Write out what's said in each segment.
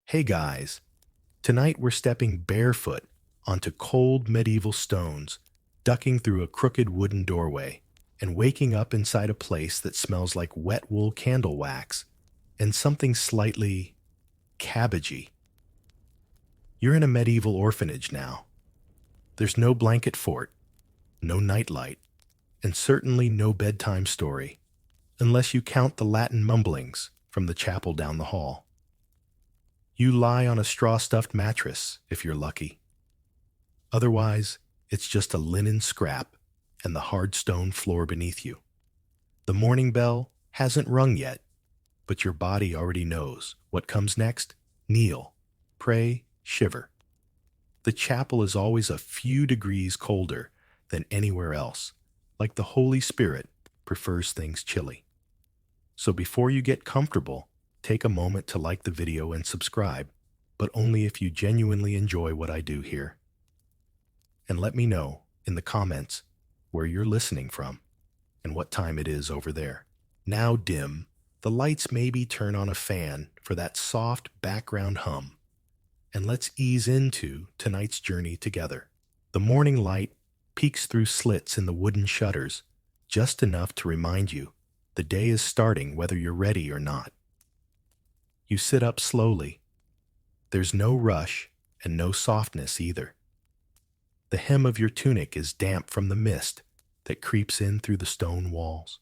Hey guys, tonight we're stepping barefoot onto cold medieval stones, ducking through a crooked wooden doorway, and waking up inside a place that smells like wet wool candle wax and something slightly cabbagey. You're in a medieval orphanage now. There's no blanket fort, no nightlight, and certainly no bedtime story, unless you count the Latin mumblings from the chapel down the hall. You lie on a straw-stuffed mattress, if you're lucky. Otherwise, it's just a linen scrap and the hard stone floor beneath you. The morning bell hasn't rung yet, but your body already knows what comes next. Kneel, pray, shiver. The chapel is always a few degrees colder than anywhere else, like the Holy Spirit prefers things chilly. So before you get comfortable, take a moment to like the video and subscribe, but only if you genuinely enjoy what I do here. And let me know in the comments where you're listening from and what time it is over there. Now dim the lights, maybe turn on a fan for that soft background hum, and let's ease into tonight's journey together. The morning light peeks through slits in the wooden shutters, just enough to remind you the day is starting whether you're ready or not. You sit up slowly. There's no rush and no softness either. The hem of your tunic is damp from the mist that creeps in through the stone walls.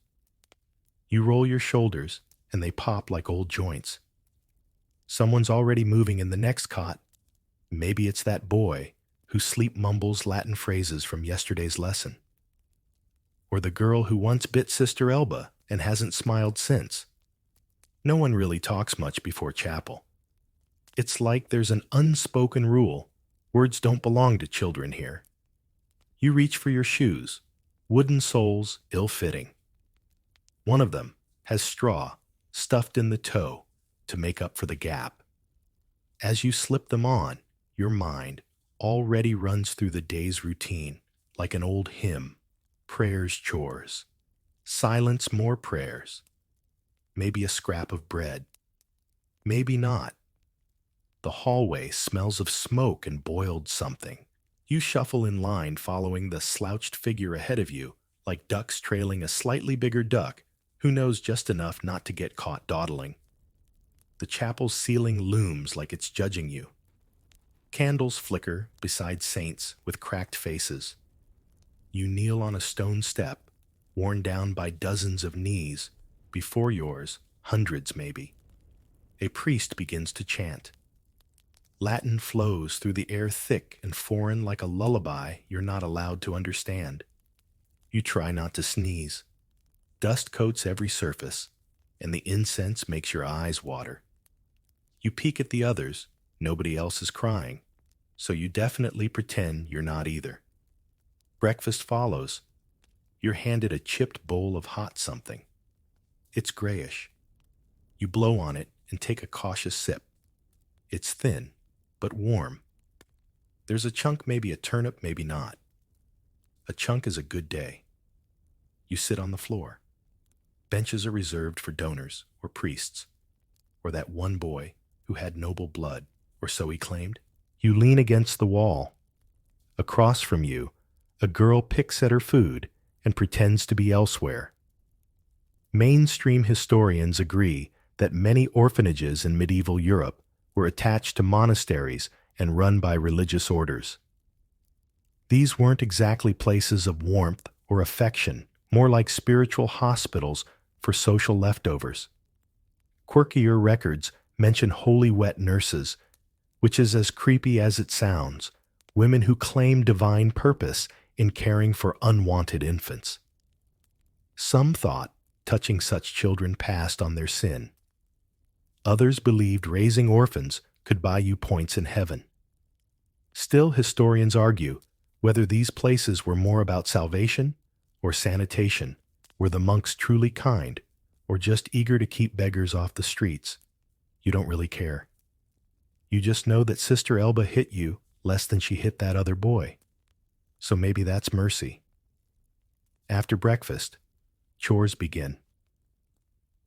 You roll your shoulders and they pop like old joints. Someone's already moving in the next cot. Maybe it's that boy who sleep mumbles Latin phrases from yesterday's lesson. Or the girl who once bit Sister Elba and hasn't smiled since. No one really talks much before chapel. It's like there's an unspoken rule. Words don't belong to children here. You reach for your shoes, wooden soles ill-fitting. One of them has straw stuffed in the toe to make up for the gap. As you slip them on, your mind already runs through the day's routine like an old hymn. Prayers, chores. Silence, more prayers. Maybe a scrap of bread. Maybe not. The hallway smells of smoke and boiled something. You shuffle in line following the slouched figure ahead of you, like ducks trailing a slightly bigger duck who knows just enough not to get caught dawdling. The chapel's ceiling looms like it's judging you. Candles flicker beside saints with cracked faces. You kneel on a stone step, worn down by dozens of knees. Before yours, hundreds maybe. A priest begins to chant. Latin flows through the air thick and foreign like a lullaby you're not allowed to understand. You try not to sneeze. Dust coats every surface, and the incense makes your eyes water. You peek at the others. Nobody else is crying, so you definitely pretend you're not either. Breakfast follows. You're handed a chipped bowl of hot something. It's grayish. You blow on it and take a cautious sip. It's thin, but warm. There's a chunk, maybe a turnip, maybe not. A chunk is a good day. You sit on the floor. Benches are reserved for donors or priests, or that one boy who had noble blood, or so he claimed. You lean against the wall. Across from you, a girl picks at her food and pretends to be elsewhere. Mainstream historians agree that many orphanages in medieval Europe were attached to monasteries and run by religious orders. These weren't exactly places of warmth or affection, more like spiritual hospitals for social leftovers. Quirkier records mention holy wet nurses, which is as creepy as it sounds, women who claim divine purpose in caring for unwanted infants. Some thought touching such children passed on their sin. Others believed raising orphans could buy you points in heaven. Still, historians argue whether these places were more about salvation or sanitation. Were the monks truly kind, or just eager to keep beggars off the streets? You don't really care. You just know that Sister Elba hit you less than she hit that other boy. So maybe that's mercy. After breakfast, chores begin.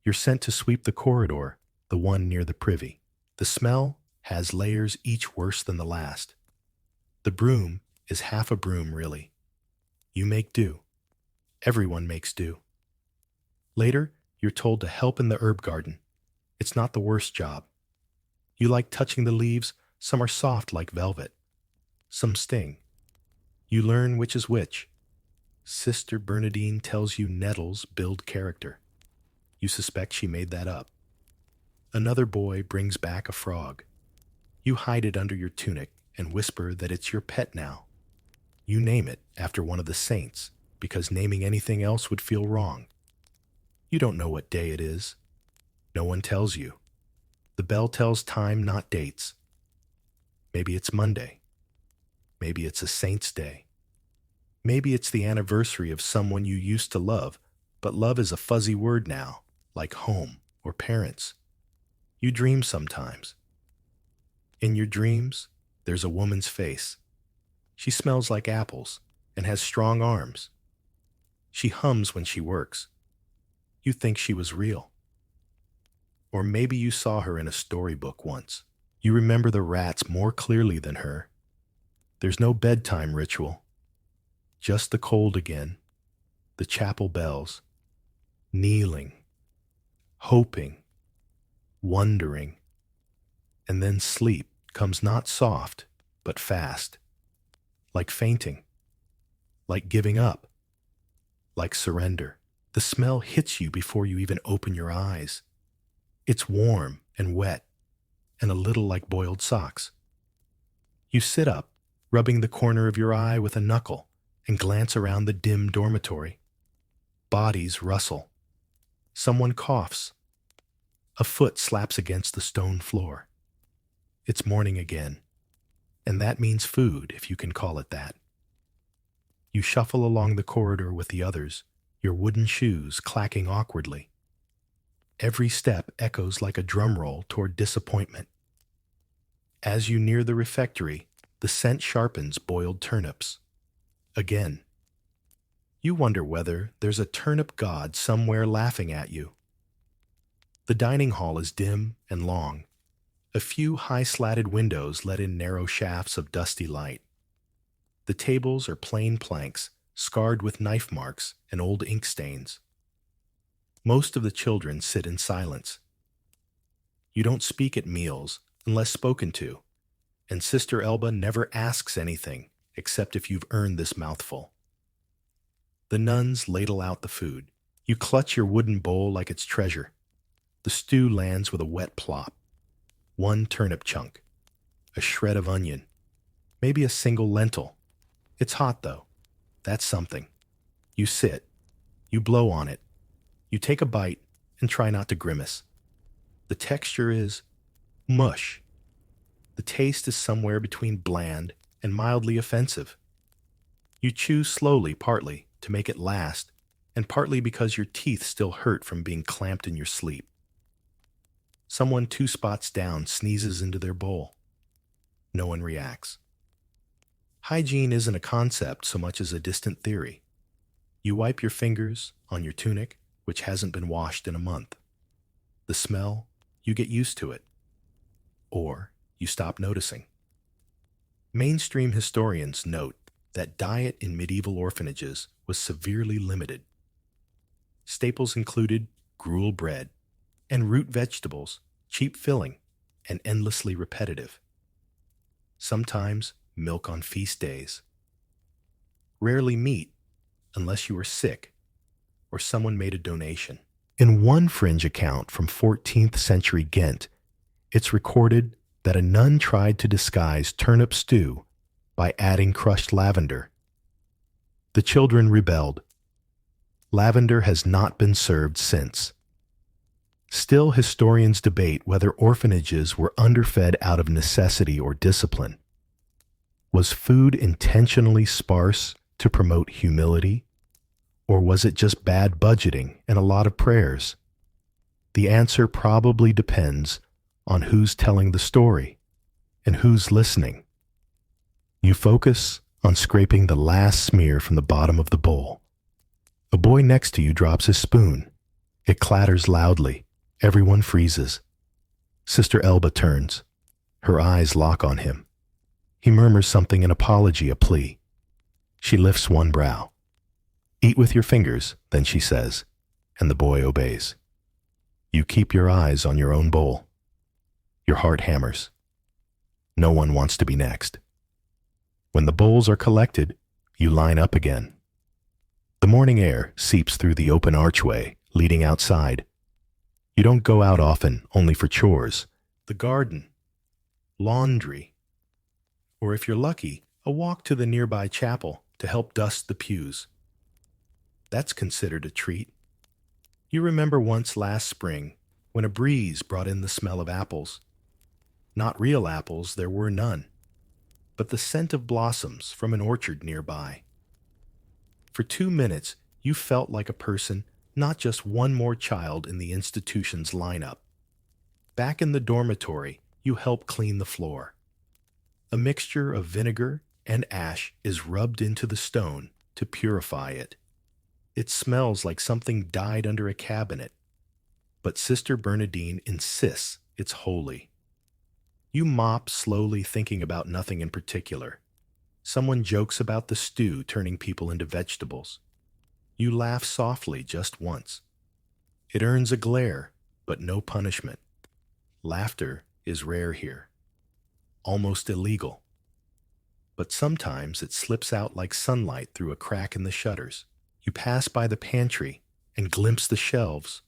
You're sent to sweep the corridor, the one near the privy. The smell has layers each worse than the last. The broom is half a broom, really. You make do. Everyone makes do. Later, you're told to help in the herb garden. It's not the worst job. You like touching the leaves. Some are soft like velvet. Some sting. You learn which is which. Sister Bernadine tells you nettles build character. You suspect she made that up. Another boy brings back a frog. You hide it under your tunic and whisper that it's your pet now. You name it after one of the saints, because naming anything else would feel wrong. You don't know what day it is. No one tells you. The bell tells time, not dates. Maybe it's Monday. Maybe it's a saint's day. Maybe it's the anniversary of someone you used to love, but love is a fuzzy word now, like home or parents. You dream sometimes. In your dreams, there's a woman's face. She smells like apples and has strong arms. She hums when she works. You think she was real. Or maybe you saw her in a storybook once. You remember the rats more clearly than her. There's no bedtime ritual. Just the cold again, the chapel bells, kneeling, hoping, wondering, and then sleep comes not soft, but fast, like fainting, like giving up, like surrender. The smell hits you before you even open your eyes. It's warm and wet, and a little like boiled socks. You sit up, rubbing the corner of your eye with a knuckle, and glance around the dim dormitory. Bodies rustle. Someone coughs. A foot slaps against the stone floor. It's morning again, and that means food, if you can call it that. You shuffle along the corridor with the others, your wooden shoes clacking awkwardly. Every step echoes like a drum roll toward disappointment. As you near the refectory, the scent sharpens boiled turnips. Again. You wonder whether there's a turnip god somewhere laughing at you. The dining hall is dim and long. A few high-slatted windows let in narrow shafts of dusty light. The tables are plain planks, scarred with knife marks and old ink stains. Most of the children sit in silence. You don't speak at meals unless spoken to, and Sister Elba never asks anything except if you've earned this mouthful. The nuns ladle out the food. You clutch your wooden bowl like it's treasure. The stew lands with a wet plop. One turnip chunk, a shred of onion, maybe a single lentil. It's hot, though. That's something. You sit. You blow on it. You take a bite and try not to grimace. The texture is mush. The taste is somewhere between bland and mildly offensive. You chew slowly, partly to make it last, and partly because your teeth still hurt from being clamped in your sleep. Someone 2 spots down sneezes into their bowl. No one reacts. Hygiene isn't a concept so much as a distant theory. You wipe your fingers on your tunic, which hasn't been washed in a month. The smell, you get used to it. Or you stop noticing. Mainstream historians note that diet in medieval orphanages was severely limited. Staples included gruel bread and root vegetables, cheap filling, and endlessly repetitive. Sometimes milk on feast days. Rarely meat, unless you were sick or someone made a donation. In one fringe account from 14th century Ghent, it's recorded that a nun tried to disguise turnip stew by adding crushed lavender. The children rebelled. Lavender has not been served since. Still, historians debate whether orphanages were underfed out of necessity or discipline. Was food intentionally sparse to promote humility? Or was it just bad budgeting and a lot of prayers? The answer probably depends on who's telling the story and who's listening. You focus on scraping the last smear from the bottom of the bowl. A boy next to you drops his spoon. It clatters loudly. Everyone freezes. Sister Elba turns. Her eyes lock on him. He murmurs something, an apology, a plea. She lifts one brow. "Eat with your fingers," then she says, and the boy obeys. You keep your eyes on your own bowl. Your heart hammers. No one wants to be next. When the bowls are collected, you line up again. The morning air seeps through the open archway leading outside. You don't go out often, only for chores. The garden, laundry, or if you're lucky, a walk to the nearby chapel to help dust the pews. That's considered a treat. You remember once last spring when a breeze brought in the smell of apples. Not real apples, there were none, but the scent of blossoms from an orchard nearby. For 2 minutes, you felt like a person, not just one more child in the institution's lineup. Back in the dormitory, you help clean the floor. A mixture of vinegar and ash is rubbed into the stone to purify it. It smells like something died under a cabinet, but Sister Bernadine insists it's holy. You mop slowly, thinking about nothing in particular. Someone jokes about the stew turning people into vegetables. You laugh softly just once. It earns a glare, but no punishment. Laughter is rare here, almost illegal. But sometimes it slips out like sunlight through a crack in the shutters. You pass by the pantry and glimpse the shelves.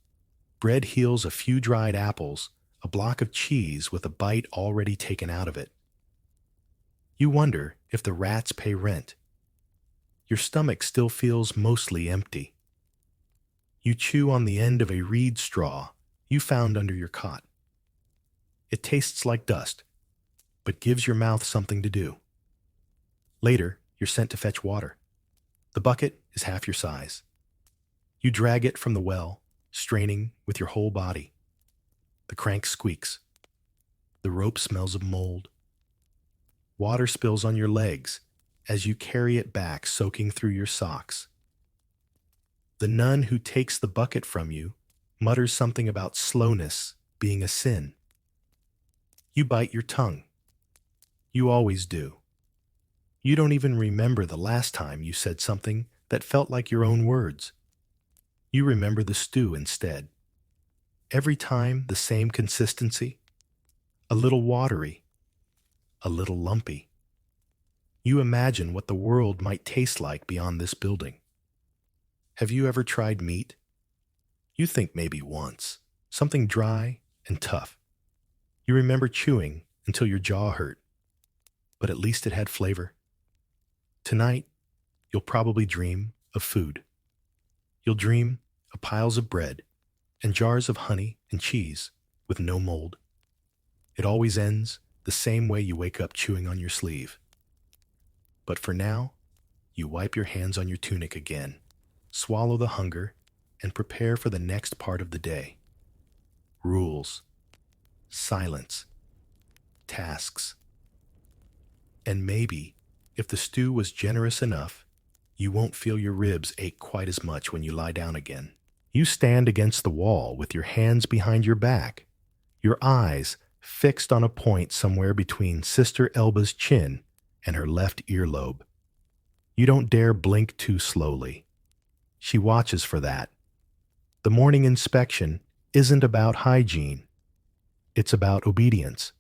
Bread heels, a few dried apples, a block of cheese with a bite already taken out of it. You wonder if the rats pay rent. Your stomach still feels mostly empty. You chew on the end of a reed straw you found under your cot. It tastes like dust, but gives your mouth something to do. Later, you're sent to fetch water. The bucket is half your size. You drag it from the well, straining with your whole body. The crank squeaks. The rope smells of mold. Water spills on your legs as you carry it back, soaking through your socks. The nun who takes the bucket from you mutters something about slowness being a sin. You bite your tongue. You always do. You don't even remember the last time you said something that felt like your own words. You remember the stew instead. Every time the same consistency, a little watery, a little lumpy. You imagine what the world might taste like beyond this building. Have you ever tried meat? You think maybe once, something dry and tough. You remember chewing until your jaw hurt, but at least it had flavor. Tonight, you'll probably dream of food. You'll dream of piles of bread and jars of honey and cheese with no mold. It always ends the same way you wake up chewing on your sleeve. But for now, you wipe your hands on your tunic again, swallow the hunger, and prepare for the next part of the day. Rules, silence, tasks. And maybe, if the stew was generous enough, you won't feel your ribs ache quite as much when you lie down again. You stand against the wall with your hands behind your back, your eyes fixed on a point somewhere between Sister Elba's chin and her left earlobe. You don't dare blink too slowly. She watches for that. The morning inspection isn't about hygiene. It's about obedience.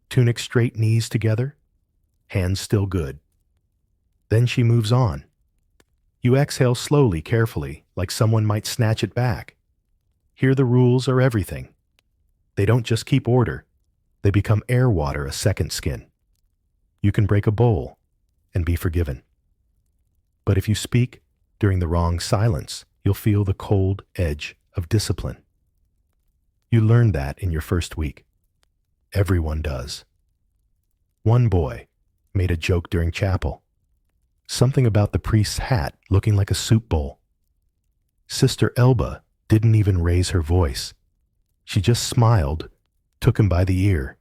Tunic straight, knees together, hands still good. Then she moves on. You exhale slowly, carefully, like someone might snatch it back. Here the rules are everything. They don't just keep order. They become air water, a second skin. You can break a bowl and be forgiven. But if you speak during the wrong silence, you'll feel the cold edge of discipline. You learned that in your first week. Everyone does. One boy made a joke during chapel. Something about the priest's hat looking like a soup bowl. Sister Elba didn't even raise her voice. She just smiled, took him by the ear,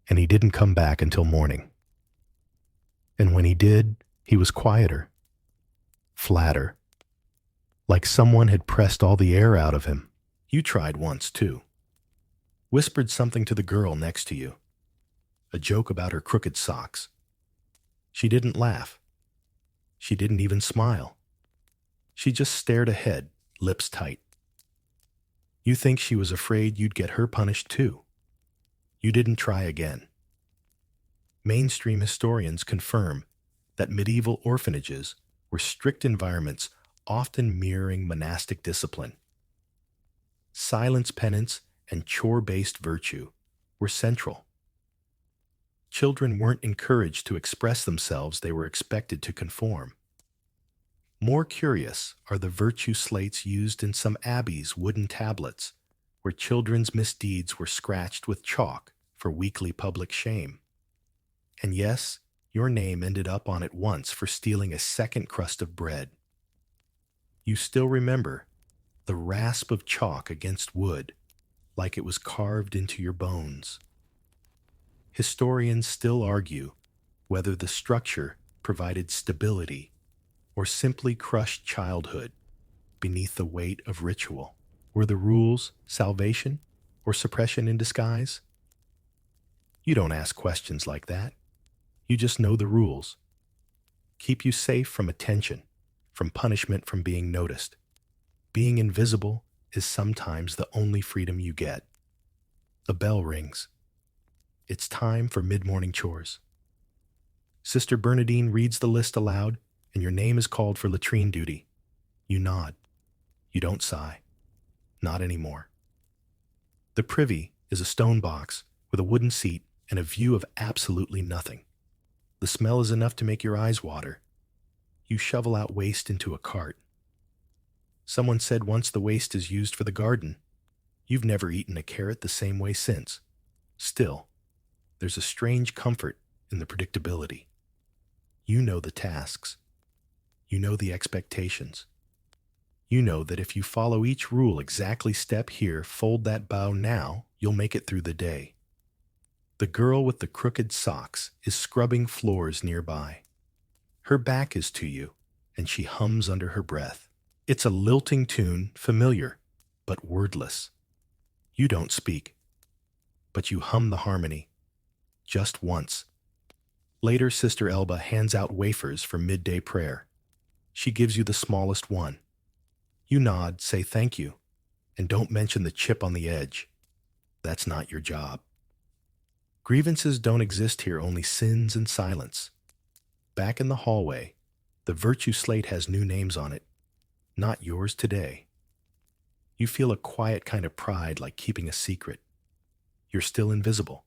and he didn't come back until morning. And when he did, he was quieter, flatter, like someone had pressed all the air out of him. You tried once, too. Whispered something to the girl next to you. a joke about her crooked socks. She didn't laugh. She didn't even smile. She just stared ahead, lips tight. You think she was afraid you'd get her punished too. You didn't try again. Mainstream historians confirm that medieval orphanages were strict environments often mirroring monastic discipline. Silence penance and chore-based virtue were central. Children weren't encouraged to express themselves, they were expected to conform. More curious are the virtue slates used in some abbeys' wooden tablets, where children's misdeeds were scratched with chalk for weekly public shame. And yes, your name ended up on it once for stealing a second crust of bread. You still remember the rasp of chalk against wood, like it was carved into your bones. Historians still argue whether the structure provided stability or simply crushed childhood beneath the weight of ritual. Were the rules salvation or suppression in disguise? You don't ask questions like that. You just know the rules. Keep you safe from attention, from punishment, from being noticed. Being invisible is sometimes the only freedom you get. The bell rings. It's time for mid-morning chores. Sister Bernadine reads the list aloud, and your name is called for latrine duty. You nod. You don't sigh. Not anymore. The privy is a stone box with a wooden seat and a view of absolutely nothing. The smell is enough to make your eyes water. You shovel out waste into a cart. Someone said once the waste is used for the garden. You've never eaten a carrot the same way since. Still, there's a strange comfort in the predictability. You know the tasks. You know the expectations. You know that if you follow each rule exactly, step here, fold that bough now, you'll make it through the day. The girl with the crooked socks is scrubbing floors nearby. Her back is to you, and she hums under her breath. It's a lilting tune, familiar, but wordless. You don't speak, but you hum the harmony. Just once. Later, Sister Elba hands out wafers for midday prayer. She gives you the smallest one. You nod, say thank you, and don't mention the chip on the edge. That's not your job. Grievances don't exist here, only sins and silence. Back in the hallway, the virtue slate has new names on it. Not yours today. You feel a quiet kind of pride, like keeping a secret. You're still invisible.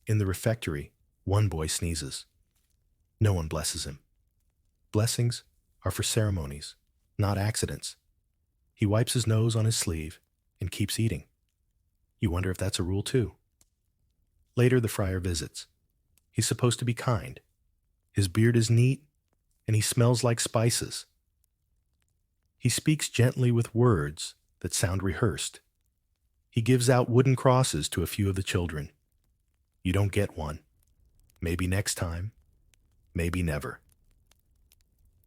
In the refectory, one boy sneezes. No one blesses him. Blessings are for ceremonies, not accidents. He wipes his nose on his sleeve and keeps eating. You wonder if that's a rule too. Later, the friar visits. He's supposed to be kind. His beard is neat, and he smells like spices. He speaks gently with words that sound rehearsed. He gives out wooden crosses to a few of the children. You don't get one. Maybe next time. Maybe never.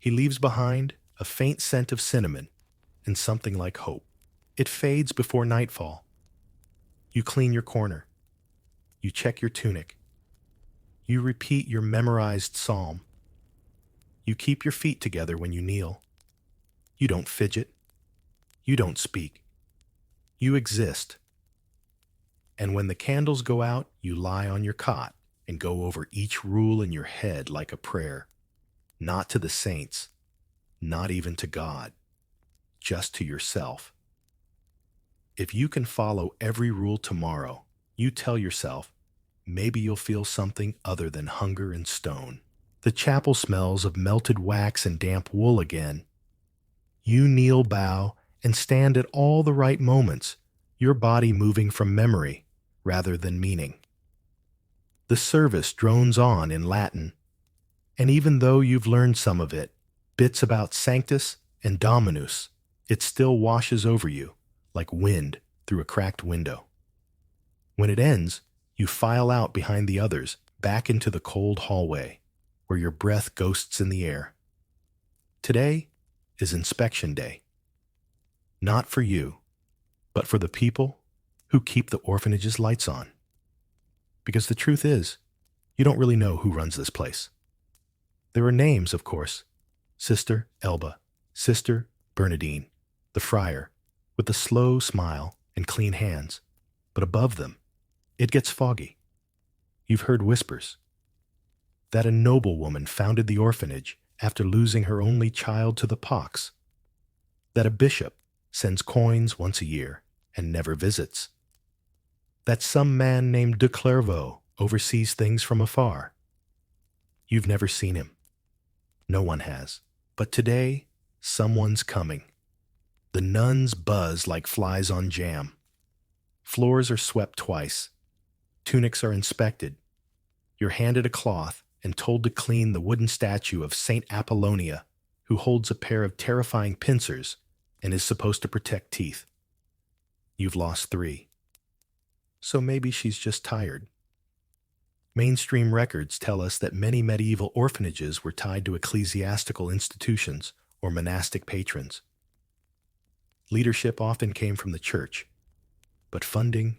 He leaves behind a faint scent of cinnamon and something like hope. It fades before nightfall. You clean your corner. You check your tunic. You repeat your memorized psalm. You keep your feet together when you kneel. You don't fidget. You don't speak. You exist. And when the candles go out, you lie on your cot and go over each rule in your head like a prayer. Not to the saints, not even to God, just to yourself. If you can follow every rule tomorrow, you tell yourself, maybe you'll feel something other than hunger and stone. The chapel smells of melted wax and damp wool again. You kneel, bow, and stand at all the right moments, your body moving from memory rather than meaning. The service drones on in Latin, and even though you've learned some of it, bits about Sanctus and Dominus, it still washes over you like wind through a cracked window. When it ends, you file out behind the others, back into the cold hallway, where your breath ghosts in the air. Today is inspection day. Not for you, but for the people who keep the orphanage's lights on. Because the truth is, you don't really know who runs this place. There are names, of course. Sister Elba, Sister Bernadine, the friar, with the slow smile and clean hands. But above them, it gets foggy. You've heard whispers. That a noblewoman founded the orphanage after losing her only child to the pox. That a bishop sends coins once a year and never visits. That some man named de Clairvaux oversees things from afar. You've never seen him. No one has. But today, someone's coming. The nuns buzz like flies on jam. Floors are swept twice. Tunics are inspected. You're handed a cloth and told to clean the wooden statue of Saint Apollonia, who holds a pair of terrifying pincers and is supposed to protect teeth. You've lost 3. So maybe she's just tired. Mainstream records tell us that many medieval orphanages were tied to ecclesiastical institutions or monastic patrons. Leadership often came from the church, but funding,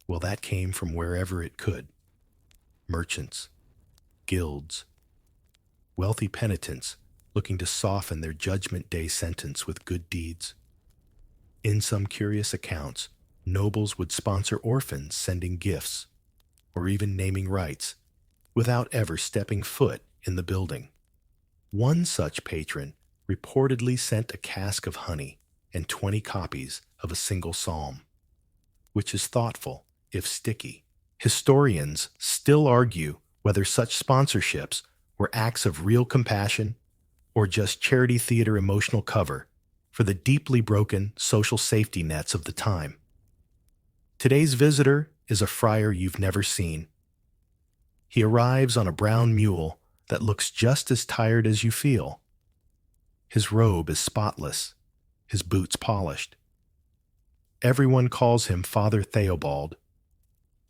well, that came from wherever it could. Merchants, guilds, wealthy penitents looking to soften their Judgment Day sentence with good deeds. In some curious accounts, nobles would sponsor orphans sending gifts, or even naming rights, without ever stepping foot in the building. One such patron reportedly sent a cask of honey and 20 copies of a single psalm, which is thoughtful, if sticky. Historians still argue whether such sponsorships were acts of real compassion or just charity theater emotional cover for the deeply broken social safety nets of the time. Today's visitor is a friar you've never seen. He arrives on a brown mule that looks just as tired as you feel. His robe is spotless, his boots polished. Everyone calls him Father Theobald.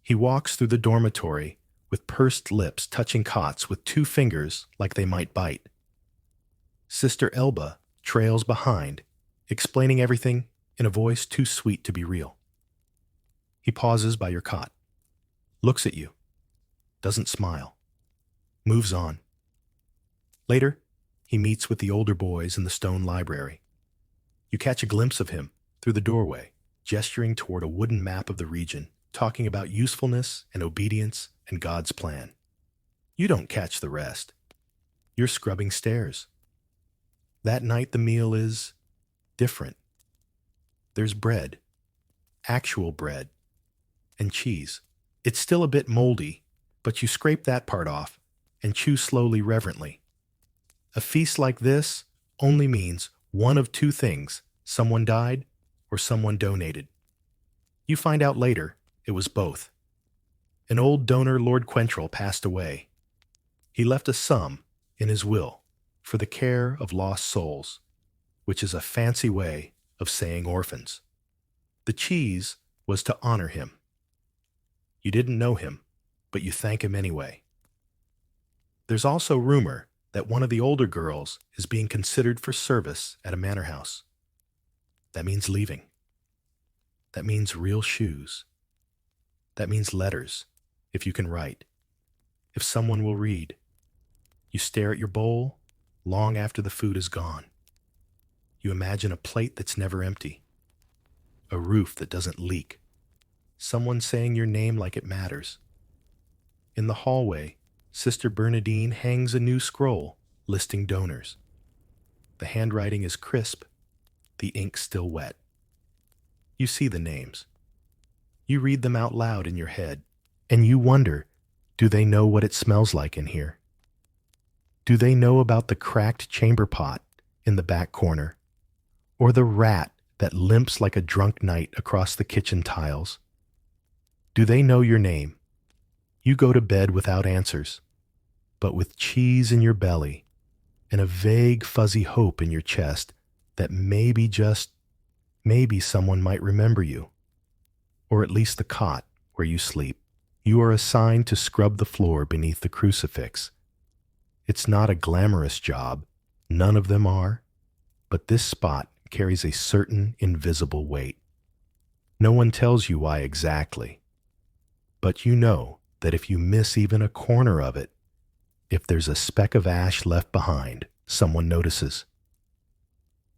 He walks through the dormitory with pursed lips touching cots with 2 fingers like they might bite. Sister Elba trails behind, explaining everything in a voice too sweet to be real. He pauses by your cot, looks at you, doesn't smile, moves on. Later, he meets with the older boys in the stone library. You catch a glimpse of him through the doorway, gesturing toward a wooden map of the region, talking about usefulness and obedience and God's plan. You don't catch the rest. You're scrubbing stairs. That night the meal is different. There's bread, actual bread, and cheese. It's still a bit moldy, but you scrape that part off and chew slowly, reverently. A feast like this only means one of 2 things: someone died or someone donated. You find out later it was both. An old donor, Lord Quentrell, passed away. He left a sum in his will for the care of lost souls, which is a fancy way of saying orphans. The cheese was to honor him. You didn't know him, but you thank him anyway. There's also rumor that one of the older girls is being considered for service at a manor house. That means leaving. That means real shoes. That means letters, if you can write, if someone will read. You stare at your bowl long after the food is gone. You imagine a plate that's never empty, a roof that doesn't leak, someone saying your name like it matters. In the hallway, Sister Bernadine hangs a new scroll listing donors. The handwriting is crisp, the ink still wet. You see the names. You read them out loud in your head, and you wonder, do they know what it smells like in here? Do they know about the cracked chamber pot in the back corner, or the rat that limps like a drunk knight across the kitchen tiles? Do they know your name? You go to bed without answers, but with cheese in your belly and a vague fuzzy hope in your chest that maybe, just maybe, someone might remember you, or at least the cot where you sleep. You are assigned to scrub the floor beneath the crucifix. It's not a glamorous job, none of them are, but this spot carries a certain invisible weight. No one tells you why exactly. But you know that if you miss even a corner of it, if there's a speck of ash left behind, someone notices.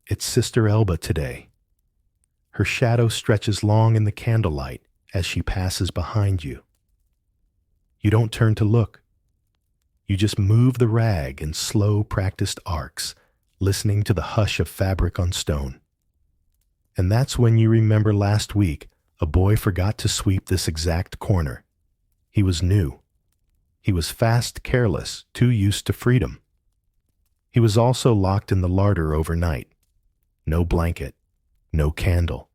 It's Sister Elba today. Her shadow stretches long in the candlelight as she passes behind you. You don't turn to look. You just move the rag in slow, practiced arcs, listening to the hush of fabric on stone. And that's when you remember last week a boy forgot to sweep this exact corner. He was new. He was fast, careless, too used to freedom. He was also locked in the larder overnight. No blanket, no candle,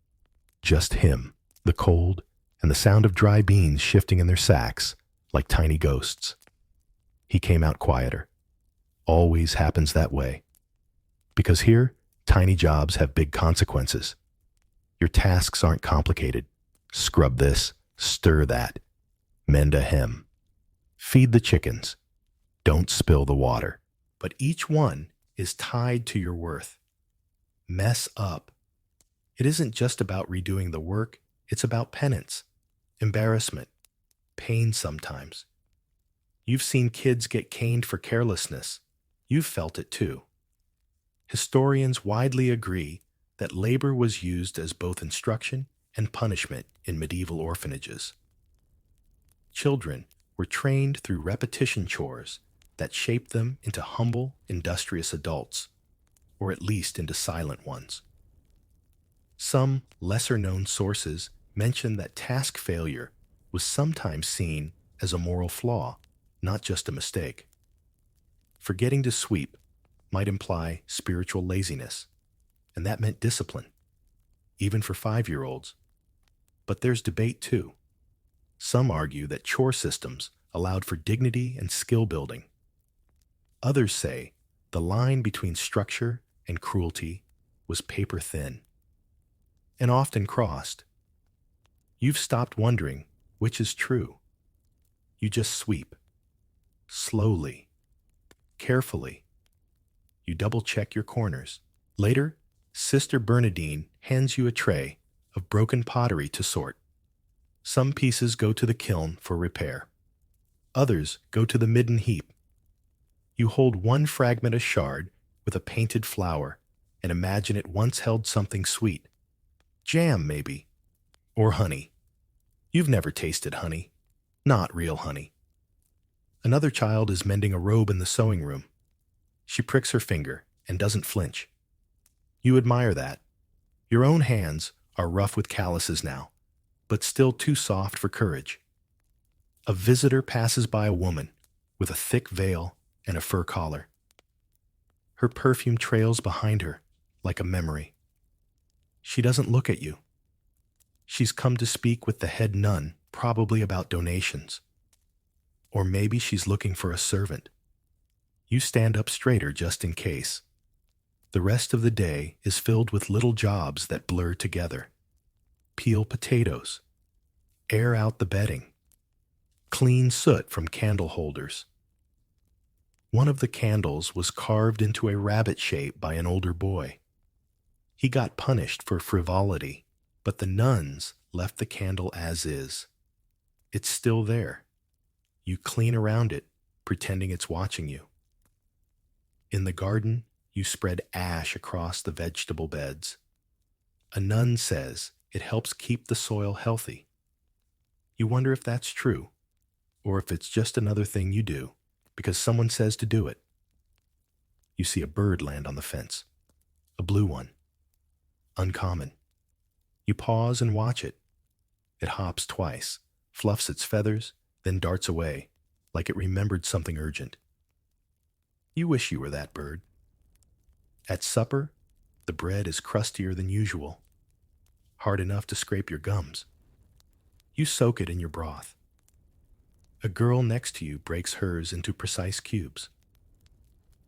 just him, the cold, and the sound of dry beans shifting in their sacks like tiny ghosts. He came out quieter. Always happens that way. Because here, tiny jobs have big consequences. Your tasks aren't complicated. Scrub this, stir that, mend a hem, feed the chickens, don't spill the water. But each one is tied to your worth. Mess up. It isn't just about redoing the work, it's about penance, embarrassment, pain sometimes. You've seen kids get caned for carelessness. You've felt it too. Historians widely agree that labor was used as both instruction and punishment in medieval orphanages. Children were trained through repetition chores that shaped them into humble, industrious adults, or at least into silent ones. Some lesser-known sources mention that task failure was sometimes seen as a moral flaw, not just a mistake. Forgetting to sweep might imply spiritual laziness, and that meant discipline, even for 5-year-olds. But there's debate too. Some argue that chore systems allowed for dignity and skill building. Others say the line between structure and cruelty was paper thin, and often crossed. You've stopped wondering which is true. You just sweep. Slowly. Carefully. You double-check your corners. Later, Sister Bernadine hands you a tray of broken pottery to sort. Some pieces go to the kiln for repair. Others go to the midden heap. You hold one fragment a shard with a painted flower and imagine it once held something sweet. Jam, maybe. Or honey. You've never tasted honey. Not real honey. Another child is mending a robe in the sewing room. She pricks her finger and doesn't flinch. You admire that. Your own hands are rough with calluses now, but still too soft for courage. A visitor passes by a woman with a thick veil and a fur collar. Her perfume trails behind her like a memory. She doesn't look at you. She's come to speak with the head nun, probably about donations. Or maybe she's looking for a servant. You stand up straighter just in case. The rest of the day is filled with little jobs that blur together. Peel potatoes. Air out the bedding. Clean soot from candle holders. One of the candles was carved into a rabbit shape by an older boy. He got punished for frivolity, but the nuns left the candle as is. It's still there. You clean around it, pretending it's watching you. In the garden, you spread ash across the vegetable beds. A nun says it helps keep the soil healthy. You wonder if that's true, or if it's just another thing you do because someone says to do it. You see a bird land on the fence, a blue one. Uncommon. You pause and watch it. It hops twice, fluffs its feathers, then darts away, like it remembered something urgent. You wish you were that bird. At supper, the bread is crustier than usual, hard enough to scrape your gums. You soak it in your broth. A girl next to you breaks hers into precise cubes.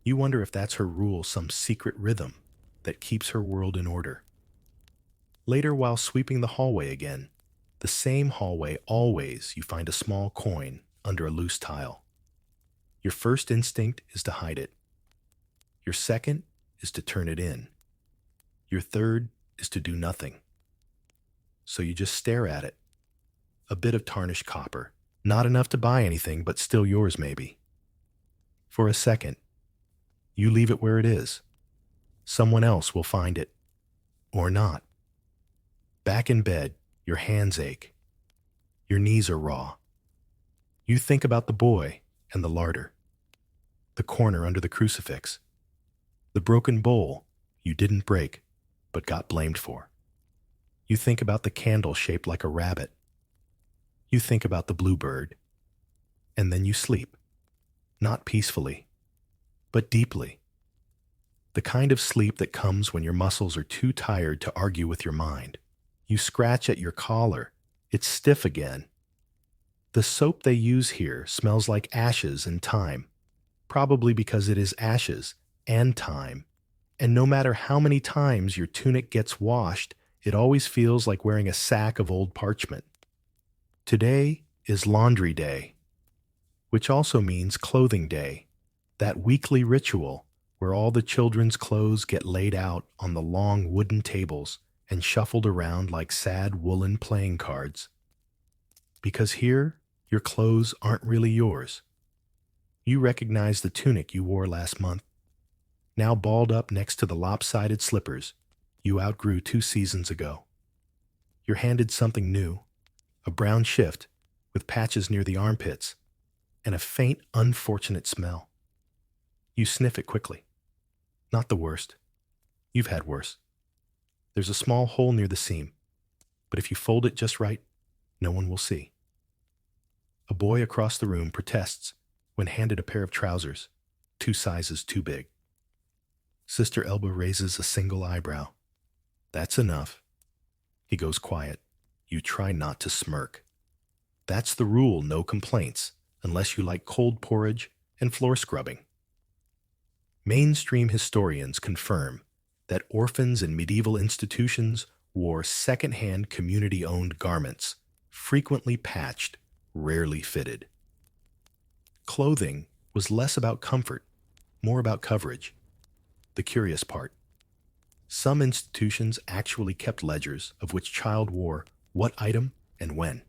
You wonder if that's her rule, some secret rhythm that keeps her world in order. Later, while sweeping the hallway again, the same hallway always, you find a small coin under a loose tile. Your first instinct is to hide it. Your second is to turn it in. Your third is to do nothing. So you just stare at it. a bit of tarnished copper. Not enough to buy anything, but still yours maybe. For a second, you leave it where it is. Someone else will find it. Or not. Back in bed, your hands ache. Your knees are raw. You think about the boy and the larder, the corner under the crucifix, the broken bowl you didn't break but got blamed for. You think about the candle shaped like a rabbit. You think about the bluebird. And then you sleep. Not peacefully, but deeply. The kind of sleep that comes when your muscles are too tired to argue with your mind. You scratch at your collar. It's stiff again. The soap they use here smells like ashes and thyme, probably because it is ashes and thyme. And no matter how many times your tunic gets washed, it always feels like wearing a sack of old parchment. Today is laundry day, which also means clothing day, that weekly ritual where all the children's clothes get laid out on the long wooden tables and shuffled around like sad woolen playing cards. Because here, your clothes aren't really yours. You recognize the tunic you wore last month, now balled up next to the lopsided slippers you outgrew 2 seasons ago. You're handed something new, a brown shift with patches near the armpits and a faint, unfortunate smell. You sniff it quickly. Not the worst. You've had worse. There's a small hole near the seam, but if you fold it just right, no one will see. A boy across the room protests when handed a pair of trousers, 2 sizes too big. Sister Elba raises a single eyebrow. That's enough. He goes quiet. You try not to smirk. That's the rule, no complaints, unless you like cold porridge and floor scrubbing. Mainstream historians confirm that orphans in medieval institutions wore second-hand community-owned garments, frequently patched, rarely fitted. Clothing was less about comfort, more about coverage. The curious part. Some institutions actually kept ledgers of which child wore what item and when.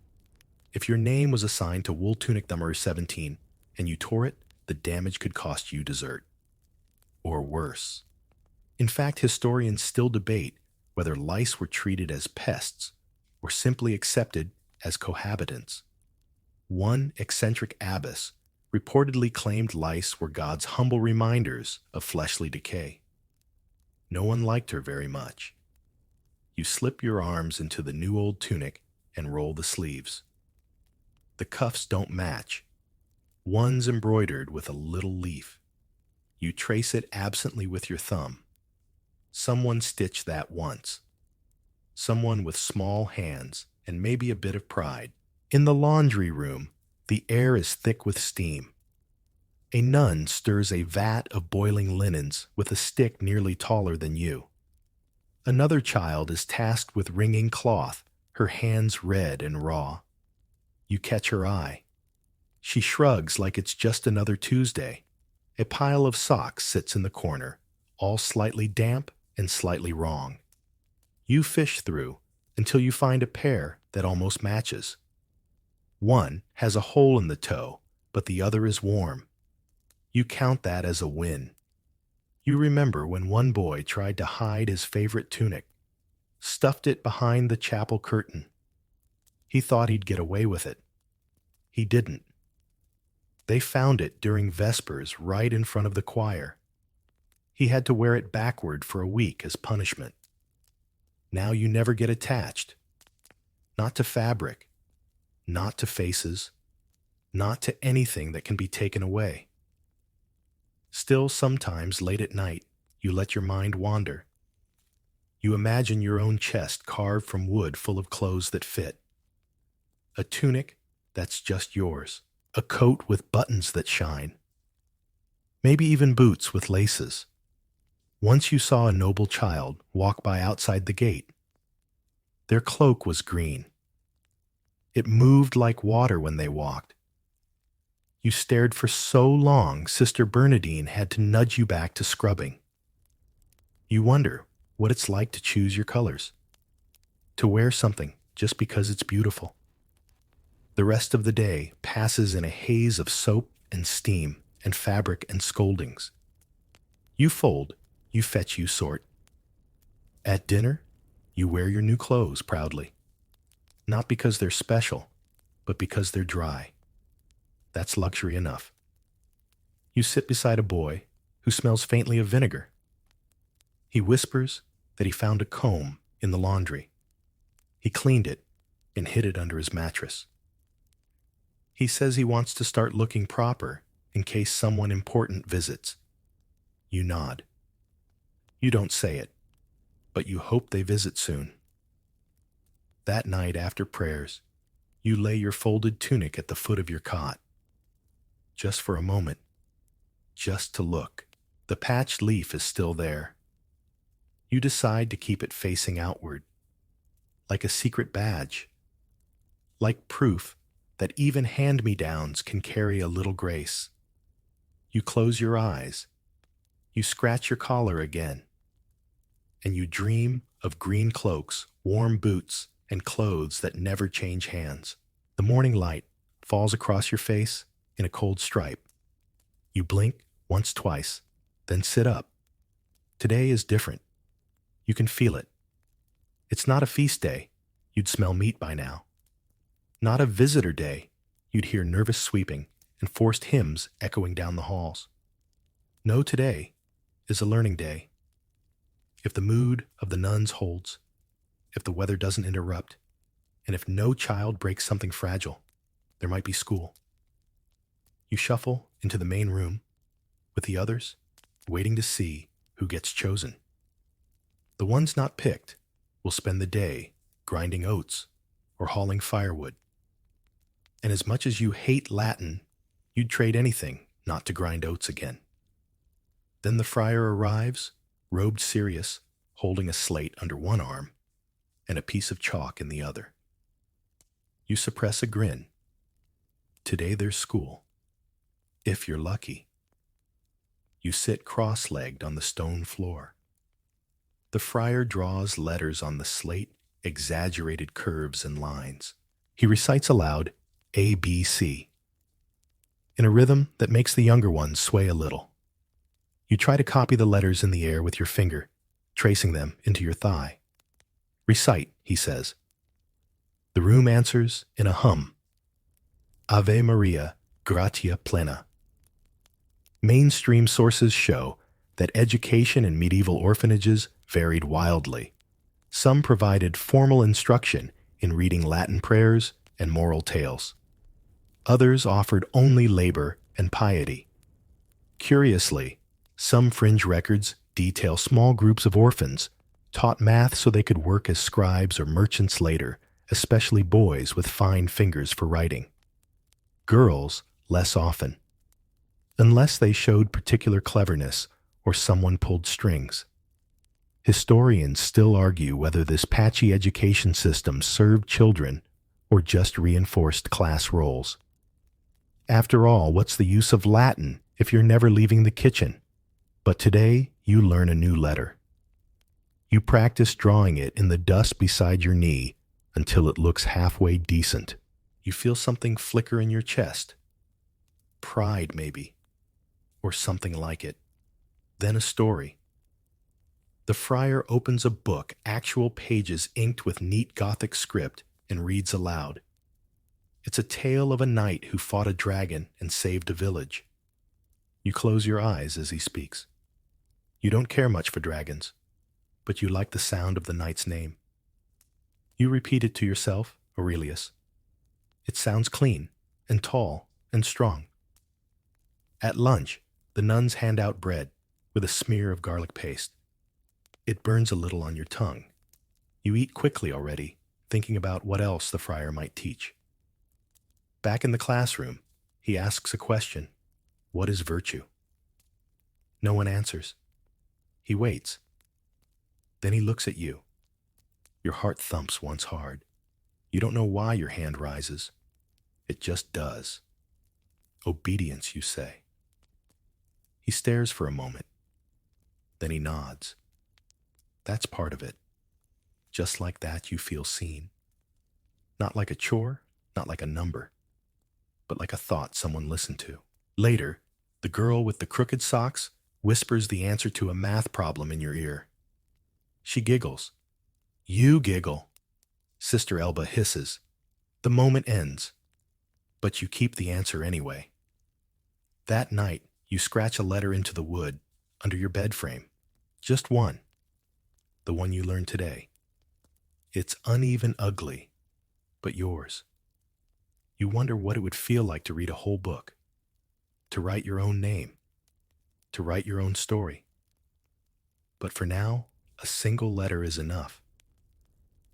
If your name was assigned to wool tunic number 17 and you tore it, the damage could cost you dessert. Or worse. In fact, historians still debate whether lice were treated as pests or simply accepted as cohabitants. One eccentric abbess reportedly claimed lice were God's humble reminders of fleshly decay. No one liked her very much. You slip your arms into the new old tunic and roll the sleeves. The cuffs don't match. One's embroidered with a little leaf. You trace it absently with your thumb. Someone stitched that once. Someone with small hands and maybe a bit of pride. In the laundry room, the air is thick with steam. A nun stirs a vat of boiling linens with a stick nearly taller than you. Another child is tasked with wringing cloth, her hands red and raw. You catch her eye. She shrugs like it's just another Tuesday. A pile of socks sits in the corner, all slightly damp and slightly wrong. You fish through until you find a pair that almost matches. One has a hole in the toe, but the other is warm. You count that as a win. You remember when one boy tried to hide his favorite tunic, stuffed it behind the chapel curtain. He thought he'd get away with it. He didn't. They found it during Vespers right in front of the choir. He had to wear it backward for a week as punishment. Now you never get attached. Not to fabric, not to faces, not to anything that can be taken away. Still, sometimes late at night, you let your mind wander. You imagine your own chest carved from wood full of clothes that fit. A tunic that's just yours. A coat with buttons that shine. Maybe even boots with laces. Once you saw a noble child walk by outside the gate. Their cloak was green. It moved like water when they walked. You stared for so long, Sister Bernadine had to nudge you back to scrubbing. You wonder what it's like to choose your colors. To wear something just because it's beautiful. The rest of the day passes in a haze of soap and steam and fabric and scoldings. You fold, you fetch, you sort. At dinner, you wear your new clothes proudly. Not because they're special, but because they're dry. That's luxury enough. You sit beside a boy who smells faintly of vinegar. He whispers that he found a comb in the laundry. He cleaned it and hid it under his mattress. He says he wants to start looking proper in case someone important visits. You nod. You don't say it, but you hope they visit soon. That night after prayers, you lay your folded tunic at the foot of your cot. Just for a moment, just to look. The patched leaf is still there. You decide to keep it facing outward, like a secret badge, like proof that even hand-me-downs can carry a little grace. You close your eyes, you scratch your collar again, and you dream of green cloaks, warm boots, and clothes that never change hands. The morning light falls across your face in a cold stripe. You blink once, twice, then sit up. Today is different. You can feel it. It's not a feast day. You'd smell meat by now. Not a visitor day. You'd hear nervous sweeping and forced hymns echoing down the halls. No, today is a learning day. If the mood of the nuns holds, if the weather doesn't interrupt, and if no child breaks something fragile, there might be school. You shuffle into the main room with the others, waiting to see who gets chosen. The ones not picked will spend the day grinding oats or hauling firewood. And as much as you hate Latin, you'd trade anything not to grind oats again. Then the friar arrives, robed serious, holding a slate under one arm and a piece of chalk in the other. You suppress a grin. Today there's school. If you're lucky. You sit cross-legged on the stone floor. The friar draws letters on the slate, exaggerated curves and lines. He recites aloud A, B, C, in a rhythm that makes the younger ones sway a little. You try to copy the letters in the air with your finger, tracing them into your thigh. Recite, he says. The room answers in a hum. Ave Maria, gratia plena. Mainstream sources show that education in medieval orphanages varied wildly. Some provided formal instruction in reading Latin prayers and moral tales. Others offered only labor and piety. Curiously, some fringe records detail small groups of orphans taught math so they could work as scribes or merchants later, especially boys with fine fingers for writing. Girls less often, unless they showed particular cleverness or someone pulled strings. Historians still argue whether this patchy education system served children or just reinforced class roles. After all, what's the use of Latin if you're never leaving the kitchen? But today, you learn a new letter. You practice drawing it in the dust beside your knee until it looks halfway decent. You feel something flicker in your chest. Pride, maybe, or something like it. Then a story. The friar opens a book, actual pages inked with neat Gothic script, and reads aloud. It's a tale of a knight who fought a dragon and saved a village. You close your eyes as he speaks. You don't care much for dragons, but you like the sound of the knight's name. You repeat it to yourself, Aurelius. It sounds clean and tall and strong. At lunch, the nuns hand out bread with a smear of garlic paste. It burns a little on your tongue. You eat quickly already, thinking about what else the friar might teach. Back in the classroom, he asks a question. What is virtue? No one answers. He waits. Then he looks at you. Your heart thumps once hard. You don't know why your hand rises. It just does. Obedience, you say. He stares for a moment. Then he nods. That's part of it. Just like that, you feel seen. Not like a chore, not like a number, but like a thought someone listened to. Later, the girl with the crooked socks whispers the answer to a math problem in your ear. She giggles. You giggle. Sister Elba hisses. The moment ends, but you keep the answer anyway. That night, you scratch a letter into the wood under your bed frame. Just one. The one you learned today. It's uneven ugly, but yours. You wonder what it would feel like to read a whole book, to write your own name, to write your own story. But for now, a single letter is enough.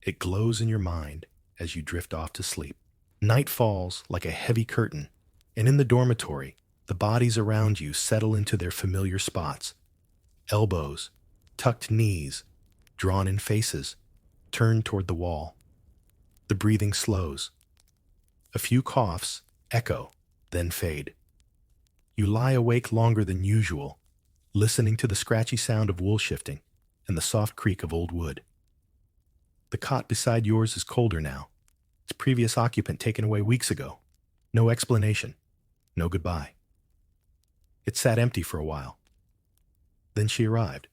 It glows in your mind as you drift off to sleep. Night falls like a heavy curtain, and in the dormitory, the bodies around you settle into their familiar spots. Elbows, tucked knees, drawn-in faces, turned toward the wall. The breathing slows. A few coughs echo, then fade. You lie awake longer than usual, listening to the scratchy sound of wool shifting and the soft creak of old wood. The cot beside yours is colder now, its previous occupant taken away weeks ago. No explanation, no goodbye. It sat empty for a while. Then she arrived.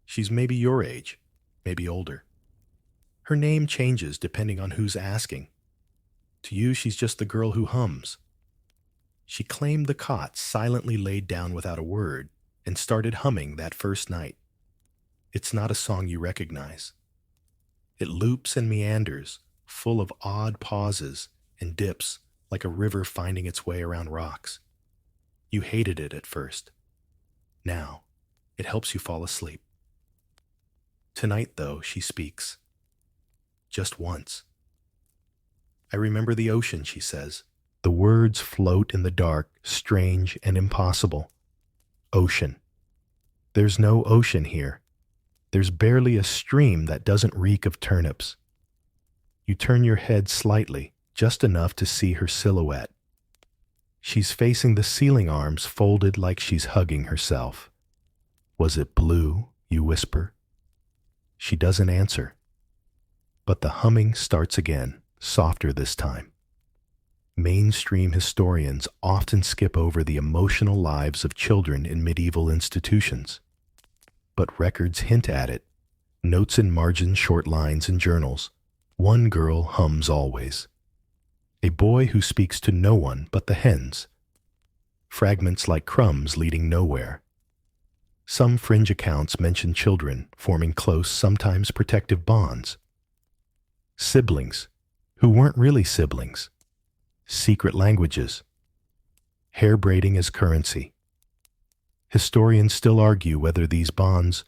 She's maybe your age, maybe older. Her name changes depending on who's asking. To you, she's just the girl who hums. She claimed the cot silently laid down without a word and started humming that first night. It's not a song you recognize. It loops and meanders, full of odd pauses and dips like a river finding its way around rocks. You hated it at first. Now, it helps you fall asleep. Tonight, though, she speaks. Just once. I remember the ocean, she says. The words float in the dark, strange and impossible. Ocean. There's no ocean here. There's barely a stream that doesn't reek of turnips. You turn your head slightly, just enough to see her silhouette. She's facing the ceiling arms folded like she's hugging herself. Was it blue, you whisper? She doesn't answer. But the humming starts again, softer this time. Mainstream historians often skip over the emotional lives of children in medieval institutions. But records hint at it. Notes in margin, short lines in journals. One girl hums always. A boy who speaks to no one but the hens. Fragments like crumbs leading nowhere. Some fringe accounts mention children forming close, sometimes protective bonds. Siblings, who weren't really siblings. Secret languages. Hair braiding as currency. Historians still argue whether these bonds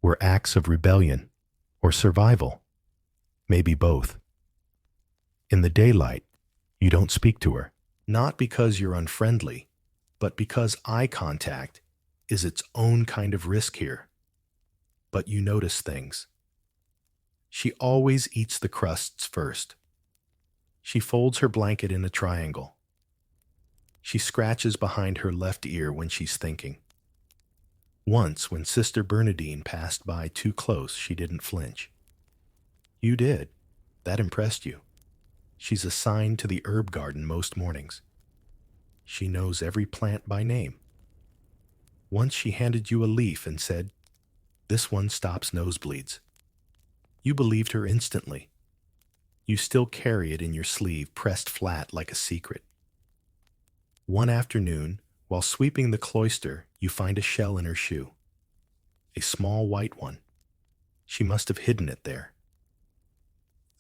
were acts of rebellion or survival. Maybe both. In the daylight, you don't speak to her, not because you're unfriendly, but because eye contact is its own kind of risk here. But you notice things. She always eats the crusts first. She folds her blanket in a triangle. She scratches behind her left ear when she's thinking. Once, when Sister Bernadine passed by too close, she didn't flinch. You did. That impressed you. She's assigned to the herb garden most mornings. She knows every plant by name. Once she handed you a leaf and said, "This one stops nosebleeds." You believed her instantly. You still carry it in your sleeve, pressed flat like a secret. One afternoon, while sweeping the cloister, you find a shell in her shoe. A small white one. She must have hidden it there.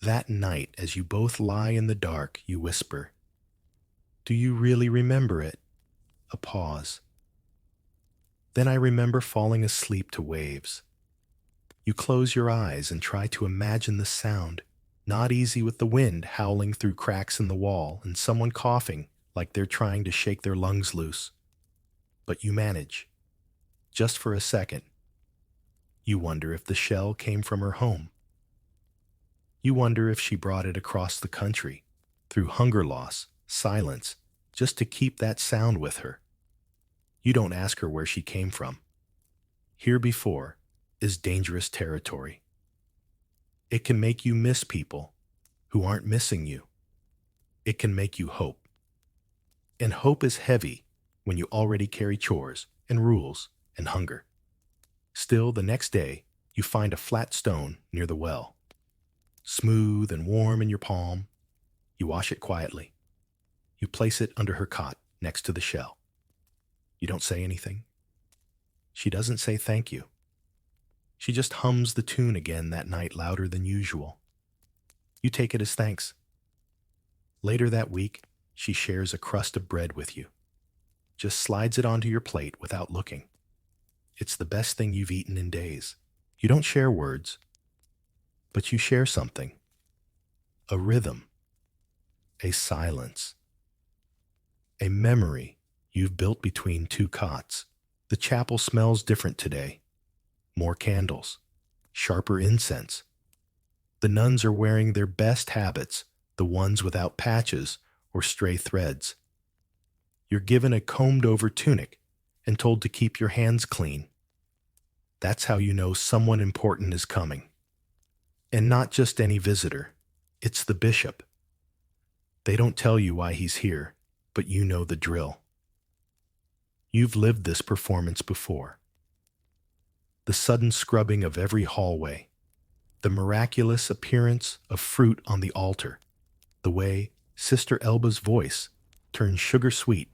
That night, as you both lie in the dark, you whisper, "Do you really remember it?" A pause. Then I remember falling asleep to waves. You close your eyes and try to imagine the sound, not easy with the wind howling through cracks in the wall and someone coughing like they're trying to shake their lungs loose. But you manage. Just for a second. You wonder if the shell came from her home. You wonder if she brought it across the country, through hunger loss, silence, just to keep that sound with her. You don't ask her where she came from. Here before is dangerous territory. It can make you miss people who aren't missing you. it can make you hope. And hope is heavy when you already carry chores and rules and hunger. Still, the next day, you find a flat stone near the well. Smooth and warm in your palm, you wash it quietly. You place it under her cot next to the shell. You don't say anything. She doesn't say thank you. She just hums the tune again that night louder than usual. You take it as thanks. Later that week, she shares a crust of bread with you. Just slides it onto your plate without looking. It's the best thing you've eaten in days. You don't share words, but you share something. A rhythm. A silence. A memory you've built between two cots. The chapel smells different today. More candles. Sharper incense. The nuns are wearing their best habits, the ones without patches or stray threads. You're given a combed-over tunic and told to keep your hands clean. That's how you know someone important is coming. And not just any visitor. It's the bishop. They don't tell you why he's here, but you know the drill. You've lived this performance before. The sudden scrubbing of every hallway, the miraculous appearance of fruit on the altar, the way Sister Elba's voice turns sugar sweet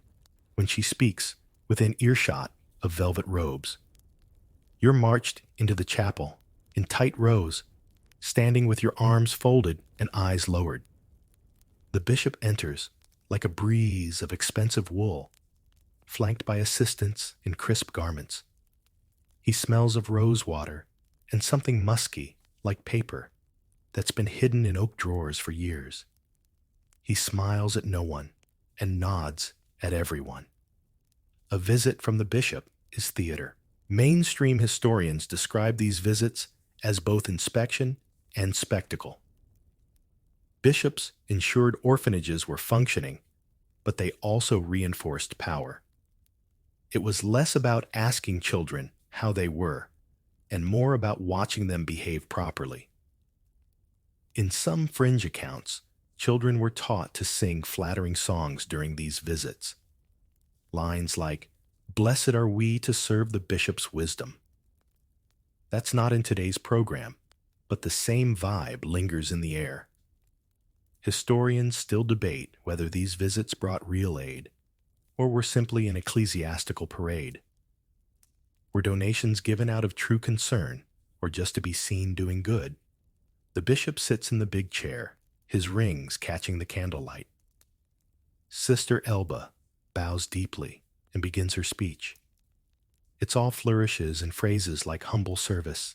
when she speaks within earshot of velvet robes. You're marched into the chapel in tight rows, standing with your arms folded and eyes lowered. The bishop enters like a breeze of expensive wool, flanked by assistants in crisp garments. He smells of rose water and something musky like paper that's been hidden in oak drawers for years. He smiles at no one and nods at everyone. A visit from the bishop is theater. Mainstream historians describe these visits as both inspection and spectacle. Bishops ensured orphanages were functioning, but they also reinforced power. It was less about asking children how they were, and more about watching them behave properly. In some fringe accounts, children were taught to sing flattering songs during these visits. Lines like, "Blessed are we to serve the bishop's wisdom." That's not in today's program, but the same vibe lingers in the air. Historians still debate whether these visits brought real aid, or were simply an ecclesiastical parade. Were donations given out of true concern, or just to be seen doing good? The bishop sits in the big chair, his rings catching the candlelight. Sister Elba bows deeply and begins her speech. It's all flourishes and phrases like humble service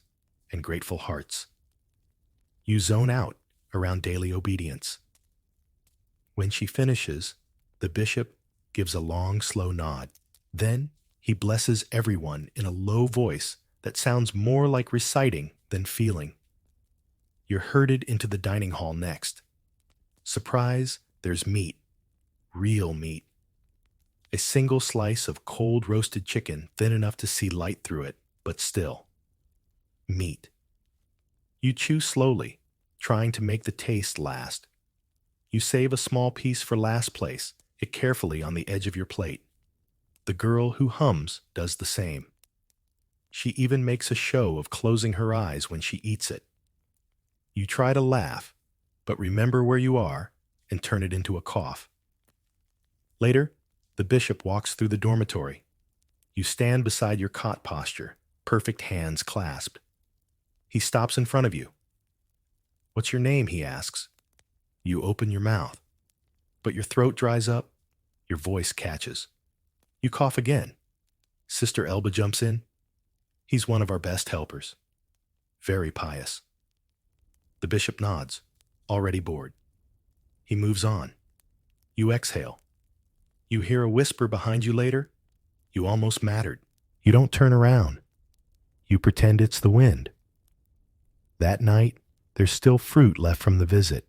and grateful hearts. You zone out around daily obedience. When she finishes, the bishop gives a long, slow nod. Then he blesses everyone in a low voice that sounds more like reciting than feeling. You're herded into the dining hall next. Surprise, there's meat. Real meat. A single slice of cold roasted chicken thin enough to see light through it, but still. Meat. You chew slowly, trying to make the taste last. You save a small piece for last place, it carefully on the edge of your plate. The girl who hums does the same. She even makes a show of closing her eyes when she eats it. You try to laugh, but remember where you are and turn it into a cough. Later, the bishop walks through the dormitory. You stand beside your cot posture, perfect hands clasped. He stops in front of you. "What's your name?" he asks. You open your mouth, but your throat dries up, your voice catches. You cough again. Sister Elba jumps in. "He's one of our best helpers. Very pious." The bishop nods, already bored. He moves on. You exhale. You hear a whisper behind you later. You almost mattered. You don't turn around. You pretend it's the wind. That night, there's still fruit left from the visit.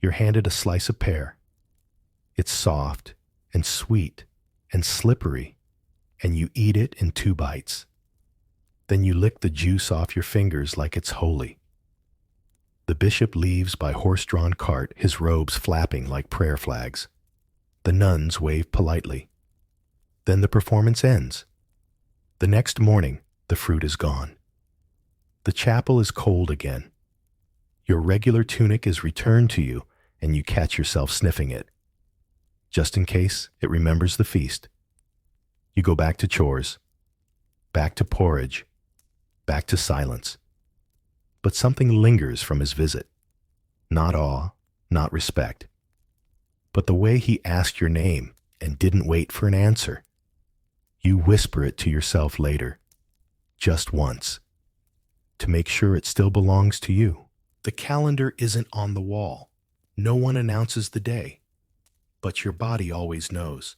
You're handed a slice of pear. It's soft and sweet and slippery, and you eat it in 2 bites. Then you lick the juice off your fingers like it's holy. The bishop leaves by horse-drawn cart, his robes flapping like prayer flags. The nuns wave politely. Then the performance ends. The next morning, the fruit is gone. The chapel is cold again. Your regular tunic is returned to you, and you catch yourself sniffing it. Just in case it remembers the feast. You go back to chores, back to porridge, back to silence. But something lingers from his visit. Not awe, not respect, but the way he asked your name and didn't wait for an answer. You whisper it to yourself later, just once, to make sure it still belongs to you. The calendar isn't on the wall. No one announces the day, but your body always knows.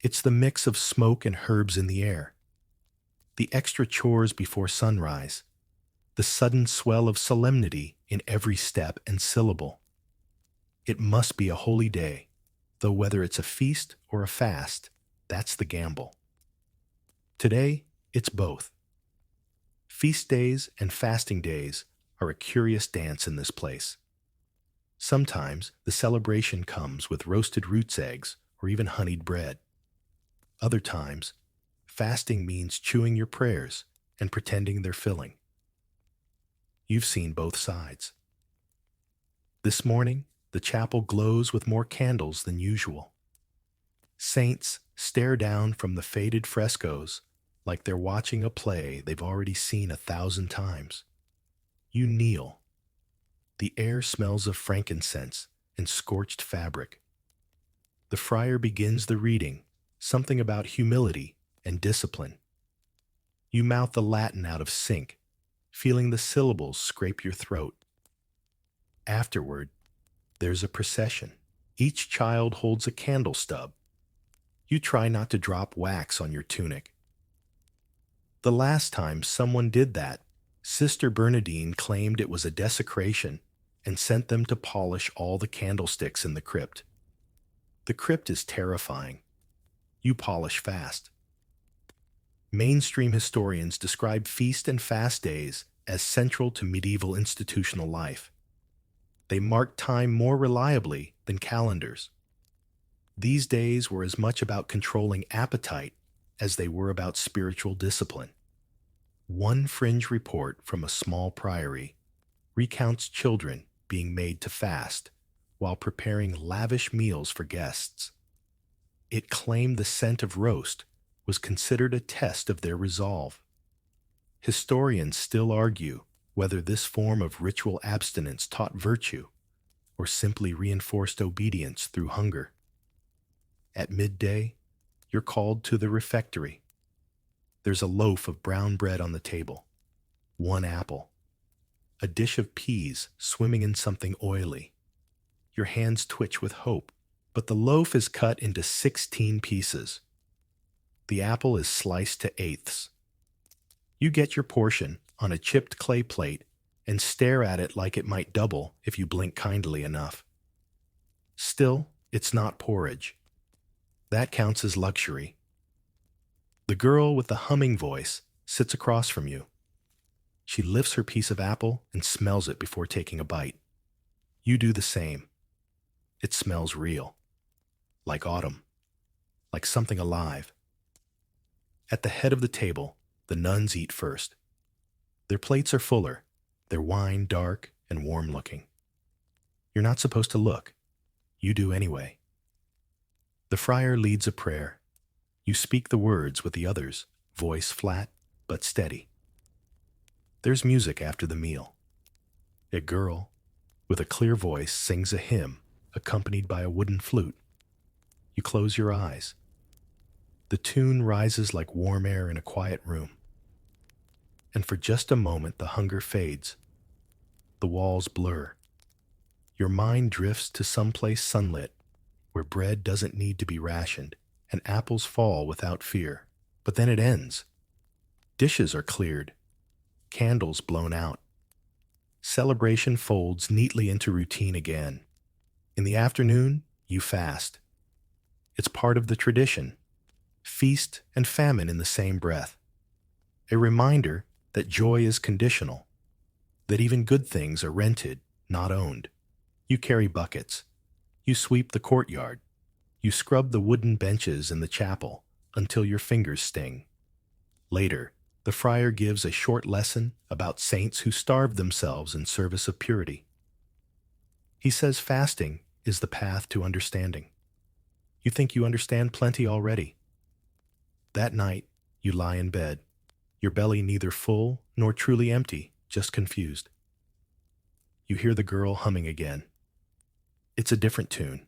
It's the mix of smoke and herbs in the air, the extra chores before sunrise, the sudden swell of solemnity in every step and syllable. It must be a holy day, though whether it's a feast or a fast, that's the gamble. Today, it's both. Feast days and fasting days are a curious dance in this place. Sometimes the celebration comes with roasted roots eggs or even honeyed bread. Other times, fasting means chewing your prayers and pretending they're filling. You've seen both sides. This morning, the chapel glows with more candles than usual. Saints stare down from the faded frescoes like they're watching a play they've already seen 1,000 times. You kneel. The air smells of frankincense and scorched fabric. The friar begins the reading, something about humility and discipline. You mouth the Latin out of sync, feeling the syllables scrape your throat. Afterward, there's a procession. Each child holds a candle stub. You try not to drop wax on your tunic. The last time someone did that, Sister Bernadine claimed it was a desecration and sent them to polish all the candlesticks in the crypt. The crypt is terrifying. You polish fast. Mainstream historians describe feast and fast days as central to medieval institutional life. They marked time more reliably than calendars. These days were as much about controlling appetite as they were about spiritual discipline. One fringe report from a small priory recounts children being made to fast while preparing lavish meals for guests. It claimed the scent of roast was considered a test of their resolve. Historians still argue whether this form of ritual abstinence taught virtue or simply reinforced obedience through hunger. At midday, you're called to the refectory. There's a loaf of brown bread on the table, one apple, a dish of peas swimming in something oily. Your hands twitch with hope, but the loaf is cut into 16 pieces. The apple is sliced to eighths. You get your portion on a chipped clay plate and stare at it like it might double if you blink kindly enough. Still, it's not porridge. That counts as luxury. The girl with the humming voice sits across from you. She lifts her piece of apple and smells it before taking a bite. You do the same. It smells real, like autumn, like something alive. At the head of the table, the nuns eat first. Their plates are fuller, their wine dark and warm-looking. You're not supposed to look. You do anyway. The friar leads a prayer. You speak the words with the others, voice flat but steady. There's music after the meal. A girl with a clear voice sings a hymn accompanied by a wooden flute. You close your eyes. The tune rises like warm air in a quiet room. And for just a moment the hunger fades. The walls blur. Your mind drifts to some place sunlit, where bread doesn't need to be rationed, and apples fall without fear. But then it ends. Dishes are cleared. Candles blown out. Celebration folds neatly into routine again. In the afternoon, you fast. It's part of the tradition. Feast and famine in the same breath. A reminder that joy is conditional. that even good things are rented, not owned. You carry buckets. You sweep the courtyard. You scrub the wooden benches in the chapel until your fingers sting. Later, the friar gives a short lesson about saints who starved themselves in service of purity. He says fasting is the path to understanding. You think you understand plenty already. That night, you lie in bed, your belly neither full nor truly empty, just confused. You hear the girl humming again. It's a different tune,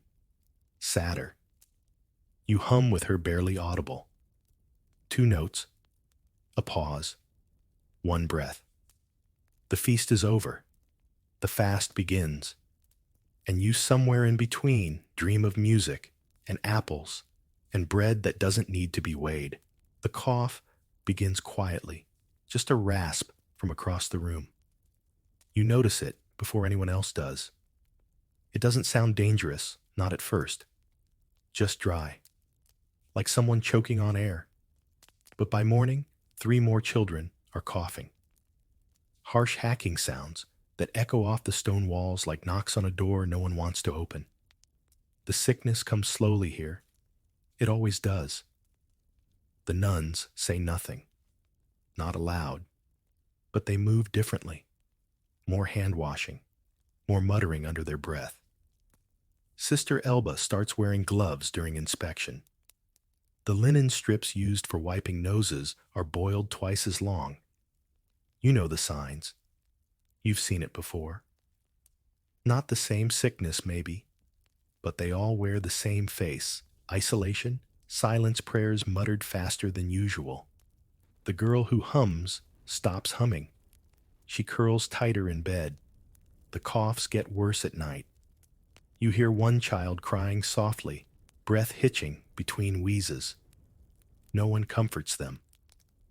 sadder. You hum with her barely audible. 2 notes, a pause, 1 breath. The feast is over. The fast begins. And you somewhere in between dream of music and apples and bread that doesn't need to be weighed. The cough begins quietly, just a rasp from across the room. You notice it before anyone else does. It doesn't sound dangerous, not at first. Just dry, like someone choking on air. But by morning, 3 more children are coughing. Harsh hacking sounds that echo off the stone walls like knocks on a door no one wants to open. The sickness comes slowly here. It always does. The nuns say nothing, not aloud, but they move differently. More hand-washing, more muttering under their breath. Sister Elba starts wearing gloves during inspection. The linen strips used for wiping noses are boiled twice as long. You know the signs. You've seen it before. Not the same sickness, maybe, but they all wear the same face. Isolation, silence prayers muttered faster than usual. The girl who hums stops humming. She curls tighter in bed. The coughs get worse at night. You hear one child crying softly, breath hitching between wheezes. No one comforts them.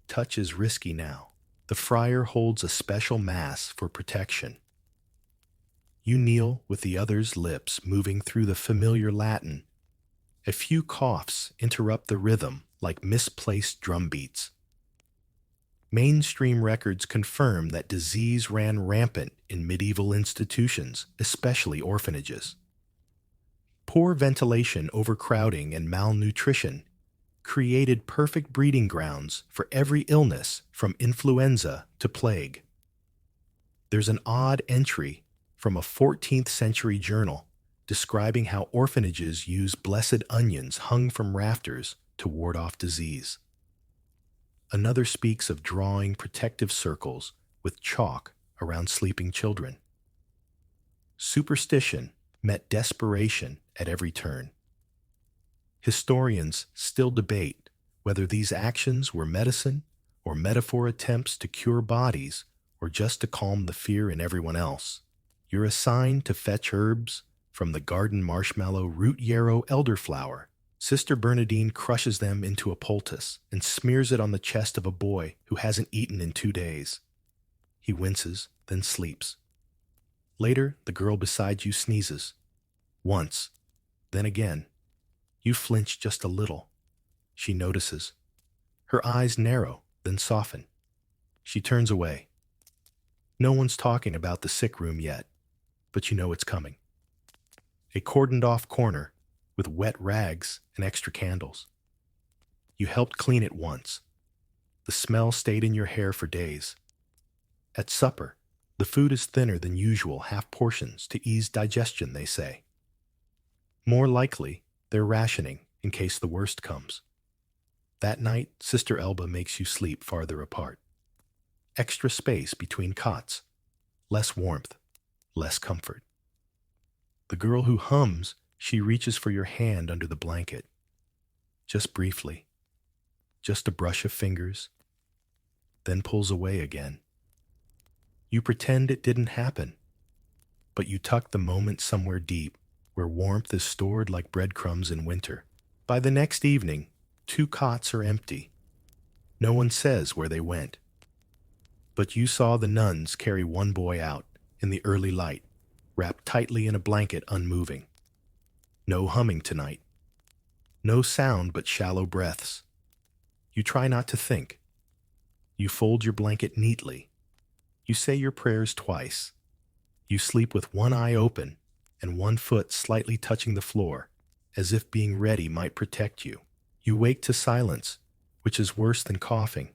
Touch is risky now. The friar holds a special mass for protection. You kneel with the others' lips moving through the familiar Latin. A few coughs interrupt the rhythm like misplaced drum beats. Mainstream records confirm that disease ran rampant in medieval institutions, especially orphanages. Poor ventilation, overcrowding, and malnutrition created perfect breeding grounds for every illness from influenza to plague. There's an odd entry from a 14th century journal describing how orphanages use blessed onions hung from rafters to ward off disease. Another speaks of drawing protective circles with chalk around sleeping children. Superstition met desperation at every turn. Historians still debate whether these actions were medicine or metaphor attempts to cure bodies or just to calm the fear in everyone else. You're assigned to fetch herbs from the garden marshmallow root yarrow elderflower. Sister Bernadine crushes them into a poultice and smears it on the chest of a boy who hasn't eaten in 2 days. He winces, then sleeps. Later, the girl beside you sneezes. Once, then again. You flinch just a little. She notices. Her eyes narrow, then soften. She turns away. No one's talking about the sick room yet, but you know it's coming. A cordoned-off corner with wet rags and extra candles. You helped clean it once. The smell stayed in your hair for days. At supper, the food is thinner than usual, half portions to ease digestion, they say. More likely, they're rationing in case the worst comes. That night, Sister Elba makes you sleep farther apart. Extra space between cots. Less warmth, less comfort. The girl who hums, she reaches for your hand under the blanket. Just briefly. Just a brush of fingers. Then pulls away again. You pretend it didn't happen. But you tuck the moment somewhere deep, where warmth is stored like breadcrumbs in winter. By the next evening, 2 cots are empty. No one says where they went. But you saw the nuns carry one boy out in the early light, wrapped tightly in a blanket, unmoving. No humming tonight. No sound but shallow breaths. You try not to think. You fold your blanket neatly. You say your prayers twice. You sleep with one eye open and one foot slightly touching the floor, as if being ready might protect you. You wake to silence, which is worse than coughing.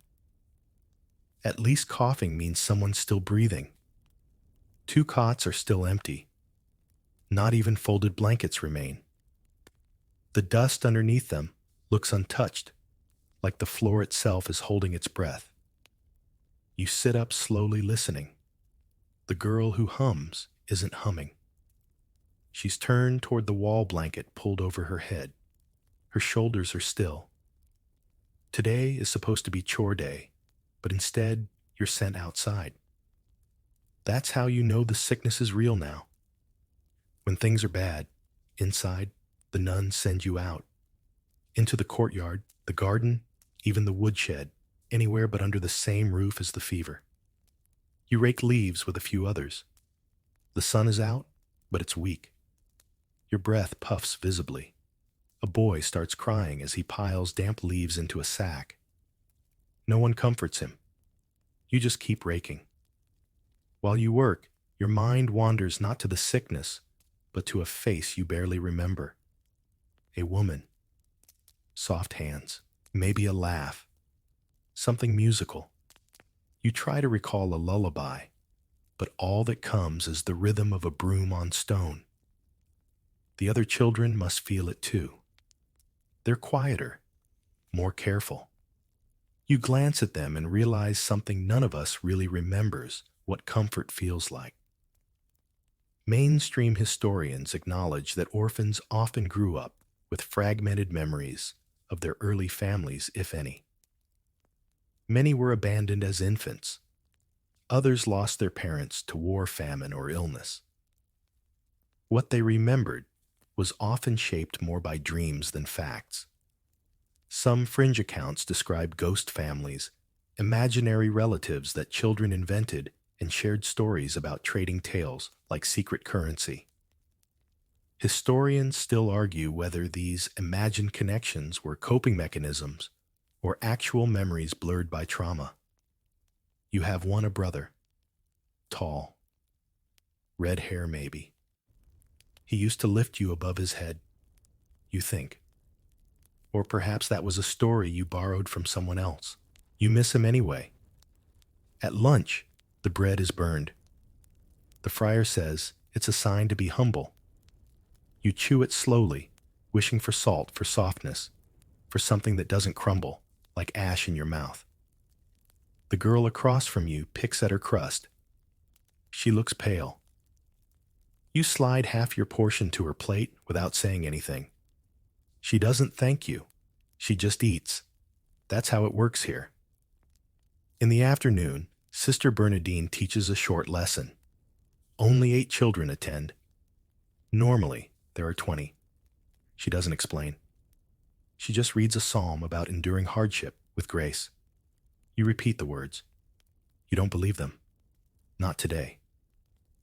At least coughing means someone's still breathing. 2 cots are still empty. Not even folded blankets remain. The dust underneath them looks untouched, like the floor itself is holding its breath. You sit up slowly listening. The girl who hums isn't humming. She's turned toward the wall blanket pulled over her head. Her shoulders are still. Today is supposed to be chore day, but instead you're sent outside. That's how you know the sickness is real now. When things are bad, inside, the nuns send you out. Into the courtyard, the garden, even the woodshed, anywhere but under the same roof as the fever. You rake leaves with a few others. The sun is out, but it's weak. Your breath puffs visibly. A boy starts crying as he piles damp leaves into a sack. No one comforts him. You just keep raking. While you work, your mind wanders not to the sickness, but to a face you barely remember. A woman. Soft hands. Maybe a laugh. Something musical. You try to recall a lullaby, but all that comes is the rhythm of a broom on stone. The other children must feel it too. They're quieter, more careful. You glance at them and realize something none of us really remembers what comfort feels like. Mainstream historians acknowledge that orphans often grew up with fragmented memories of their early families, if any. Many were abandoned as infants. Others lost their parents to war, famine, or illness. What they remembered was often shaped more by dreams than facts. Some fringe accounts describe ghost families, imaginary relatives that children invented and shared stories about trading tales like secret currency. Historians still argue whether these imagined connections were coping mechanisms or actual memories blurred by trauma. You have a brother, tall, red hair maybe. He used to lift you above his head, you think. Or perhaps that was a story you borrowed from someone else. You miss him anyway. At lunch, the bread is burned. The friar says it's a sign to be humble. You chew it slowly, wishing for salt, for softness, for something that doesn't crumble, like ash in your mouth. The girl across from you picks at her crust. She looks pale. You slide half your portion to her plate without saying anything. She doesn't thank you. She just eats. That's how it works here. In the afternoon, Sister Bernadine teaches a short lesson. Only 8 children attend. Normally, there are 20. She doesn't explain. She just reads a psalm about enduring hardship with grace. You repeat the words. You don't believe them. Not today.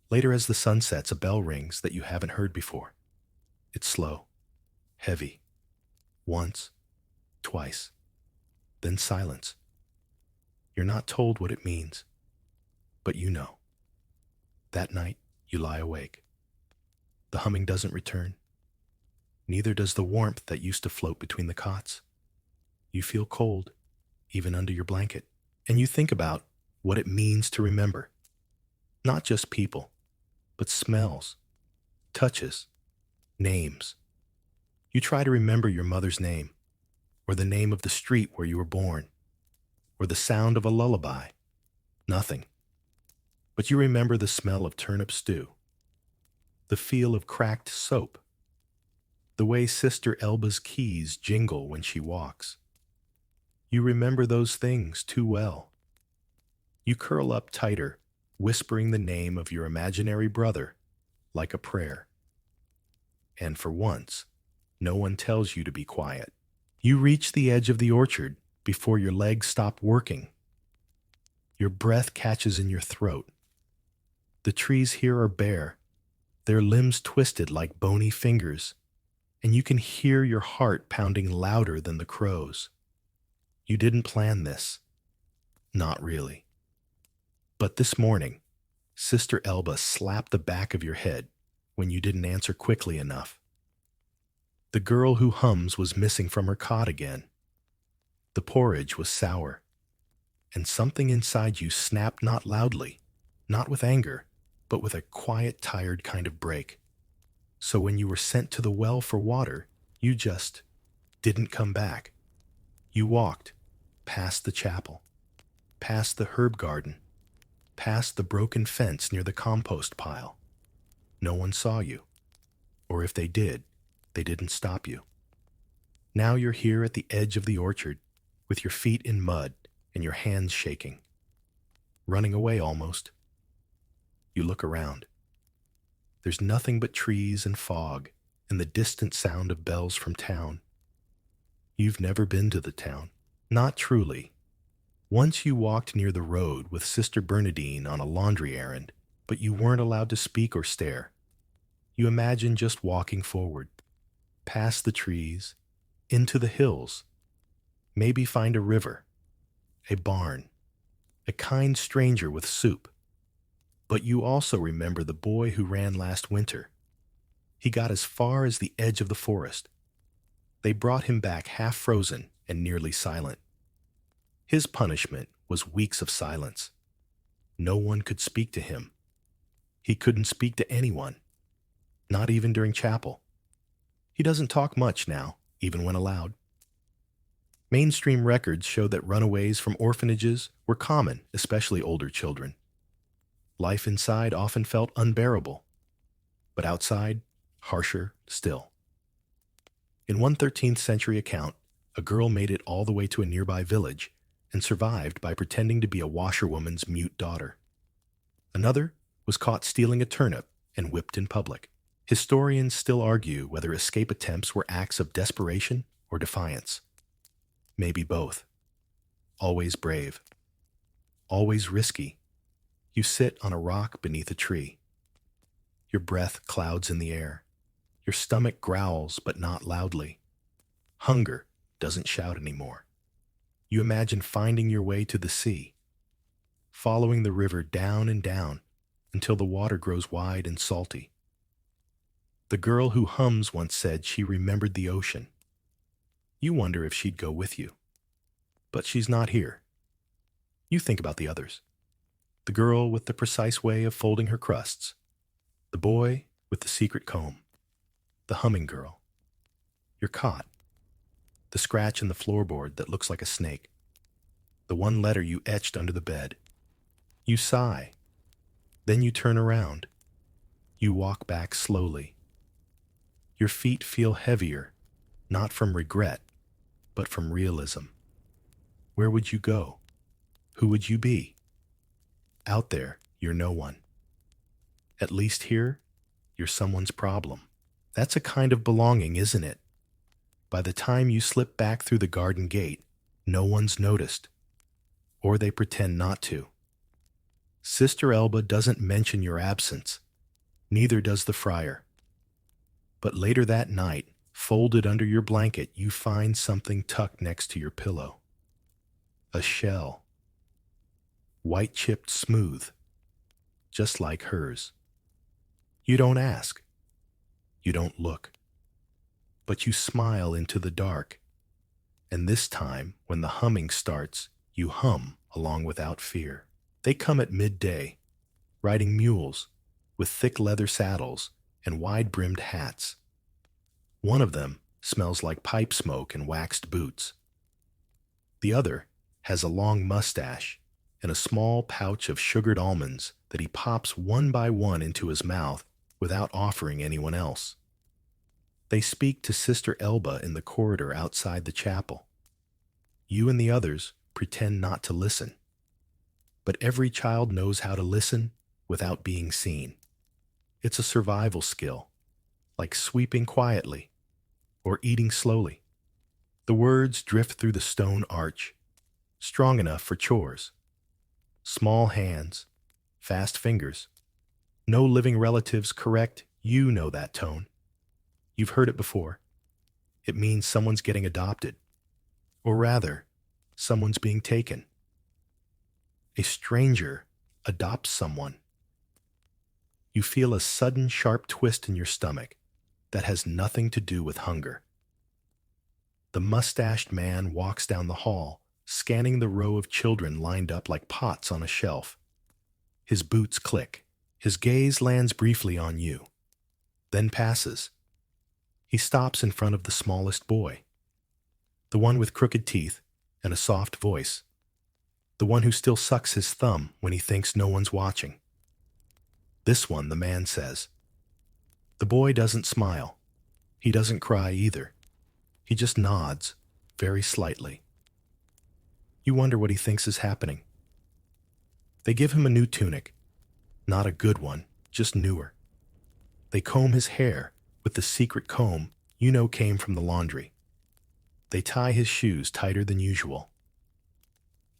Later, as the sun sets, a bell rings that you haven't heard before. It's slow, heavy. Once, twice, then silence. You're not told what it means, but you know. That night, you lie awake. The humming doesn't return. Neither does the warmth that used to float between the cots. You feel cold, even under your blanket, and you think about what it means to remember. Not just people, but smells, touches, names. You try to remember your mother's name, or the name of the street where you were born, or the sound of a lullaby. Nothing. But you remember the smell of turnip stew, the feel of cracked soap, the way Sister Elba's keys jingle when she walks. You remember those things too well. You curl up tighter, whispering the name of your imaginary brother like a prayer. And for once, no one tells you to be quiet. You reach the edge of the orchard before your legs stop working. Your breath catches in your throat. The trees here are bare, their limbs twisted like bony fingers, and you can hear your heart pounding louder than the crows. You didn't plan this. Not really. But this morning, Sister Elba slapped the back of your head when you didn't answer quickly enough. The girl who hums was missing from her cot again. The porridge was sour, and something inside you snapped not loudly, not with anger, but with a quiet, tired kind of break. So when you were sent to the well for water, you just didn't come back. You walked past the chapel, past the herb garden, past the broken fence near the compost pile. No one saw you, or if they did, they didn't stop you. Now you're here at the edge of the orchard, with your feet in mud and your hands shaking, running away almost. You look around. There's nothing but trees and fog and the distant sound of bells from town. You've never been to the town. Not truly. Once you walked near the road with Sister Bernadine on a laundry errand, but you weren't allowed to speak or stare. You imagined just walking forward, past the trees, into the hills, maybe find a river, a barn, a kind stranger with soup. But you also remember the boy who ran last winter. He got as far as the edge of the forest. They brought him back half frozen and nearly silent. His punishment was weeks of silence. No one could speak to him. He couldn't speak to anyone, not even during chapel. He doesn't talk much now, even when allowed. Mainstream records show that runaways from orphanages were common, especially older children. Life inside often felt unbearable, but outside, harsher still. In one 13th century account, a girl made it all the way to a nearby village and survived by pretending to be a washerwoman's mute daughter. Another was caught stealing a turnip and whipped in public. Historians still argue whether escape attempts were acts of desperation or defiance. Maybe both. Always brave. Always risky. You sit on a rock beneath a tree. Your breath clouds in the air. Your stomach growls, but not loudly. Hunger doesn't shout anymore. You imagine finding your way to the sea, following the river down and down until the water grows wide and salty. The girl who hums once said she remembered the ocean. You wonder if she'd go with you. But she's not here. You think about the others. The girl with the precise way of folding her crusts. The boy with the secret comb. The humming girl. Your cot. The scratch in the floorboard that looks like a snake. The one letter you etched under the bed. You sigh. Then you turn around. You walk back slowly. Your feet feel heavier, not from regret, but from realism. Where would you go? Who would you be? Out there, you're no one. At least here, you're someone's problem. That's a kind of belonging, isn't it? By the time you slip back through the garden gate, no one's noticed. Or they pretend not to. Sister Elba doesn't mention your absence. Neither does the friar. But later that night, folded under your blanket, you find something tucked next to your pillow. A shell. White chipped smooth. Just like hers. You don't ask. You don't look. But you smile into the dark. And this time, when the humming starts, you hum along without fear. They come at midday, riding mules, with thick leather saddles and wide-brimmed hats. One of them smells like pipe smoke and waxed boots. The other has a long mustache and a small pouch of sugared almonds that he pops one by one into his mouth without offering anyone else. They speak to Sister Elba in the corridor outside the chapel. You and the others pretend not to listen. But every child knows how to listen without being seen. It's a survival skill, like sweeping quietly or eating slowly. The words drift through the stone arch, strong enough for chores. Small hands, fast fingers. No living relatives correct, you know that tone. You've heard it before. It means someone's getting adopted. Or rather, someone's being taken. A stranger, adopts someone. You feel a sudden sharp twist in your stomach that has nothing to do with hunger. The mustached man walks down the hall, scanning the row of children lined up like pots on a shelf. His boots click. His gaze lands briefly on you, then passes. He stops in front of the smallest boy, the one with crooked teeth and a soft voice, the one who still sucks his thumb when he thinks no one's watching. This one, the man says. The boy doesn't smile. He doesn't cry either. He just nods, very slightly. You wonder what he thinks is happening. They give him a new tunic. Not a good one, just newer. They comb his hair with the secret comb you know came from the laundry. They tie his shoes tighter than usual.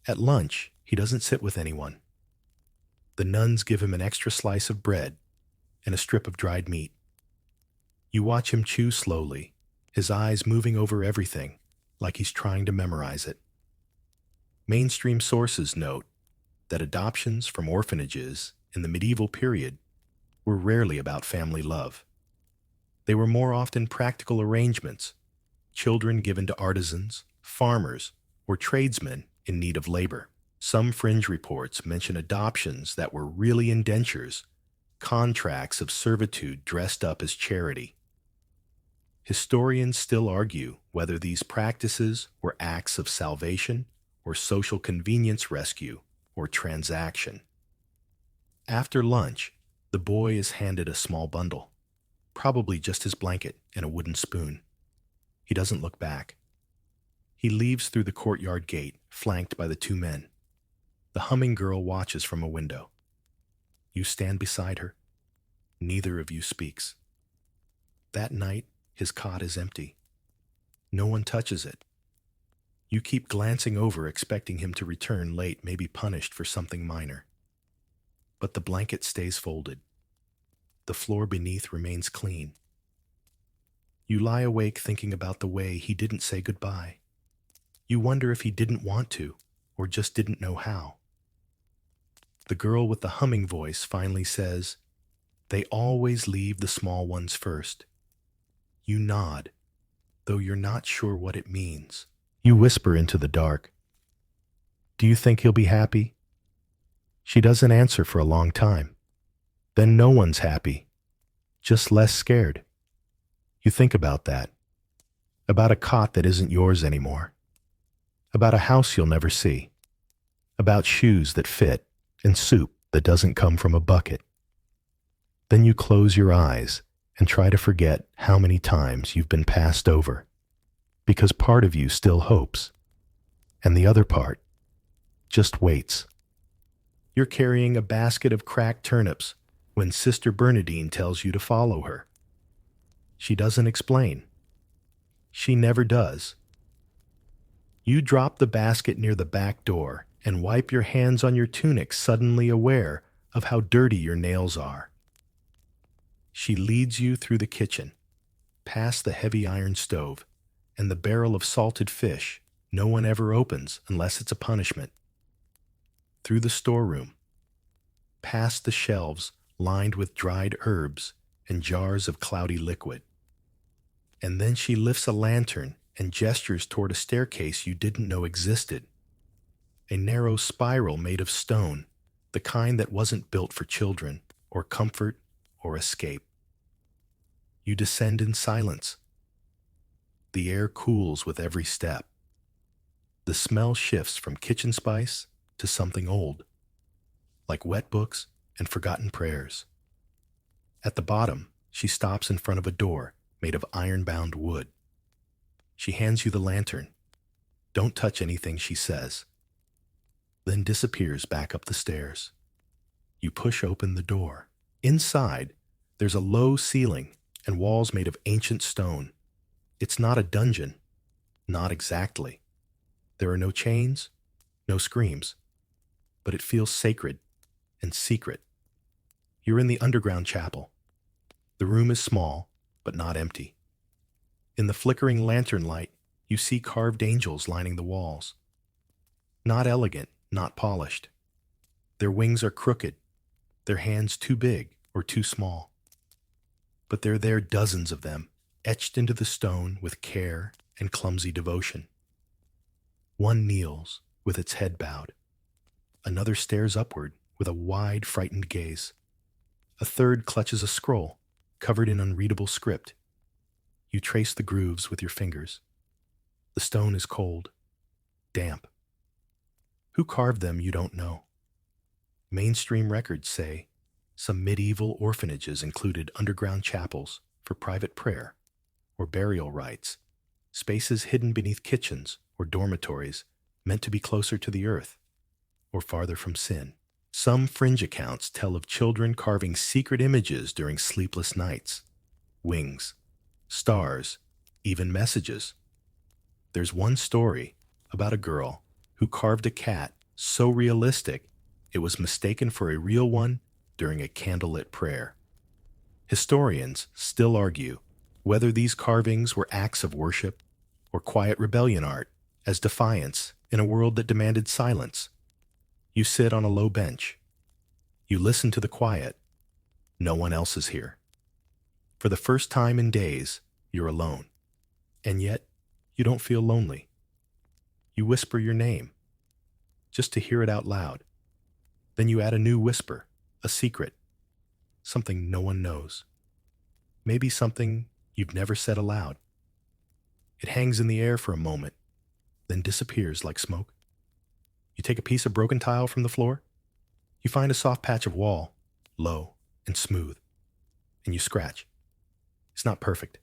At lunch, he doesn't sit with anyone. The nuns give him an extra slice of bread and a strip of dried meat. You watch him chew slowly, his eyes moving over everything like he's trying to memorize it. Mainstream sources note that adoptions from orphanages in the medieval period were rarely about family love. They were more often practical arrangements, children given to artisans, farmers, or tradesmen in need of labor. Some fringe reports mention adoptions that were really indentures, contracts of servitude dressed up as charity. Historians still argue whether these practices were acts of salvation or social convenience rescue or transaction. After lunch, the boy is handed a small bundle, probably just his blanket and a wooden spoon. He doesn't look back. He leaves through the courtyard gate, flanked by the two men. The humming girl watches from a window. You stand beside her. Neither of you speaks. That night, his cot is empty. No one touches it. You keep glancing over, expecting him to return late, maybe punished for something minor. But the blanket stays folded. The floor beneath remains clean. You lie awake thinking about the way he didn't say goodbye. You wonder if he didn't want to, or just didn't know how. The girl with the humming voice finally says, "They always leave the small ones first." You nod, though you're not sure what it means. You whisper into the dark, "Do you think he'll be happy?" She doesn't answer for a long time. Then no one's happy, just less scared. You think about that, about a cot that isn't yours anymore, about a house you'll never see, about shoes that fit and soup that doesn't come from a bucket. Then you close your eyes and try to forget how many times you've been passed over, because part of you still hopes, and the other part just waits. You're carrying a basket of cracked turnips when Sister Bernadine tells you to follow her. She doesn't explain. She never does. You drop the basket near the back door and wipe your hands on your tunic, suddenly aware of how dirty your nails are. She leads you through the kitchen, past the heavy iron stove, and the barrel of salted fish no one ever opens unless it's a punishment. Through the storeroom, past the shelves lined with dried herbs and jars of cloudy liquid. And then she lifts a lantern and gestures toward a staircase you didn't know existed. A narrow spiral made of stone, the kind that wasn't built for children, or comfort, or escape. You descend in silence. The air cools with every step. The smell shifts from kitchen spice to something old, like wet books and forgotten prayers. At the bottom, she stops in front of a door made of iron-bound wood. She hands you the lantern. Don't touch anything, she says, then disappears back up the stairs. You push open the door. Inside, there's a low ceiling and walls made of ancient stone. It's not a dungeon. Not exactly. There are no chains, no screams, but it feels sacred and secret. You're in the underground chapel. The room is small, but not empty. In the flickering lantern light, you see carved angels lining the walls. Not elegant, not polished. Their wings are crooked, their hands too big or too small. But they're there, dozens of them, etched into the stone with care and clumsy devotion. One kneels with its head bowed. Another stares upward with a wide, frightened gaze. A third clutches a scroll covered in unreadable script. You trace the grooves with your fingers. The stone is cold, damp. Who carved them, you don't know. Mainstream records say some medieval orphanages included underground chapels for private prayer or burial rites, spaces hidden beneath kitchens or dormitories meant to be closer to the earth or farther from sin. Some fringe accounts tell of children carving secret images during sleepless nights, wings, stars, even messages. There's one story about a girl who carved a cat so realistic it was mistaken for a real one during a candlelit prayer. Historians still argue whether these carvings were acts of worship or quiet rebellion art as defiance in a world that demanded silence. You sit on a low bench. You listen to the quiet. No one else is here. For the first time in days, you're alone. And yet, you don't feel lonely. You whisper your name, just to hear it out loud. Then you add a new whisper, a secret, something no one knows. Maybe something you've never said aloud. It hangs in the air for a moment, then disappears like smoke. You take a piece of broken tile from the floor. You find a soft patch of wall, low and smooth, and you scratch. It's not perfect.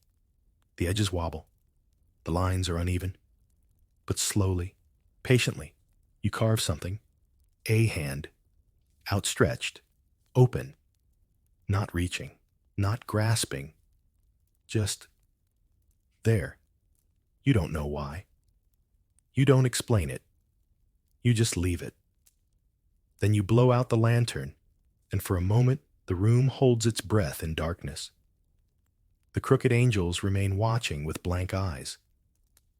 The edges wobble. The lines are uneven. But slowly, patiently, you carve something. A hand, outstretched, open, not reaching, not grasping, just there. You don't know why. You don't explain it. You just leave it. Then you blow out the lantern, and for a moment the room holds its breath in darkness. The crooked angels remain watching with blank eyes,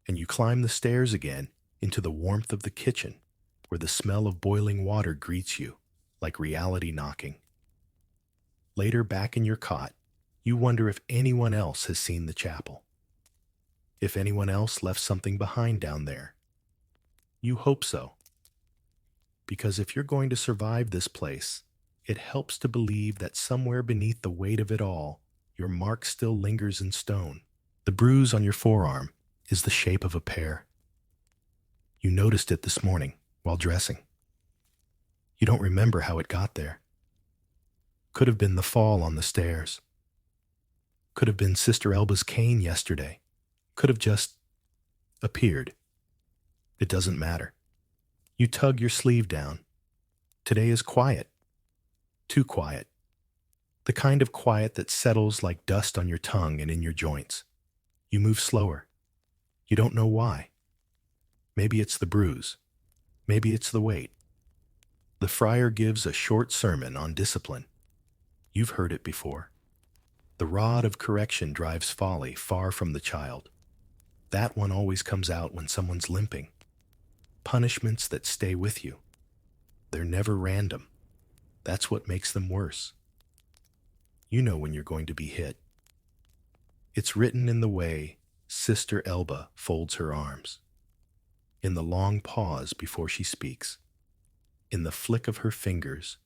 and you climb the stairs again into the warmth of the kitchen, where the smell of boiling water greets you, like reality knocking. Later, back in your cot, you wonder if anyone else has seen the chapel. If anyone else left something behind down there. You hope so. Because if you're going to survive this place, it helps to believe that somewhere beneath the weight of it all, your mark still lingers in stone. The bruise on your forearm is the shape of a pear. You noticed it this morning while dressing. You don't remember how it got there. Could have been the fall on the stairs. Could have been Sister Elba's cane yesterday. Could have just appeared. It doesn't matter. You tug your sleeve down. Today is quiet. Too quiet. The kind of quiet that settles like dust on your tongue and in your joints. You move slower. You don't know why. Maybe it's the bruise. Maybe it's the weight. The friar gives a short sermon on discipline. You've heard it before. The rod of correction drives folly far from the child. That one always comes out when someone's limping. Punishments that stay with you. They're never random. That's what makes them worse. You know when you're going to be hit. It's written in the way Sister Elba folds her arms, in the long pause before she speaks, in the flick of her fingers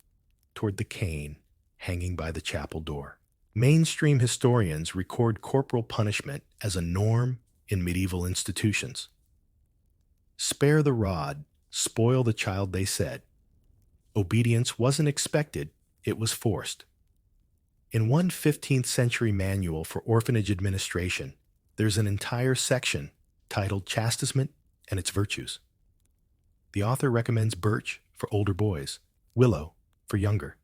toward the cane hanging by the chapel door. Mainstream historians record corporal punishment as a norm in medieval institutions. Spare the rod, spoil the child, they said. Obedience wasn't expected, it was forced. In one 15th century manual for orphanage administration, there's an entire section titled Chastisement and its Virtues. The author recommends birch for older boys, willow for younger.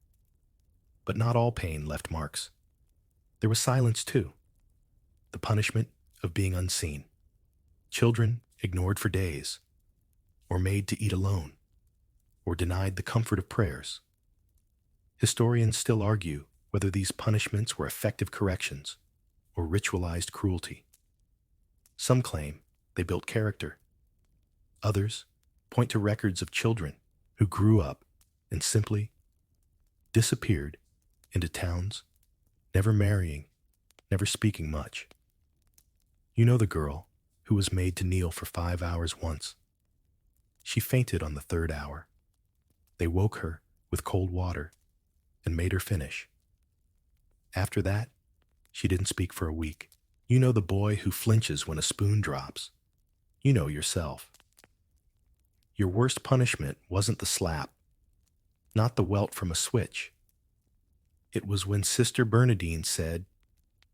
But not all pain left marks. There was silence too. The punishment of being unseen. Children ignored for days, or made to eat alone, or denied the comfort of prayers. Historians still argue whether these punishments were effective corrections or ritualized cruelty. Some claim they built character. Others point to records of children who grew up and simply disappeared into towns, never marrying, never speaking much. You know the girl who was made to kneel for 5 hours once. She fainted on the third hour. They woke her with cold water and made her finish. After that, she didn't speak for a week. You know the boy who flinches when a spoon drops. You know yourself. Your worst punishment wasn't the slap, not the welt from a switch. It was when Sister Bernadine said,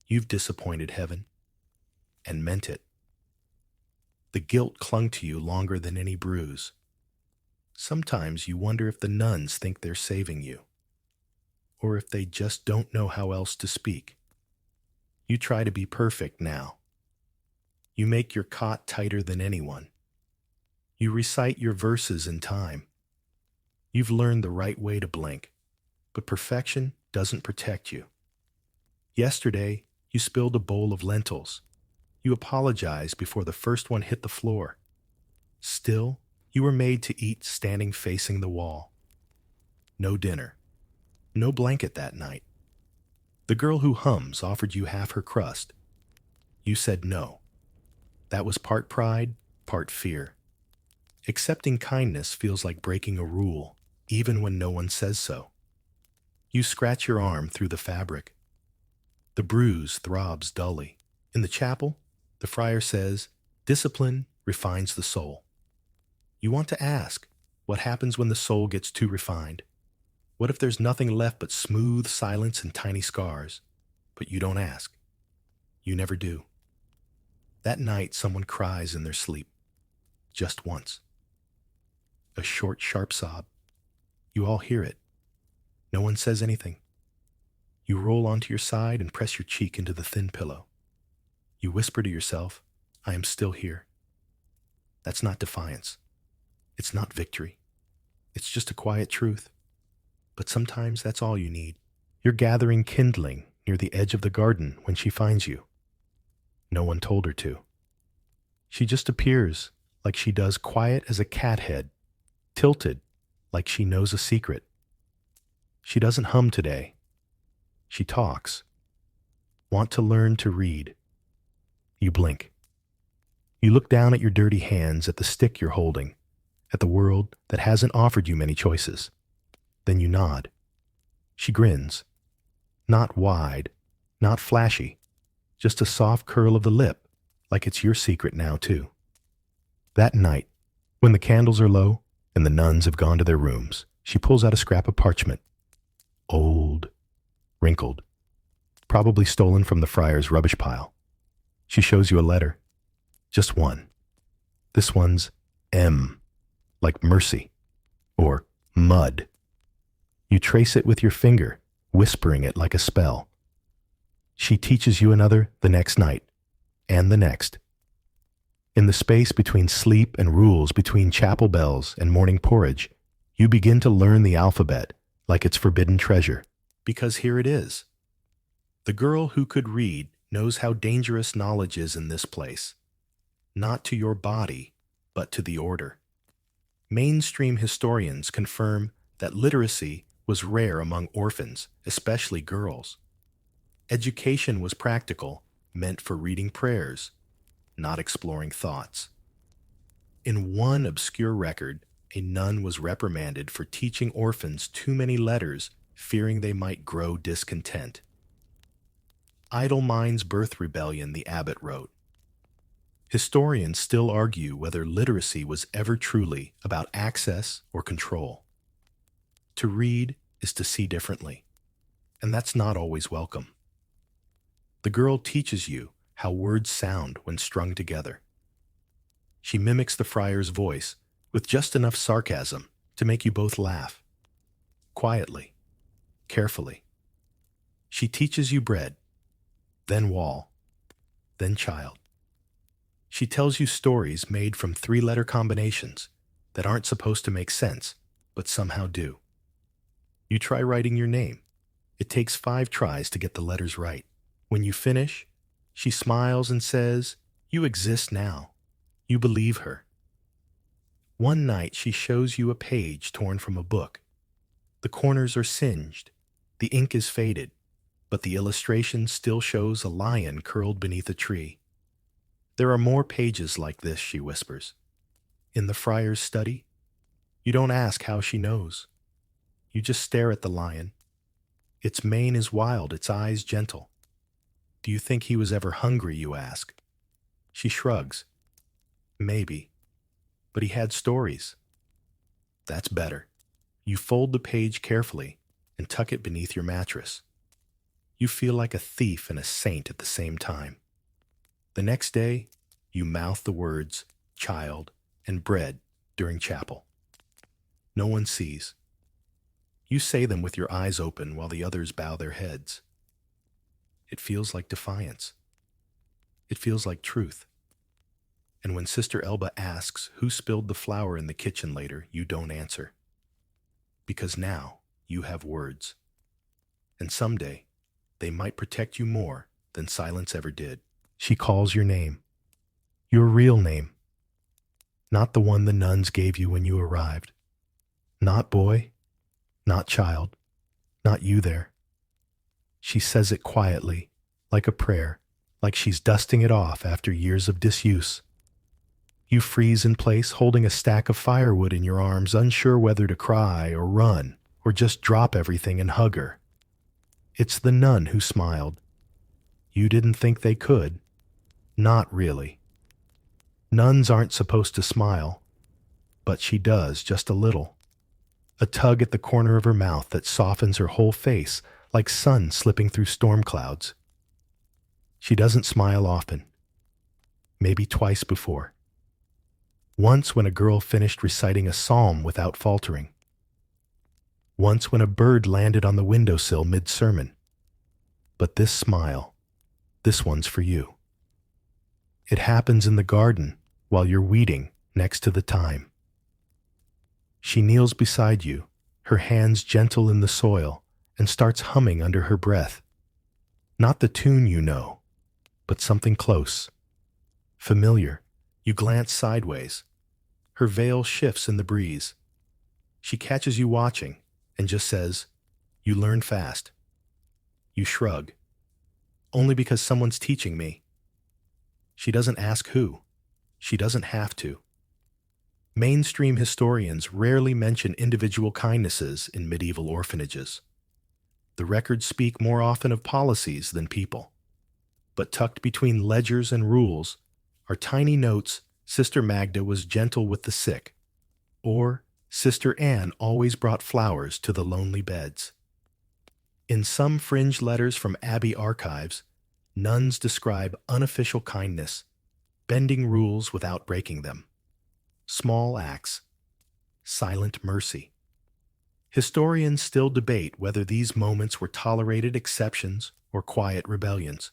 "You've disappointed heaven," and meant it. The guilt clung to you longer than any bruise. Sometimes you wonder if the nuns think they're saving you, or if they just don't know how else to speak. You try to be perfect now. You make your cot tighter than anyone. You recite your verses in time. You've learned the right way to blink, but perfection doesn't protect you. Yesterday, you spilled a bowl of lentils. You apologized before the first one hit the floor. Still, you were made to eat standing facing the wall. No dinner. No blanket that night. The girl who hums offered you half her crust. You said no. That was part pride, part fear. Accepting kindness feels like breaking a rule, even when no one says so. You scratch your arm through the fabric. The bruise throbs dully. In the chapel, the friar says, "Discipline refines the soul." You want to ask, what happens when the soul gets too refined? What if there's nothing left but smooth silence and tiny scars? But you don't ask. You never do. That night, someone cries in their sleep. Just once. A short, sharp sob. You all hear it. No one says anything. You roll onto your side and press your cheek into the thin pillow. You whisper to yourself, "I am still here." That's not defiance. It's not victory. It's just a quiet truth. But sometimes that's all you need. You're gathering kindling near the edge of the garden when she finds you. No one told her to. She just appears like she does, quiet as a cat head, tilted like she knows a secret. She doesn't hum today. She talks. Want to learn to read. You blink. You look down at your dirty hands, at the stick you're holding, at the world that hasn't offered you many choices. Then you nod. She grins. Not wide, not flashy, just a soft curl of the lip, like it's your secret now, too. That night, when the candles are low and the nuns have gone to their rooms, she pulls out a scrap of parchment. Old, wrinkled, probably stolen from the friar's rubbish pile. She shows you a letter. Just one. This one's M, like mercy, or mud. You trace it with your finger, whispering it like a spell. She teaches you another the next night, and the next. In the space between sleep and rules, between chapel bells and morning porridge, you begin to learn the alphabet like it's forbidden treasure. Because here it is. The girl who could read knows how dangerous knowledge is in this place. Not to your body, but to the order. Mainstream historians confirm that literacy was rare among orphans, especially girls. Education was practical, meant for reading prayers, not exploring thoughts. In one obscure record, a nun was reprimanded for teaching orphans too many letters, fearing they might grow discontent. Idle minds birth rebellion, the abbot wrote. Historians still argue whether literacy was ever truly about access or control. To read is to see differently, and that's not always welcome. The girl teaches you how words sound when strung together. She mimics the friar's voice with just enough sarcasm to make you both laugh. Quietly, carefully. She teaches you bread, then wall, then child. She tells you stories made from 3-letter combinations that aren't supposed to make sense, but somehow do. You try writing your name. It takes 5 tries to get the letters right. When you finish, she smiles and says, "You exist now." You believe her. One night she shows you a page torn from a book. The corners are singed, the ink is faded, but the illustration still shows a lion curled beneath a tree. There are more pages like this, she whispers. In the friar's study, you don't ask how she knows. You just stare at the lion. Its mane is wild, its eyes gentle. Do you think he was ever hungry, you ask? She shrugs. Maybe. But he had stories. That's better. You fold the page carefully and tuck it beneath your mattress. You feel like a thief and a saint at the same time. The next day, you mouth the words child and bread during chapel. No one sees. You say them with your eyes open while the others bow their heads. It feels like defiance. It feels like truth. And when Sister Elba asks who spilled the flour in the kitchen later, you don't answer. Because now you have words. And someday, they might protect you more than silence ever did. She calls your name. Your real name. Not the one the nuns gave you when you arrived. Not boy, not child, not you there. She says it quietly, like a prayer, like she's dusting it off after years of disuse. You freeze in place, holding a stack of firewood in your arms, unsure whether to cry or run or just drop everything and hug her. It's the nun who smiled. You didn't think they could. Not really. Nuns aren't supposed to smile, but she does, just a little. A tug at the corner of her mouth that softens her whole face like sun slipping through storm clouds. She doesn't smile often. Maybe twice before. Once when a girl finished reciting a psalm without faltering. Once when a bird landed on the windowsill mid-sermon. But this smile, this one's for you. It happens in the garden while you're weeding next to the thyme. She kneels beside you, her hands gentle in the soil, and starts humming under her breath. Not the tune you know, but something close. Familiar. You glance sideways. Her veil shifts in the breeze. She catches you watching and just says, "You learn fast." You shrug. "Only because someone's teaching me." She doesn't ask who. She doesn't have to. Mainstream historians rarely mention individual kindnesses in medieval orphanages. The records speak more often of policies than people. But tucked between ledgers and rules are tiny notes: Sister Magda was gentle with the sick, or Sister Anne always brought flowers to the lonely beds. In some fringe letters from Abbey archives, nuns describe unofficial kindness, bending rules without breaking them. Small acts, silent mercy. Historians still debate whether these moments were tolerated exceptions or quiet rebellions.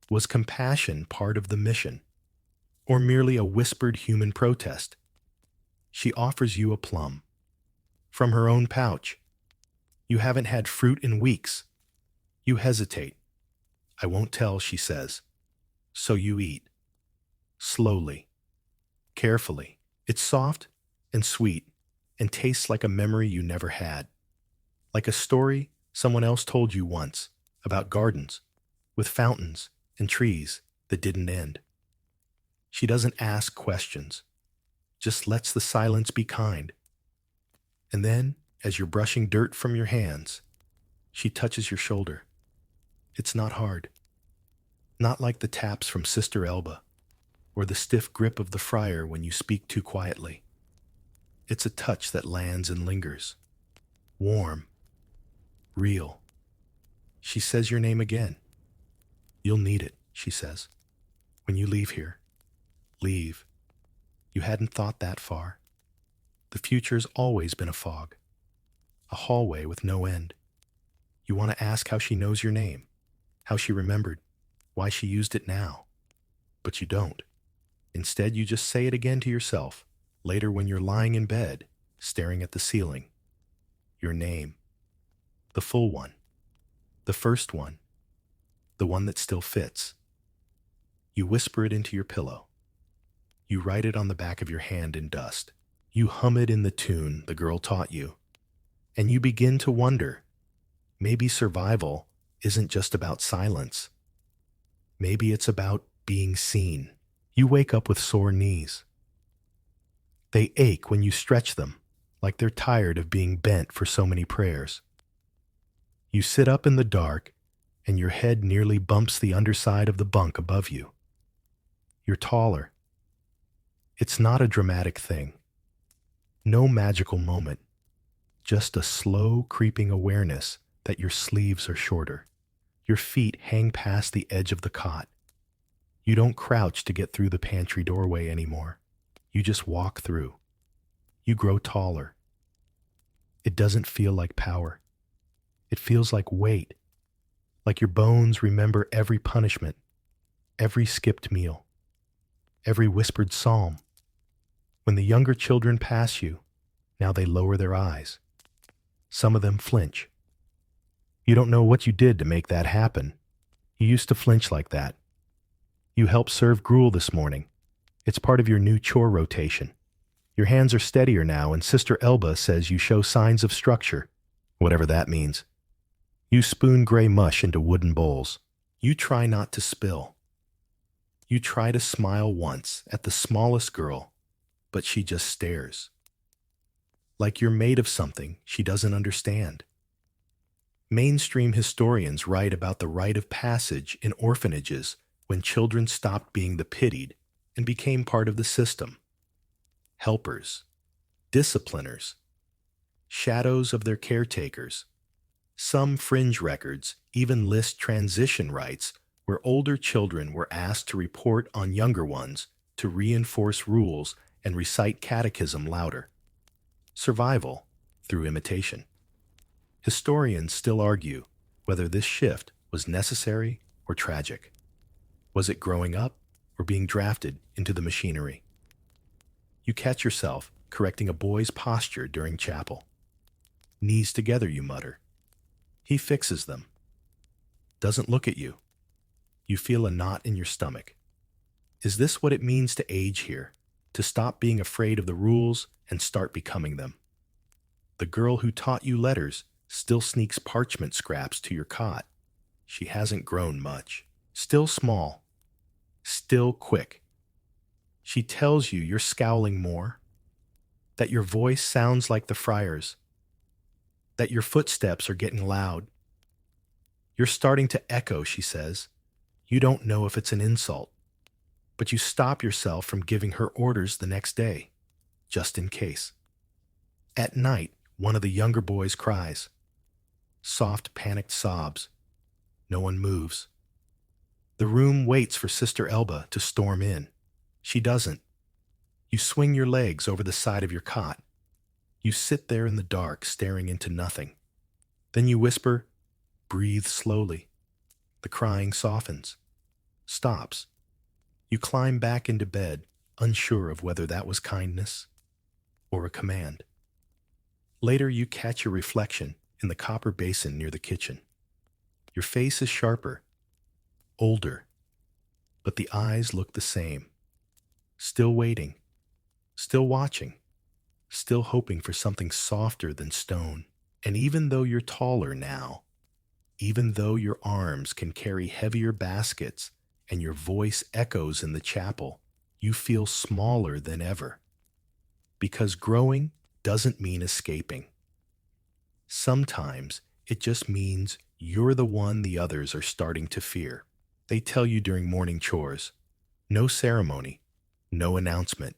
Was compassion part of the mission, or merely a whispered human protest? She offers you a plum. From her own pouch. You haven't had fruit in weeks. You hesitate. "I won't tell," she says. So you eat. Slowly. Carefully. It's soft and sweet and tastes like a memory you never had. Like a story someone else told you once about gardens with fountains and trees that didn't end. She doesn't ask questions, just lets the silence be kind. And then, as you're brushing dirt from your hands, she touches your shoulder. It's not hard. Not like the taps from Sister Elba, or the stiff grip of the friar when you speak too quietly. It's a touch that lands and lingers. Warm. Real. She says your name again. "You'll need it," she says. "When you leave here. Leave. You hadn't thought that far. The future's always been a fog. A hallway with no end. You want to ask how she knows your name, how she remembered, why she used it now. But you don't. Instead, you just say it again to yourself, later when you're lying in bed, staring at the ceiling. Your name. The full one. The first one. The one that still fits. You whisper it into your pillow. You write it on the back of your hand in dust. You hum it in the tune the girl taught you. And you begin to wonder, maybe survival isn't just about silence. Maybe it's about being seen. You wake up with sore knees. They ache when you stretch them, like they're tired of being bent for so many prayers. You sit up in the dark, and your head nearly bumps the underside of the bunk above you. You're taller. It's not a dramatic thing. No magical moment. Just a slow, creeping awareness that your sleeves are shorter. Your feet hang past the edge of the cot. You don't crouch to get through the pantry doorway anymore. You just walk through. You grow taller. It doesn't feel like power. It feels like weight, like your bones remember every punishment, every skipped meal, every whispered psalm. When the younger children pass you, now they lower their eyes. Some of them flinch. You don't know what you did to make that happen. You used to flinch like that. You helped serve gruel this morning. It's part of your new chore rotation. Your hands are steadier now, and Sister Elba says you show signs of structure, whatever that means. You spoon gray mush into wooden bowls. You try not to spill. You try to smile once at the smallest girl, but she just stares. Like you're made of something she doesn't understand. Mainstream historians write about the rite of passage in orphanages when children stopped being the pitied and became part of the system. Helpers, discipliners, shadows of their caretakers. Some fringe records even list transition rites where older children were asked to report on younger ones to reinforce rules and recite catechism louder. Survival through imitation. Historians still argue whether this shift was necessary or tragic. Was it growing up or being drafted into the machinery? You catch yourself correcting a boy's posture during chapel. Knees together, you mutter. He fixes them. Doesn't look at you. You feel a knot in your stomach. Is this what it means to age here? To stop being afraid of the rules and start becoming them? The girl who taught you letters still sneaks parchment scraps to your cot. She hasn't grown much. Still small. Still quick. She tells you you're scowling more, that your voice sounds like the friar's, that your footsteps are getting loud. You're starting to echo, she says. You don't know if it's an insult, but you stop yourself from giving her orders the next day, just in case. At night, one of the younger boys cries. Soft, panicked sobs. No one moves. The room waits for Sister Elba to storm in. She doesn't. You swing your legs over the side of your cot. You sit there in the dark, staring into nothing. Then you whisper, breathe slowly. The crying softens, stops. You climb back into bed, unsure of whether that was kindness or a command. Later, you catch your reflection in the copper basin near the kitchen. Your face is sharper, older, but the eyes look the same. Still waiting, still watching, still hoping for something softer than stone. And even though you're taller now, even though your arms can carry heavier baskets and your voice echoes in the chapel, you feel smaller than ever. Because growing doesn't mean escaping. Sometimes it just means you're the one the others are starting to fear. They tell you during morning chores, no ceremony, no announcement,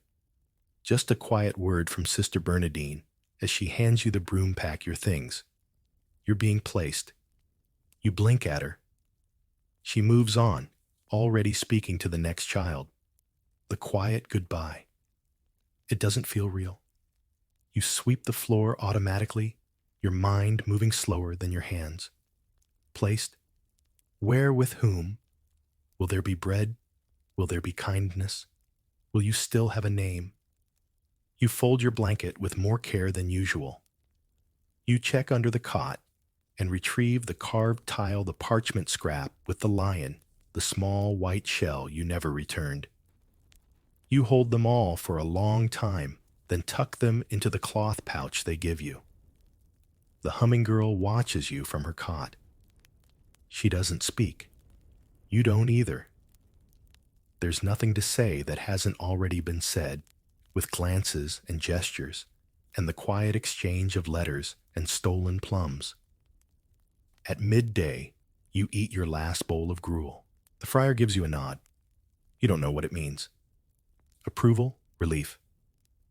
just a quiet word from Sister Bernadine as she hands you the broom pack your things. You're being placed. You blink at her. She moves on, already speaking to the next child. The quiet goodbye. It doesn't feel real. You sweep the floor automatically, your mind moving slower than your hands. Placed. Where with whom? Will there be bread? Will there be kindness? Will you still have a name? You fold your blanket with more care than usual. You check under the cot and retrieve the carved tile, the parchment scrap with the lion, the small white shell you never returned. You hold them all for a long time, then tuck them into the cloth pouch they give you. The humming girl watches you from her cot. She doesn't speak. You don't either. There's nothing to say that hasn't already been said, with glances and gestures, and the quiet exchange of letters and stolen plums. At midday, you eat your last bowl of gruel. The friar gives you a nod. You don't know what it means. Approval, relief,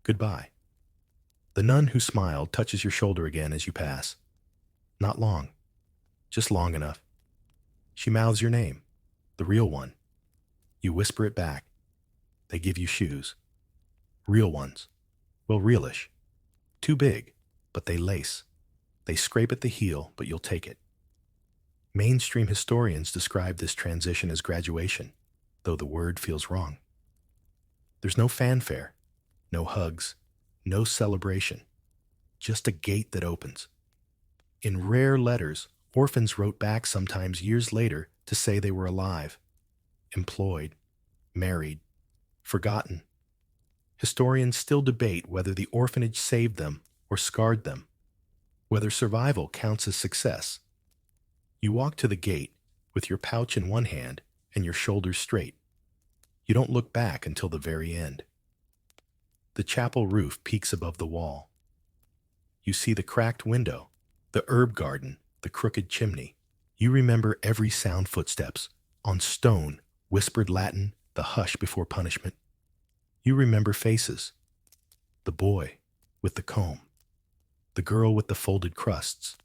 goodbye. The nun who smiled touches your shoulder again as you pass. Not long, just long enough. She mouths your name, the real one. You whisper it back. They give you shoes. Real ones. Well, realish. Too big, but they lace. They scrape at the heel, but you'll take it. Mainstream historians describe this transition as graduation, though the word feels wrong. There's no fanfare, no hugs, no celebration, just a gate that opens. In rare letters, orphans wrote back sometimes years later to say they were alive, employed, married, forgotten. Historians still debate whether the orphanage saved them or scarred them, whether survival counts as success. You walk to the gate with your pouch in one hand and your shoulders straight. You don't look back until the very end. The chapel roof peeks above the wall. You see the cracked window, the herb garden, the crooked chimney. You remember every sound footsteps, on stone, whispered Latin, the hush before punishment. You remember faces. The boy with the comb, the girl with the folded crusts,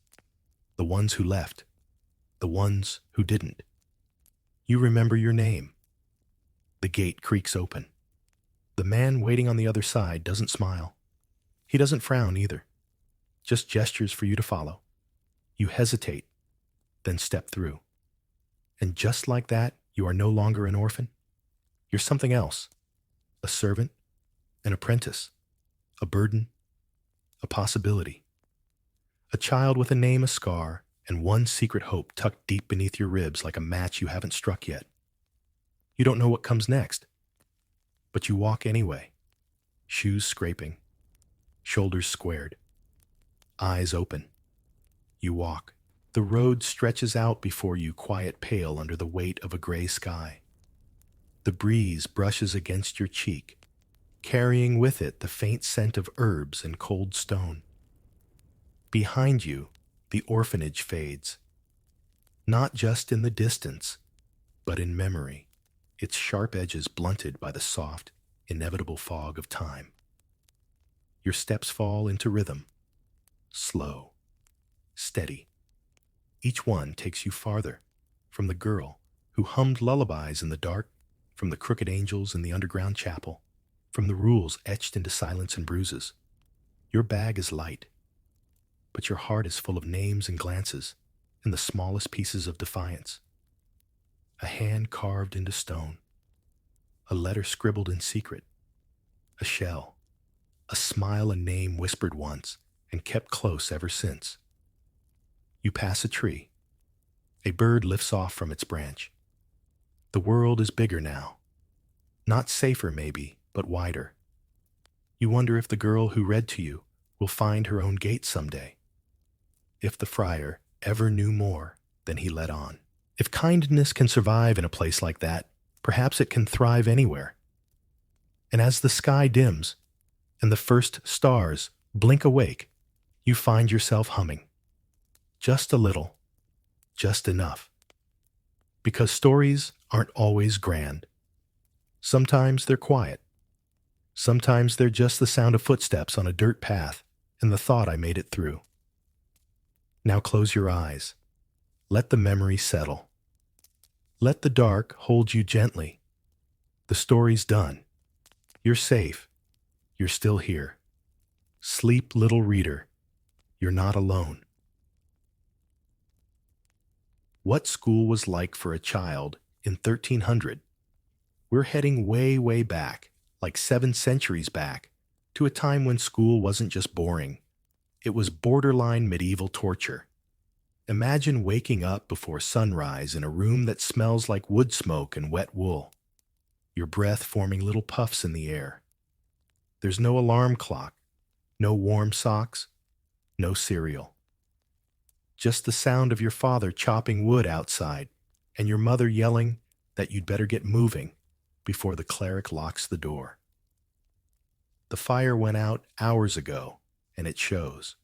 the ones who left, the ones who didn't. You remember your name. The gate creaks open. The man waiting on the other side doesn't smile. He doesn't frown either. Just gestures for you to follow. You hesitate, then step through. And just like that, you are no longer an orphan. You're something else. A servant, an apprentice, a burden, a possibility. A child with a name, a scar, and one secret hope tucked deep beneath your ribs like a match you haven't struck yet. You don't know what comes next, but you walk anyway, shoes scraping, shoulders squared, eyes open. You walk. The road stretches out before you, quiet pale under the weight of a gray sky. The breeze brushes against your cheek, carrying with it the faint scent of herbs and cold stone. Behind you, the orphanage fades, not just in the distance, but in memory, its sharp edges blunted by the soft, inevitable fog of time. Your steps fall into rhythm, slow, steady. Each one takes you farther from the girl who hummed lullabies in the dark, from the crooked angels in the underground chapel, from the rules etched into silence and bruises. Your bag is light, but your heart is full of names and glances and the smallest pieces of defiance. A hand carved into stone, a letter scribbled in secret, a shell, a smile, a name whispered once and kept close ever since. You pass a tree. A bird lifts off from its branch. The world is bigger now. Not safer, maybe, but wider. You wonder if the girl who read to you will find her own gate someday. If the friar ever knew more than he let on. If kindness can survive in a place like that, perhaps it can thrive anywhere. And as the sky dims and the first stars blink awake, you find yourself humming. Just a little, just enough. Because stories aren't always grand. Sometimes they're quiet. Sometimes they're just the sound of footsteps on a dirt path and the thought I made it through. Now close your eyes. Let the memory settle. Let the dark hold you gently. The story's done. You're safe. You're still here. Sleep, little reader. You're not alone. What school was like for a child in 1300. We're heading way, way back, like 7 centuries back, to a time when school wasn't just boring. It was borderline medieval torture. Imagine waking up before sunrise in a room that smells like wood smoke and wet wool, your breath forming little puffs in the air. There's no alarm clock, no warm socks, no cereal. Just the sound of your father chopping wood outside and your mother yelling that you'd better get moving before the cleric locks the door. The fire went out hours ago, and it shows.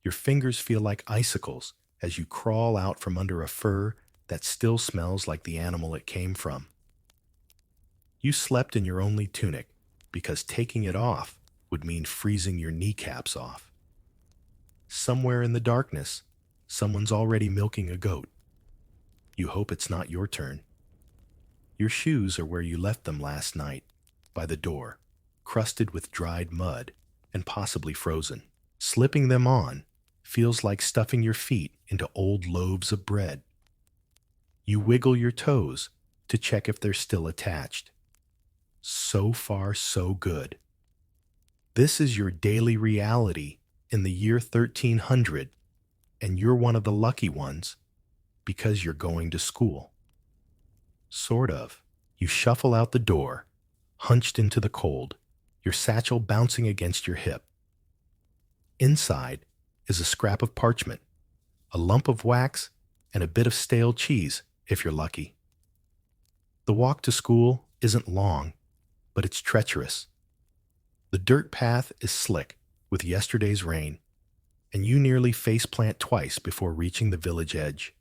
Your fingers feel like icicles as you crawl out from under a fur that still smells like the animal it came from. You slept in your only tunic because taking it off would mean freezing your kneecaps off. Somewhere in the darkness, someone's already milking a goat. You hope it's not your turn. Your shoes are where you left them last night, by the door, crusted with dried mud and possibly frozen. Slipping them on feels like stuffing your feet into old loaves of bread. You wiggle your toes to check if they're still attached. So far, so good. This is your daily reality in the year 1300, and you're one of the lucky ones because you're going to school. Sort of. You shuffle out the door, hunched into the cold, your satchel bouncing against your hip. Inside is a scrap of parchment, a lump of wax, and a bit of stale cheese, if you're lucky. The walk to school isn't long, but it's treacherous. The dirt path is slick with yesterday's rain, and you nearly faceplant twice before reaching the village edge.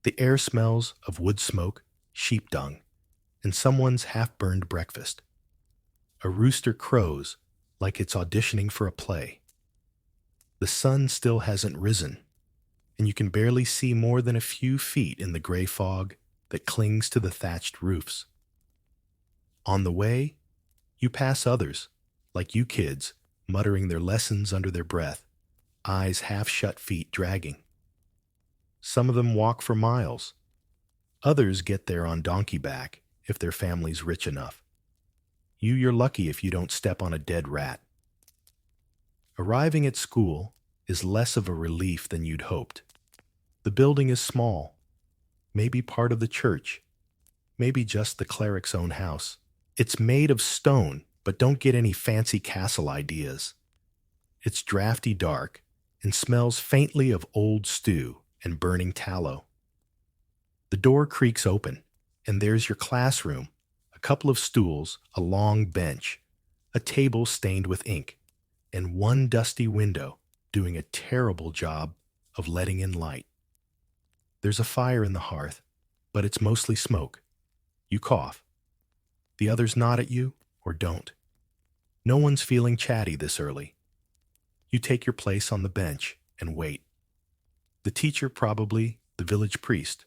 The air smells of wood smoke, sheep dung, and someone's half-burned breakfast. A rooster crows like it's auditioning for a play. The sun still hasn't risen, and you can barely see more than a few feet in the gray fog that clings to the thatched roofs. On the way, you pass others, like you kids, muttering their lessons under their breath, eyes half-shut, feet dragging. Some of them walk for miles. Others get there on donkey back if their family's rich enough. You're lucky if you don't step on a dead rat. Arriving at school is less of a relief than you'd hoped. The building is small, maybe part of the church, maybe just the cleric's own house. It's made of stone, but don't get any fancy castle ideas. It's drafty dark and smells faintly of old stew and burning tallow. The door creaks open, and there's your classroom, a couple of stools, a long bench, a table stained with ink, and one dusty window doing a terrible job of letting in light. There's a fire in the hearth, but it's mostly smoke. You cough. The others nod at you or don't. No one's feeling chatty this early. You take your place on the bench and wait. The teacher, probably the village priest,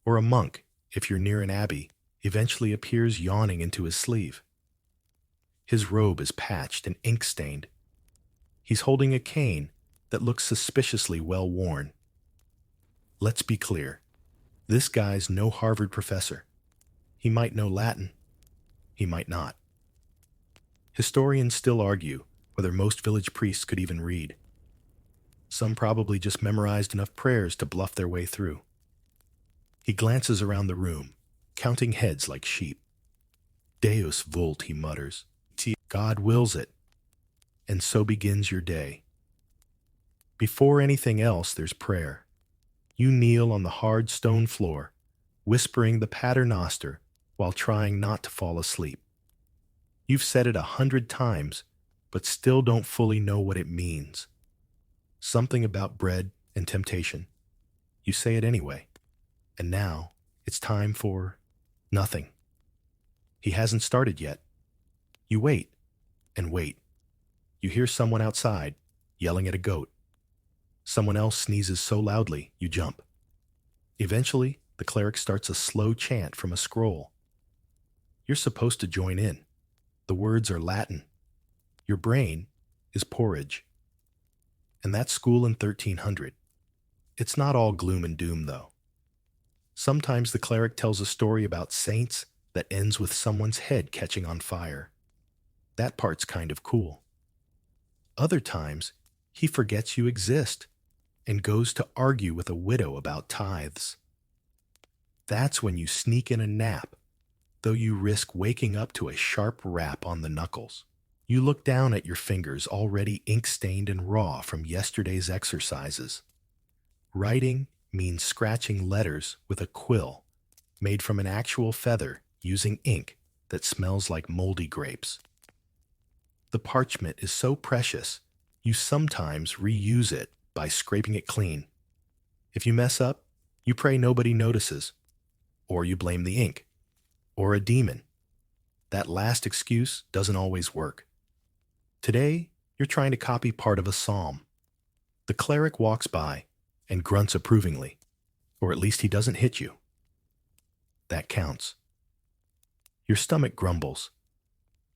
or a monk if you're near an abbey, eventually appears yawning into his sleeve. His robe is patched and ink-stained. He's holding a cane that looks suspiciously well worn. Let's be clear. This guy's no Harvard professor. He might know Latin. He might not. Historians still argue whether most village priests could even read. Some probably just memorized enough prayers to bluff their way through. He glances around the room, counting heads like sheep. Deus vult, he mutters. God wills it. And so begins your day. Before anything else, there's prayer. You kneel on the hard stone floor, whispering the Pater Noster while trying not to fall asleep. You've said it 100 times, but still don't fully know what it means. Something about bread and temptation. You say it anyway. And now it's time for nothing. He hasn't started yet. You wait and wait. You hear someone outside yelling at a goat. Someone else sneezes so loudly you jump. Eventually, the cleric starts a slow chant from a scroll. You're supposed to join in. The words are Latin. Your brain is porridge. And that's school in 1300. It's not all gloom and doom, though. Sometimes the cleric tells a story about saints that ends with someone's head catching on fire. That part's kind of cool. Other times, he forgets you exist and goes to argue with a widow about tithes. That's when you sneak in a nap, though you risk waking up to a sharp rap on the knuckles. You look down at your fingers already ink-stained and raw from yesterday's exercises. Writing means scratching letters with a quill made from an actual feather using ink that smells like moldy grapes. The parchment is so precious, you sometimes reuse it by scraping it clean. If you mess up, you pray nobody notices, or you blame the ink, or a demon. That last excuse doesn't always work. Today, you're trying to copy part of a psalm. The cleric walks by and grunts approvingly, or at least he doesn't hit you. That counts. Your stomach grumbles.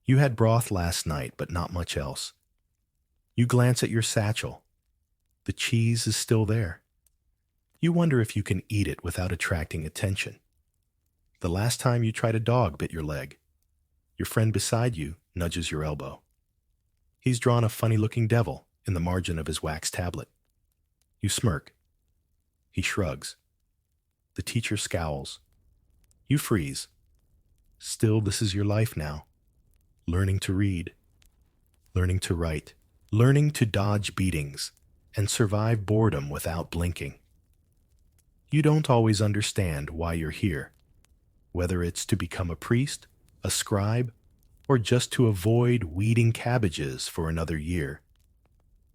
You had broth last night, but not much else. You glance at your satchel. The cheese is still there. You wonder if you can eat it without attracting attention. The last time you tried, a dog bit your leg. Your friend beside you nudges your elbow. He's drawn a funny-looking devil in the margin of his wax tablet. You smirk. He shrugs. The teacher scowls. You freeze. Still, this is your life now. Learning to read. Learning to write. Learning to dodge beatings and survive boredom without blinking. You don't always understand why you're here, whether it's to become a priest, a scribe, or just to avoid weeding cabbages for another year.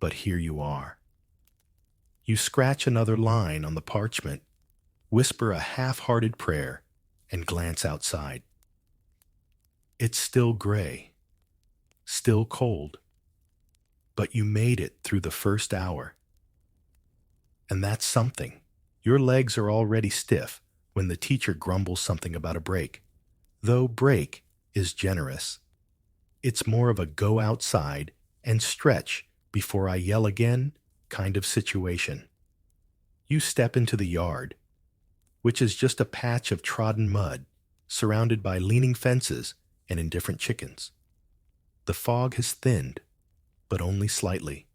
But here you are. You scratch another line on the parchment, whisper a half-hearted prayer, and glance outside. It's still gray, still cold, but you made it through the first hour. And that's something. Your legs are already stiff when the teacher grumbles something about a break. Though break is generous. It's more of a go outside and stretch before I yell again kind of situation. You step into the yard, which is just a patch of trodden mud surrounded by leaning fences and indifferent chickens. The fog has thinned, but only slightly.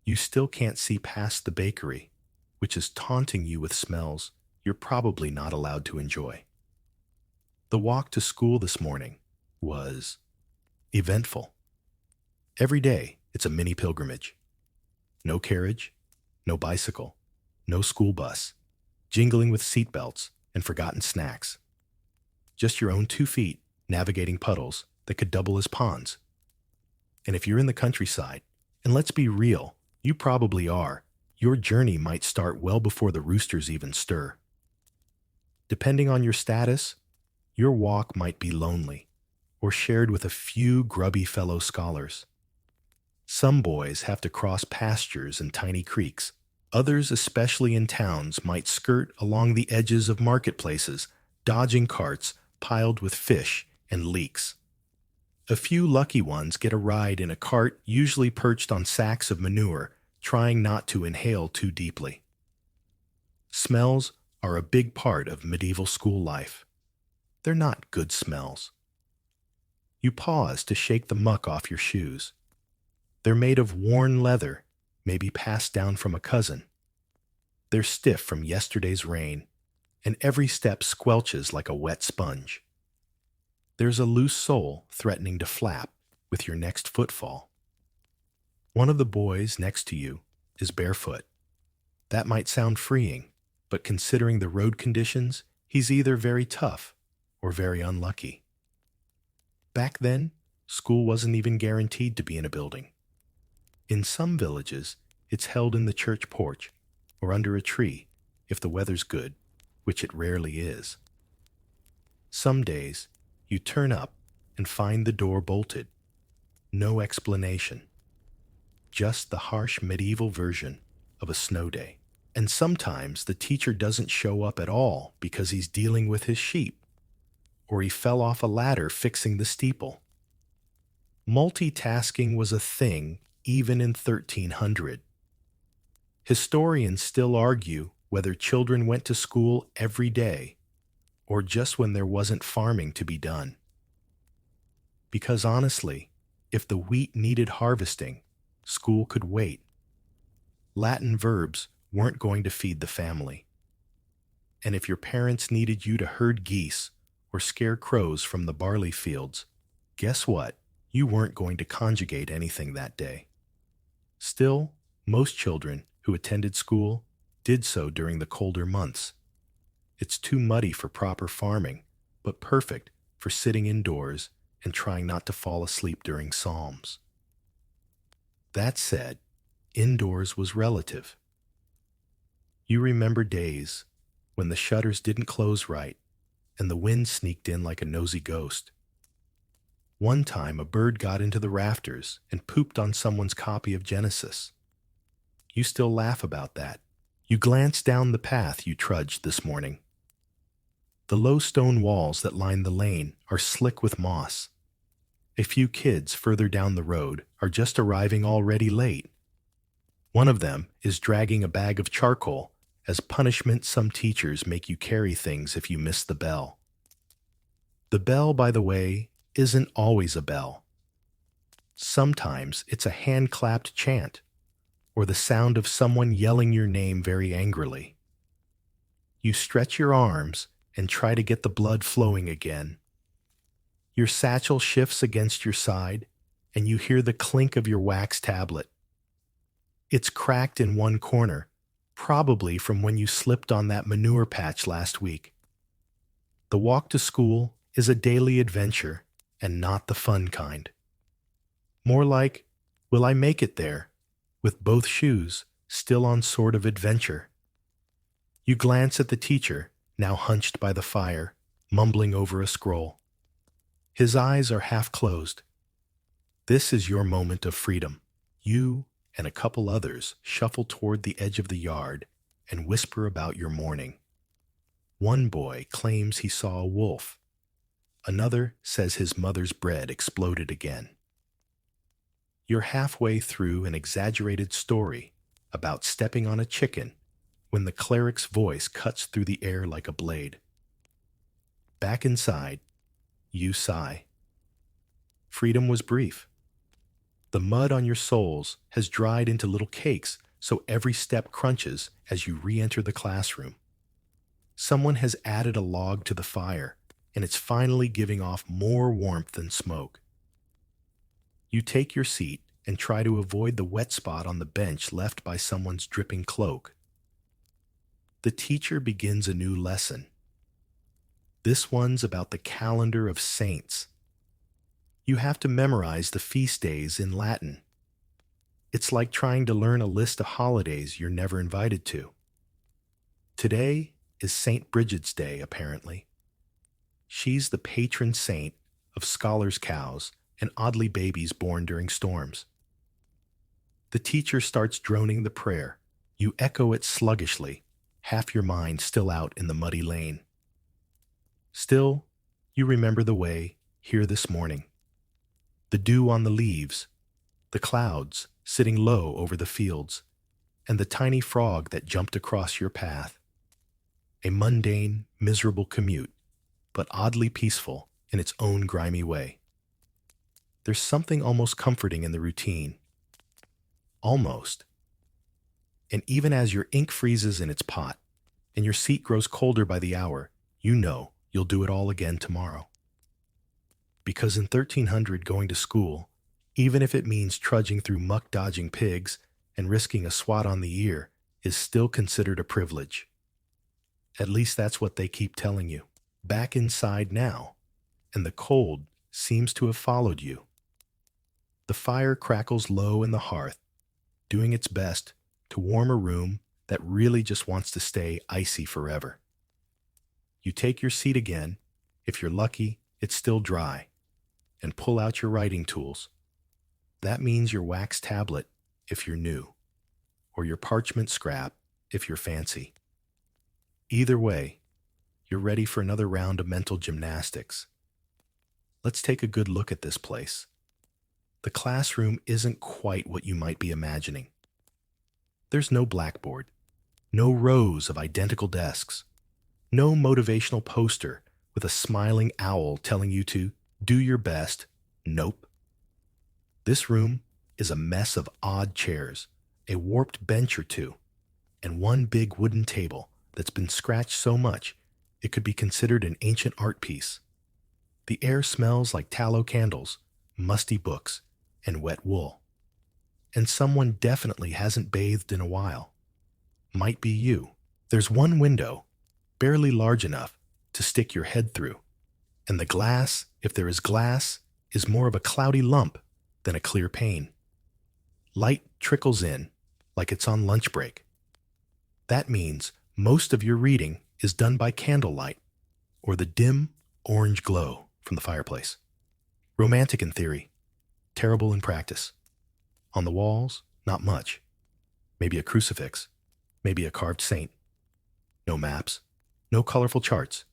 You still can't see past the bakery, which is taunting you with smells you're probably not allowed to enjoy. The walk to school this morning was eventful. Every day, it's a mini pilgrimage. No carriage, no bicycle, no school bus, jingling with seatbelts and forgotten snacks. Just your own 2 feet navigating puddles that could double as ponds. And if you're in the countryside, and let's be real, you probably are, your journey might start well before the roosters even stir. Depending on your status, your walk might be lonely or shared with a few grubby fellow scholars. Some boys have to cross pastures and tiny creeks. Others, especially in towns, might skirt along the edges of marketplaces, dodging carts piled with fish and leeks. A few lucky ones get a ride in a cart usually perched on sacks of manure, trying not to inhale too deeply. Smells are a big part of medieval school life. They're not good smells. You pause to shake the muck off your shoes. They're made of worn leather, maybe passed down from a cousin. They're stiff from yesterday's rain, and every step squelches like a wet sponge. There's a loose sole threatening to flap with your next footfall. One of the boys next to you is barefoot. That might sound freeing, but considering the road conditions, he's either very tough or very unlucky. Back then, school wasn't even guaranteed to be in a building. In some villages, it's held in the church porch or under a tree if the weather's good, which it rarely is. Some days, you turn up and find the door bolted. No explanation. Just the harsh medieval version of a snow day. And sometimes the teacher doesn't show up at all because he's dealing with his sheep, or he fell off a ladder fixing the steeple. Multitasking was a thing even in 1300. Historians still argue whether children went to school every day or just when there wasn't farming to be done. Because honestly, if the wheat needed harvesting, school could wait. Latin verbs weren't going to feed the family. And if your parents needed you to herd geese or scare crows from the barley fields, guess what? You weren't going to conjugate anything that day. Still, most children who attended school did so during the colder months. It's too muddy for proper farming, but perfect for sitting indoors and trying not to fall asleep during psalms. That said, indoors was relative. You remember days when the shutters didn't close right and the wind sneaked in like a nosy ghost. One time a bird got into the rafters and pooped on someone's copy of Genesis. You still laugh about that. You glance down the path you trudged this morning. The low stone walls that line the lane are slick with moss. A few kids further down the road are just arriving already late. One of them is dragging a bag of charcoal as punishment. Some teachers make you carry things if you miss the bell. The bell, by the way, isn't always a bell. Sometimes it's a hand-clapped chant, or the sound of someone yelling your name very angrily. You stretch your arms and try to get the blood flowing again. Your satchel shifts against your side, and you hear the clink of your wax tablet. It's cracked in one corner, probably from when you slipped on that manure patch last week. The walk to school is a daily adventure, and not the fun kind. More like, will I make it there, with both shoes still on sort of adventure. You glance at the teacher, now hunched by the fire, mumbling over a scroll. His eyes are half closed. This is your moment of freedom. You and a couple others shuffle toward the edge of the yard and whisper about your morning. One boy claims he saw a wolf. Another says his mother's bread exploded again. You're halfway through an exaggerated story about stepping on a chicken when the cleric's voice cuts through the air like a blade. Back inside, you sigh. Freedom was brief. The mud on your soles has dried into little cakes, so every step crunches as you re-enter the classroom. Someone has added a log to the fire, and it's finally giving off more warmth than smoke. You take your seat and try to avoid the wet spot on the bench left by someone's dripping cloak. The teacher begins a new lesson. This one's about the calendar of saints. You have to memorize the feast days in Latin. It's like trying to learn a list of holidays you're never invited to. Today is St. Bridget's Day, apparently. She's the patron saint of scholars' cows and oddly babies born during storms. The teacher starts droning the prayer. You echo it sluggishly, half your mind still out in the muddy lane. Still, you remember the way here this morning. The dew on the leaves, the clouds sitting low over the fields, and the tiny frog that jumped across your path. A mundane, miserable commute, but oddly peaceful in its own grimy way. There's something almost comforting in the routine. Almost. And even as your ink freezes in its pot, and your seat grows colder by the hour, you know you'll do it all again tomorrow. Because in 1300 going to school, even if it means trudging through muck-dodging pigs and risking a swat on the ear, is still considered a privilege. At least that's what they keep telling you. Back inside now, and the cold seems to have followed you. The fire crackles low in the hearth, doing its best to warm a room that really just wants to stay icy forever. You take your seat again, if you're lucky, it's still dry, and pull out your writing tools. That means your wax tablet, if you're new, or your parchment scrap, if you're fancy. Either way, you're ready for another round of mental gymnastics. Let's take a good look at this place. The classroom isn't quite what you might be imagining. There's no blackboard, no rows of identical desks, no motivational poster with a smiling owl telling you to do your best. Nope. This room is a mess of odd chairs, a warped bench or two, and one big wooden table that's been scratched so much it could be considered an ancient art piece. The air smells like tallow candles, musty books, and wet wool. And someone definitely hasn't bathed in a while. might be you. There's one window, barely large enough to stick your head through, and the glass, if there is glass, is more of a cloudy lump than a clear pane. Light trickles in like it's on lunch break. That means most of your reading is done by candlelight or the dim orange glow from the fireplace. Romantic in theory, terrible in practice. On the walls, not much. Maybe a crucifix, maybe a carved saint. No maps, no colorful charts,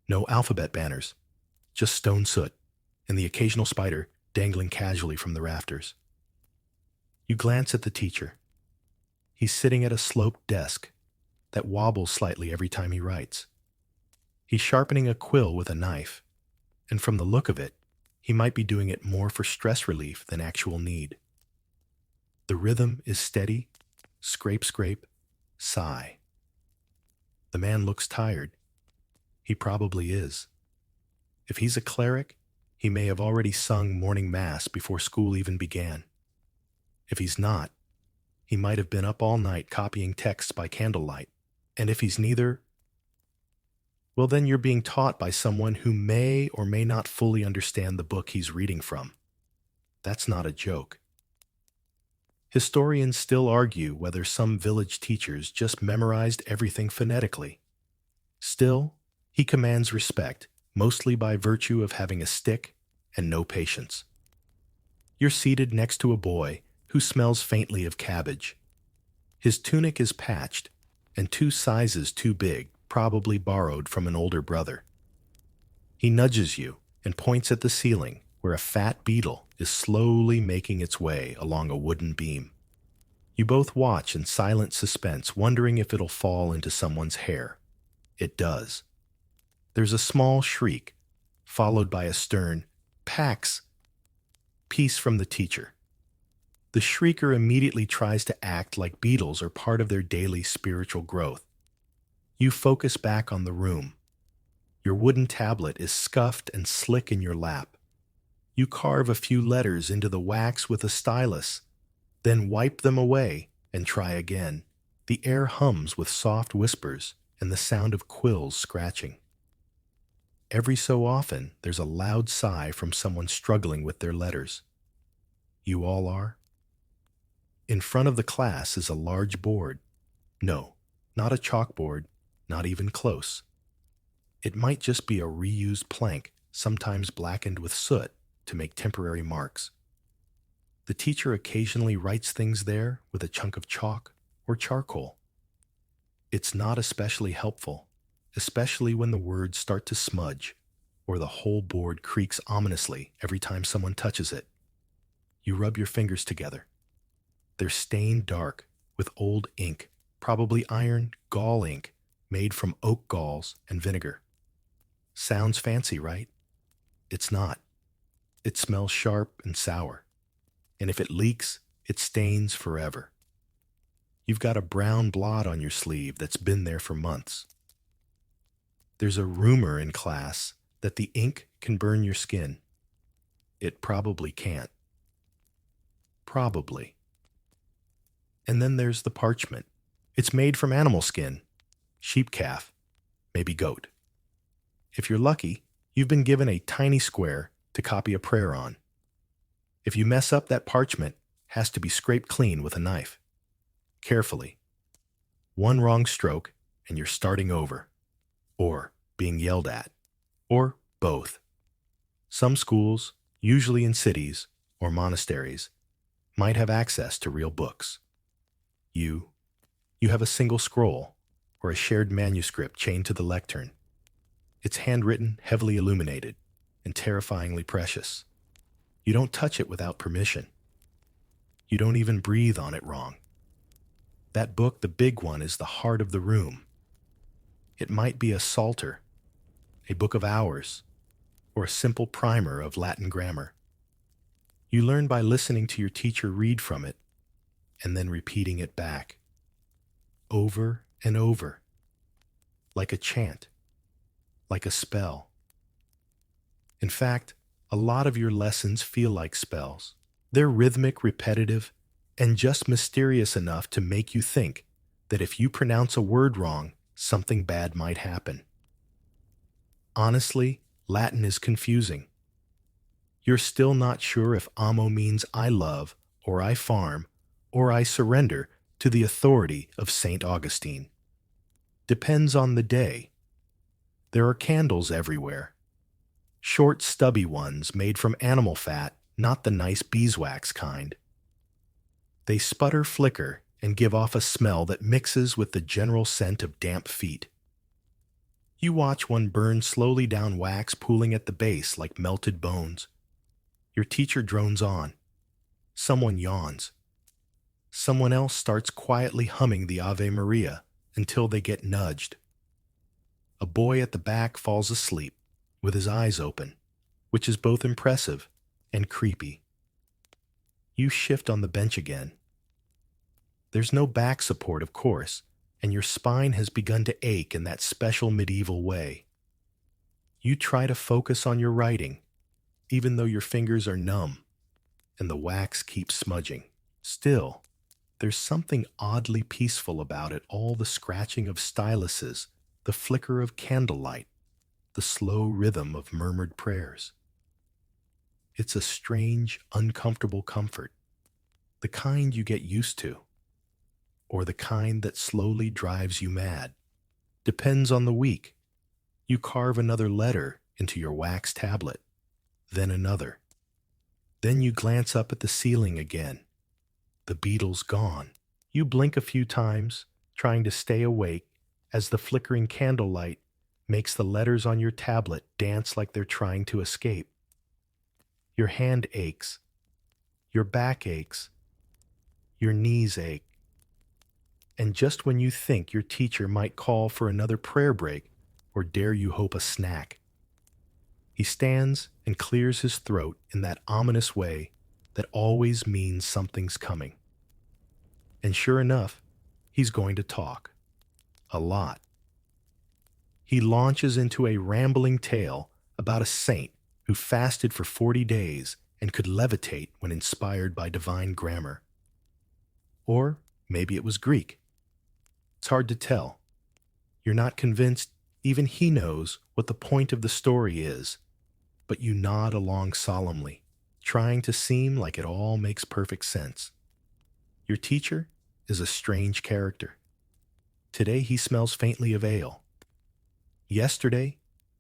no alphabet banners, just stone soot and the occasional spider dangling casually from the rafters. You glance at the teacher. He's sitting at a sloped desk that wobbles slightly every time he writes. He's sharpening a quill with a knife, and from the look of it, he might be doing it more for stress relief than actual need. The rhythm is steady, scrape, scrape, sigh. The man looks tired. He probably is. If he's a cleric, he may have already sung morning mass before school even began. If he's not, he might have been up all night copying texts by candlelight. And if he's neither, well, then you're being taught by someone who may or may not fully understand the book he's reading from. That's not a joke. Historians still argue whether some village teachers just memorized everything phonetically. Still, he commands respect, mostly by virtue of having a stick and no patience. You're seated next to a boy who smells faintly of cabbage. His tunic is patched and 2 sizes too big, probably borrowed from an older brother. He nudges you and points at the ceiling where a fat beetle is slowly making its way along a wooden beam. You both watch in silent suspense, wondering if it'll fall into someone's hair. It does. There's a small shriek, followed by a stern, "Pax!" piece from the teacher. The shrieker immediately tries to act like beetles are part of their daily spiritual growth. You focus back on the room. Your wooden tablet is scuffed and slick in your lap. You carve a few letters into the wax with a stylus, then wipe them away and try again. The air hums with soft whispers and the sound of quills scratching. Every so often, there's a loud sigh from someone struggling with their letters. You all are? In front of the class is a large board. No, not a chalkboard, not even close. It might just be a reused plank, sometimes blackened with soot to make temporary marks. The teacher occasionally writes things there with a chunk of chalk or charcoal. It's not especially helpful, especially when the words start to smudge or the whole board creaks ominously every time someone touches it. You rub your fingers together. They're stained dark with old ink, probably iron gall ink made from oak galls and vinegar. Sounds fancy, right? It's not. It smells sharp and sour. And if it leaks, it stains forever. You've got a brown blot on your sleeve that's been there for months. There's a rumor in class that the ink can burn your skin. It probably can't. Probably. And then there's the parchment. It's made from animal skin, sheep calf, maybe goat. If you're lucky, you've been given a tiny square to copy a prayer on. If you mess up, that parchment has to be scraped clean with a knife. Carefully. One wrong stroke and you're starting over, or being yelled at, or both. Some schools, usually in cities or monasteries, might have access to real books. You have a single scroll or a shared manuscript chained to the lectern. It's handwritten, heavily illuminated, and terrifyingly precious. You don't touch it without permission. You don't even breathe on it wrong. That book, the big one, is the heart of the room. It might be a psalter, a book of hours, or a simple primer of Latin grammar. You learn by listening to your teacher read from it and then repeating it back, over and over, like a chant, like a spell. In fact, a lot of your lessons feel like spells. They're rhythmic, repetitive, and just mysterious enough to make you think that if you pronounce a word wrong, something bad might happen. Honestly, Latin is confusing. You're still not sure if amo means I love, or I farm, or I surrender to the authority of St. Augustine. Depends on the day. There are candles everywhere. Short, stubby ones made from animal fat, not the nice beeswax kind. They sputter, flicker, and give off a smell that mixes with the general scent of damp feet. You watch one burn slowly down wax pooling at the base like melted bones. Your teacher drones on. Someone yawns. Someone else starts quietly humming the Ave Maria until they get nudged. A boy at the back falls asleep with his eyes open, which is both impressive and creepy. You shift on the bench again. There's no back support, of course, and your spine has begun to ache in that special medieval way. You try to focus on your writing, even though your fingers are numb and the wax keeps smudging. Still, there's something oddly peaceful about it, all the scratching of styluses, the flicker of candlelight, the slow rhythm of murmured prayers. It's a strange, uncomfortable comfort, the kind you get used to, or the kind that slowly drives you mad. Depends on the week. You carve another letter into your wax tablet, then another. Then you glance up at the ceiling again. The beetle's gone. You blink a few times, trying to stay awake as the flickering candlelight makes the letters on your tablet dance like they're trying to escape. Your hand aches. Your back aches. Your knees ache. And just when you think your teacher might call for another prayer break or dare you hope a snack, he stands and clears his throat in that ominous way that always means something's coming. And sure enough, he's going to talk. A lot. He launches into a rambling tale about a saint who fasted for 40 days and could levitate when inspired by divine grammar. Or maybe it was Greek. It's hard to tell. You're not convinced even he knows what the point of the story is, but you nod along solemnly, trying to seem like it all makes perfect sense. Your teacher is a strange character. Today he smells faintly of ale. Yesterday,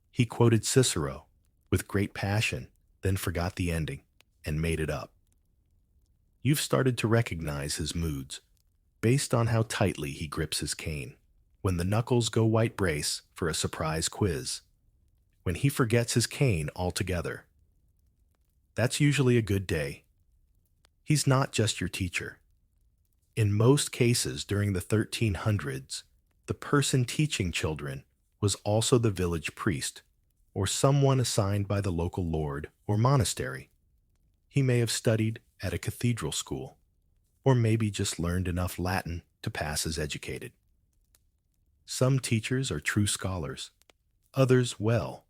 he quoted Cicero with great passion, then forgot the ending and made it up. You've started to recognize his moods based on how tightly he grips his cane, when the knuckles go white brace for a surprise quiz, when he forgets his cane altogether. That's usually a good day. He's not just your teacher. In most cases during the 1300s, the person teaching children was also the village priest, or someone assigned by the local lord or monastery. He may have studied at a cathedral school, or maybe just learned enough Latin to pass as educated. Some teachers are true scholars, others, well,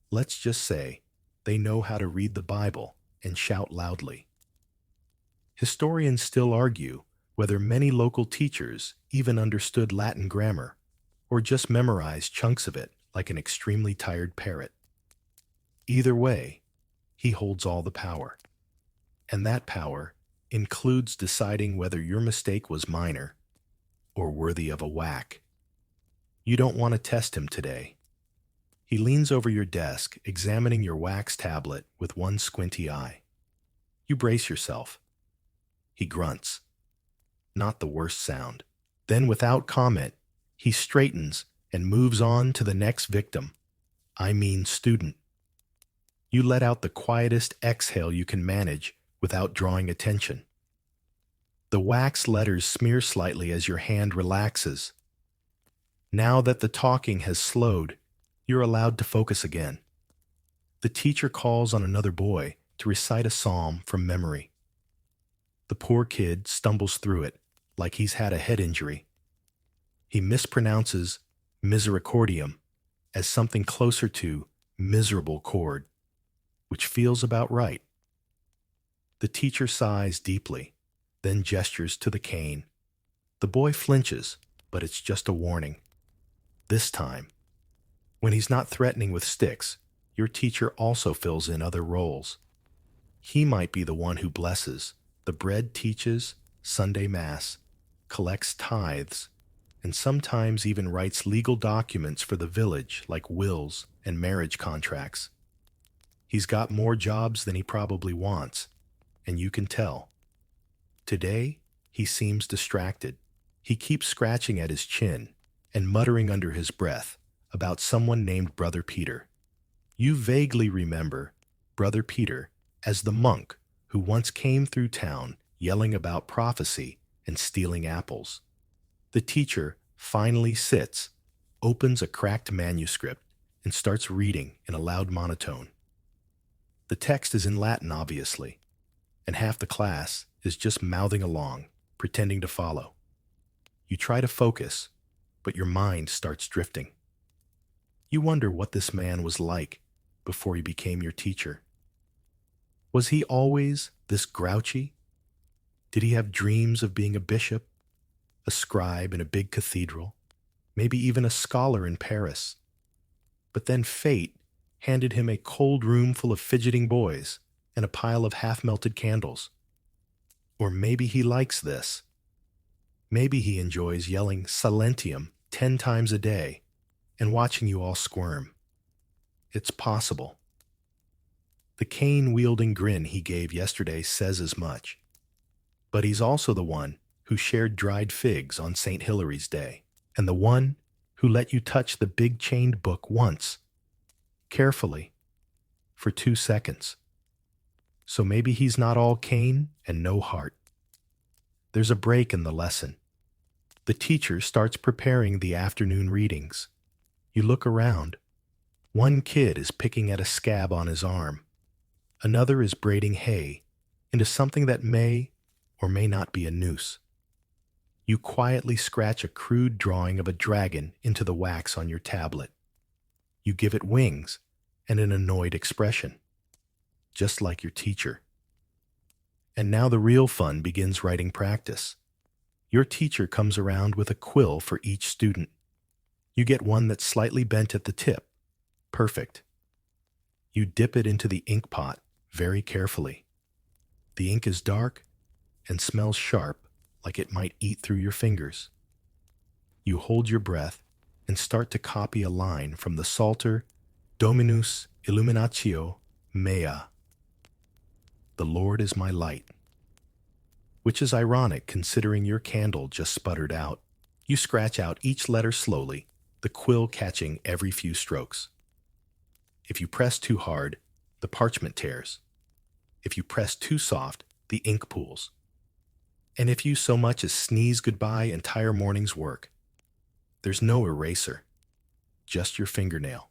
let's just say they know how to read the Bible and shout loudly. Historians still argue whether many local teachers even understood Latin grammar, or just memorized chunks of it like an extremely tired parrot. Either way, he holds all the power. And that power includes deciding whether your mistake was minor or worthy of a whack. You don't want to test him today. He leans over your desk, examining your wax tablet with one squinty eye. You brace yourself. He grunts. Not the worst sound. Then, without comment, he straightens and moves on to the next victim. I mean student. You let out the quietest exhale you can manage without drawing attention. The wax letters smear slightly as your hand relaxes. Now that the talking has slowed, you're allowed to focus again. The teacher calls on another boy to recite a psalm from memory. The poor kid stumbles through it like he's had a head injury. He mispronounces misericordium as something closer to miserable chord, which feels about right. The teacher sighs deeply, then gestures to the cane. The boy flinches, but it's just a warning. This time, when he's not threatening with sticks, your teacher also fills in other roles. He might be the one who blesses, the bread teaches, Sunday Mass, collects tithes, and sometimes even writes legal documents for the village like wills and marriage contracts. He's got more jobs than he probably wants, and you can tell. Today, he seems distracted. He keeps scratching at his chin and muttering under his breath about someone named Brother Peter. You vaguely remember Brother Peter as the monk who once came through town yelling about prophecy and stealing apples. The teacher finally sits, opens a cracked manuscript, and starts reading in a loud monotone. The text is in Latin, obviously, and half the class is just mouthing along, pretending to follow. You try to focus, but your mind starts drifting. You wonder what this man was like before he became your teacher. Was he always this grouchy? Did he have dreams of being a bishop, a scribe in a big cathedral, maybe even a scholar in Paris? But then fate handed him a cold room full of fidgeting boys and a pile of half-melted candles. Or maybe he likes this. Maybe he enjoys yelling Silentium 10 times a day and watching you all squirm. It's possible. The cane-wielding grin he gave yesterday says as much. But he's also the one who shared dried figs on St. Hilary's Day, and the one who let you touch the big chained book once, carefully, for 2 seconds. So maybe he's not all cane and no heart. There's a break in the lesson. The teacher starts preparing the afternoon readings. You look around. One kid is picking at a scab on his arm. Another is braiding hay into something that may or may not be a noose. You quietly scratch a crude drawing of a dragon into the wax on your tablet. You give it wings and an annoyed expression, just like your teacher. And now the real fun begins writing practice. Your teacher comes around with a quill for each student. You get one that's slightly bent at the tip. Perfect. You dip it into the ink pot very carefully. The ink is dark and smells sharp, like it might eat through your fingers. You hold your breath and start to copy a line from the Psalter Dominus Illuminatio Mea. The Lord is my light. Which is ironic considering your candle just sputtered out. You scratch out each letter slowly, the quill catching every few strokes. If you press too hard, the parchment tears. If you press too soft, the ink pools. And if you so much as sneeze goodbye entire morning's work, there's no eraser, just your fingernail.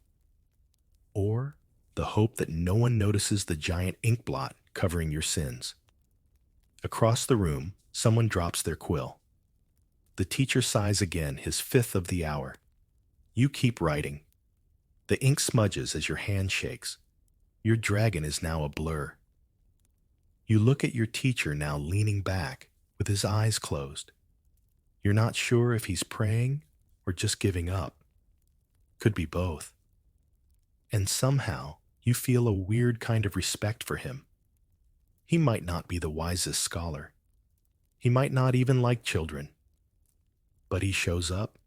Or the hope that no one notices the giant ink blot covering your sins. Across the room, someone drops their quill. The teacher sighs again, his fifth of the hour. You keep writing. The ink smudges as your hand shakes. Your dragon is now a blur. You look at your teacher now leaning back with his eyes closed. You're not sure if he's praying or just giving up. Could be both. And somehow you feel a weird kind of respect for him. He might not be the wisest scholar. He might not even like children. But he shows up.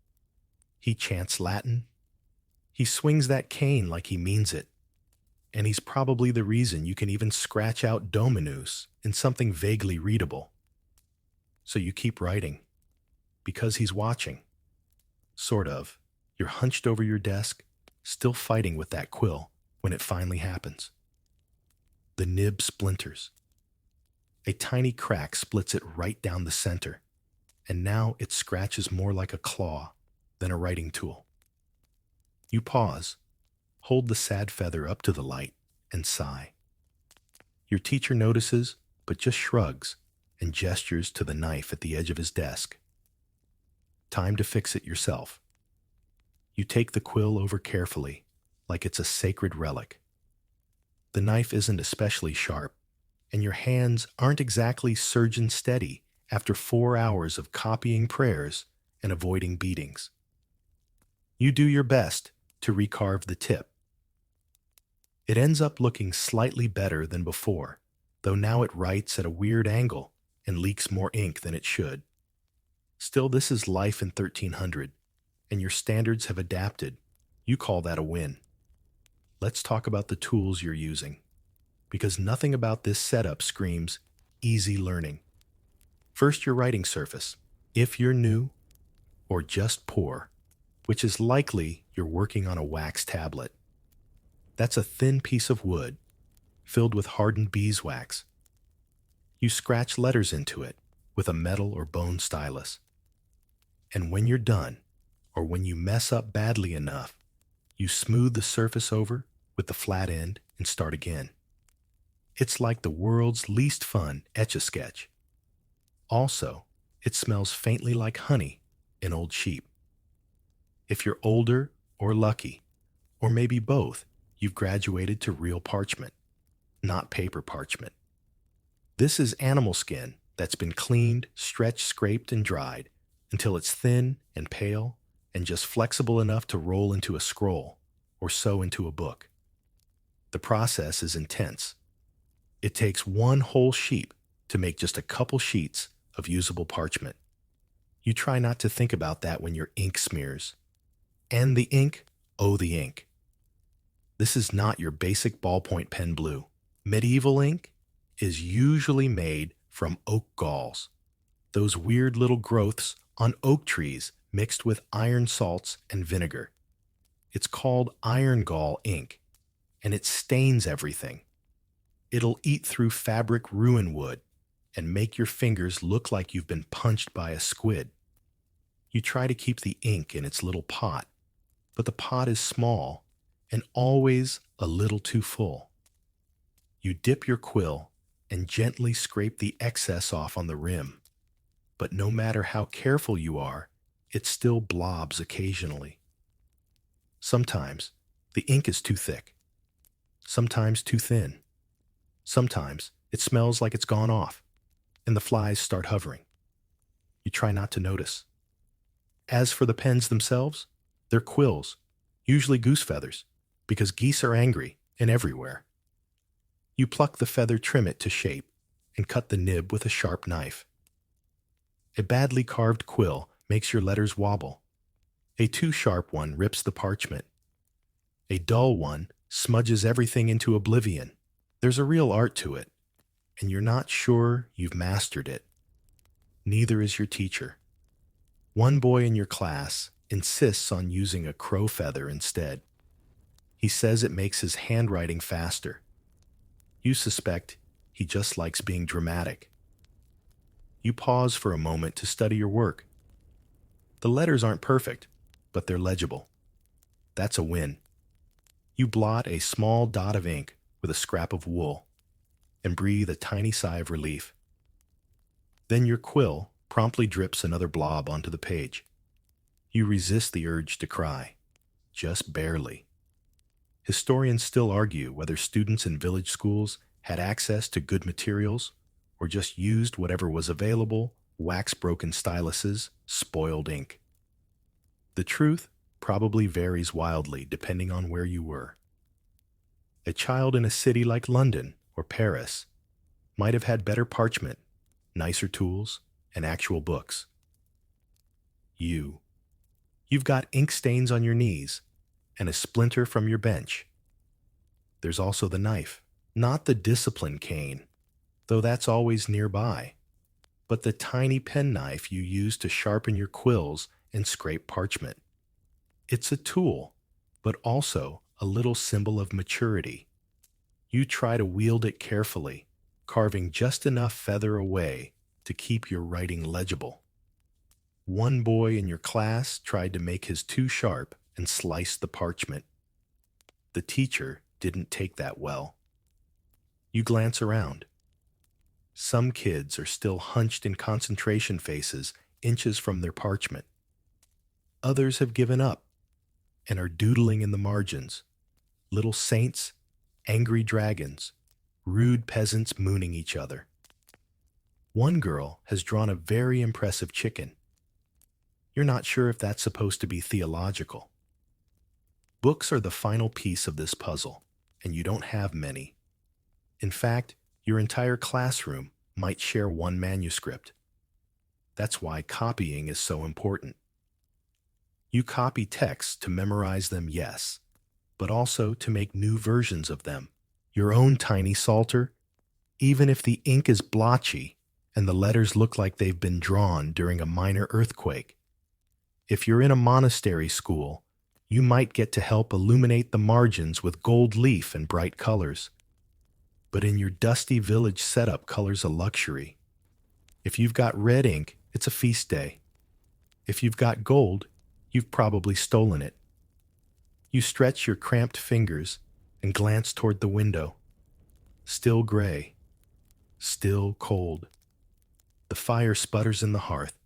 He chants Latin. He swings that cane like he means it. And he's probably the reason you can even scratch out Dominus in something vaguely readable. So you keep writing. Because he's watching. Sort of. You're hunched over your desk, still fighting with that quill when it finally happens. The nib splinters. A tiny crack splits it right down the center, and now it scratches more like a claw than a writing tool. You pause, hold the sad feather up to the light, and sigh. Your teacher notices, but just shrugs and gestures to the knife at the edge of his desk. Time to fix it yourself. You take the quill over carefully, like it's a sacred relic. The knife isn't especially sharp, and your hands aren't exactly surgeon steady after 4 hours of copying prayers and avoiding beatings. You do your best to recarve the tip. It ends up looking slightly better than before, though now it writes at a weird angle and leaks more ink than it should. Still, this is life in 1300, and your standards have adapted. You call that a win. Let's talk about the tools you're using, because nothing about this setup screams easy learning. First, your writing surface. If you're new or just poor, which is likely you're working on a wax tablet, that's a thin piece of wood filled with hardened beeswax. You scratch letters into it with a metal or bone stylus. And when you're done, or when you mess up badly enough, you smooth the surface over with the flat end and start again. It's like the world's least fun Etch-a-Sketch. Also, it smells faintly like honey and old sheep. If you're older or lucky, or maybe both, you've graduated to real parchment, not paper parchment. This is animal skin that's been cleaned, stretched, scraped, and dried until it's thin and pale and just flexible enough to roll into a scroll or sew into a book. The process is intense. It takes one whole sheep to make just a couple sheets of usable parchment. You try not to think about that when your ink smears. And the ink, oh the ink. This is not your basic ballpoint pen blue. Medieval ink is usually made from oak galls, those weird little growths on oak trees mixed with iron salts and vinegar. It's called iron gall ink, and it stains everything. It'll eat through fabric ruin wood and make your fingers look like you've been punched by a squid. You try to keep the ink in its little pot, but the pot is small and always a little too full. You dip your quill and gently scrape the excess off on the rim, but no matter how careful you are, it still blobs occasionally. Sometimes the ink is too thick, sometimes too thin. Sometimes it smells like it's gone off, and the flies start hovering. You try not to notice. As for the pens themselves, they're quills, usually goose feathers, because geese are angry and everywhere. You pluck the feather, trim it to shape, and cut the nib with a sharp knife. A badly carved quill makes your letters wobble. A too sharp one rips the parchment. A dull one smudges everything into oblivion. There's a real art to it, and you're not sure you've mastered it. Neither is your teacher. One boy in your class insists on using a crow feather instead. He says it makes his handwriting faster. You suspect he just likes being dramatic. You pause for a moment to study your work. The letters aren't perfect, but they're legible. That's a win. You blot a small dot of ink with a scrap of wool and breathe a tiny sigh of relief. Then your quill promptly drips another blob onto the page. You resist the urge to cry, just barely. Historians still argue whether students in village schools had access to good materials or just used whatever was available, wax-broken styluses, spoiled ink. The truth probably varies wildly depending on where you were. A child in a city like London or Paris might have had better parchment, nicer tools, and actual books. You've got ink stains on your knees and a splinter from your bench. There's also the knife, not the discipline cane, though that's always nearby, but the tiny penknife you use to sharpen your quills and scrape parchment. It's a tool, but also a little symbol of maturity. You try to wield it carefully, carving just enough feather away to keep your writing legible. One boy in your class tried to make his too sharp and sliced the parchment. The teacher didn't take that well. You glance around. Some kids are still hunched in concentration faces inches from their parchment. Others have given up and are doodling in the margins. Little saints, angry dragons, rude peasants mooning each other. One girl has drawn a very impressive chicken. You're not sure if that's supposed to be theological. Books are the final piece of this puzzle, and you don't have many. In fact, your entire classroom might share one manuscript. That's why copying is so important. You copy texts to memorize them, yes, but also to make new versions of them, your own tiny psalter, even if the ink is blotchy and the letters look like they've been drawn during a minor earthquake. If you're in a monastery school, you might get to help illuminate the margins with gold leaf and bright colors. But in your dusty village setup, color's a luxury. If you've got red ink, it's a feast day. If you've got gold, you've probably stolen it. You stretch your cramped fingers and glance toward the window. Still gray. Still cold. The fire sputters in the hearth,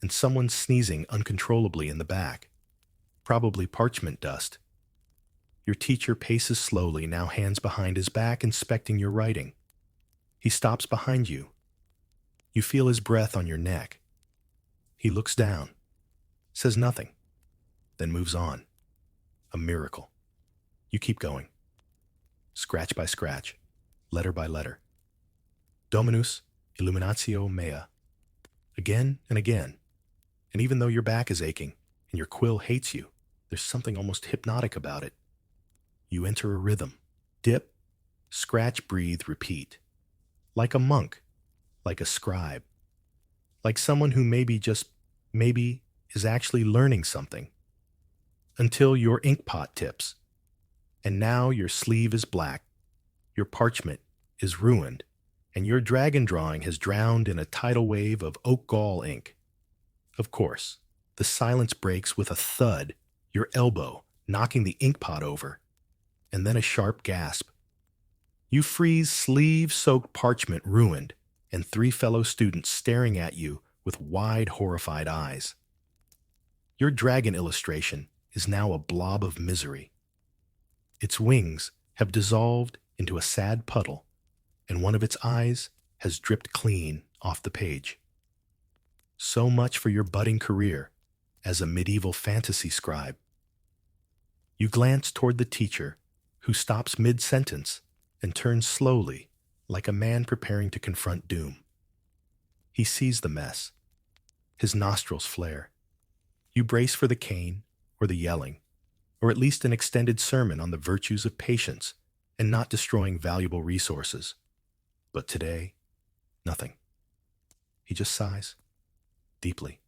and someone's sneezing uncontrollably in the back. Probably parchment dust. Your teacher paces slowly, now hands behind his back, inspecting your writing. He stops behind you. You feel his breath on your neck. He looks down, says nothing, then moves on. A miracle. You keep going. Scratch by scratch, letter by letter. Dominus illuminatio mea. Again and again. And even though your back is aching and your quill hates you, there's something almost hypnotic about it. You enter a rhythm. Dip, scratch, breathe, repeat. Like a monk, like a scribe, like someone who maybe is actually learning something. Until your ink pot tips. And now your sleeve is black, your parchment is ruined, and your dragon drawing has drowned in a tidal wave of oak gall ink. Of course, the silence breaks with a thud, your elbow knocking the ink pot over, and then a sharp gasp. You freeze sleeve-soaked parchment ruined, and 3 fellow students staring at you with wide, horrified eyes. Your dragon illustration is now a blob of misery. Its wings have dissolved into a sad puddle, and one of its eyes has dripped clean off the page. So much for your budding career as a medieval fantasy scribe. You glance toward the teacher, who stops mid-sentence and turns slowly, like a man preparing to confront doom. He sees the mess. His nostrils flare. You brace for the cane or the yelling, or at least an extended sermon on the virtues of patience and not destroying valuable resources. But today, nothing. He just sighs, deeply,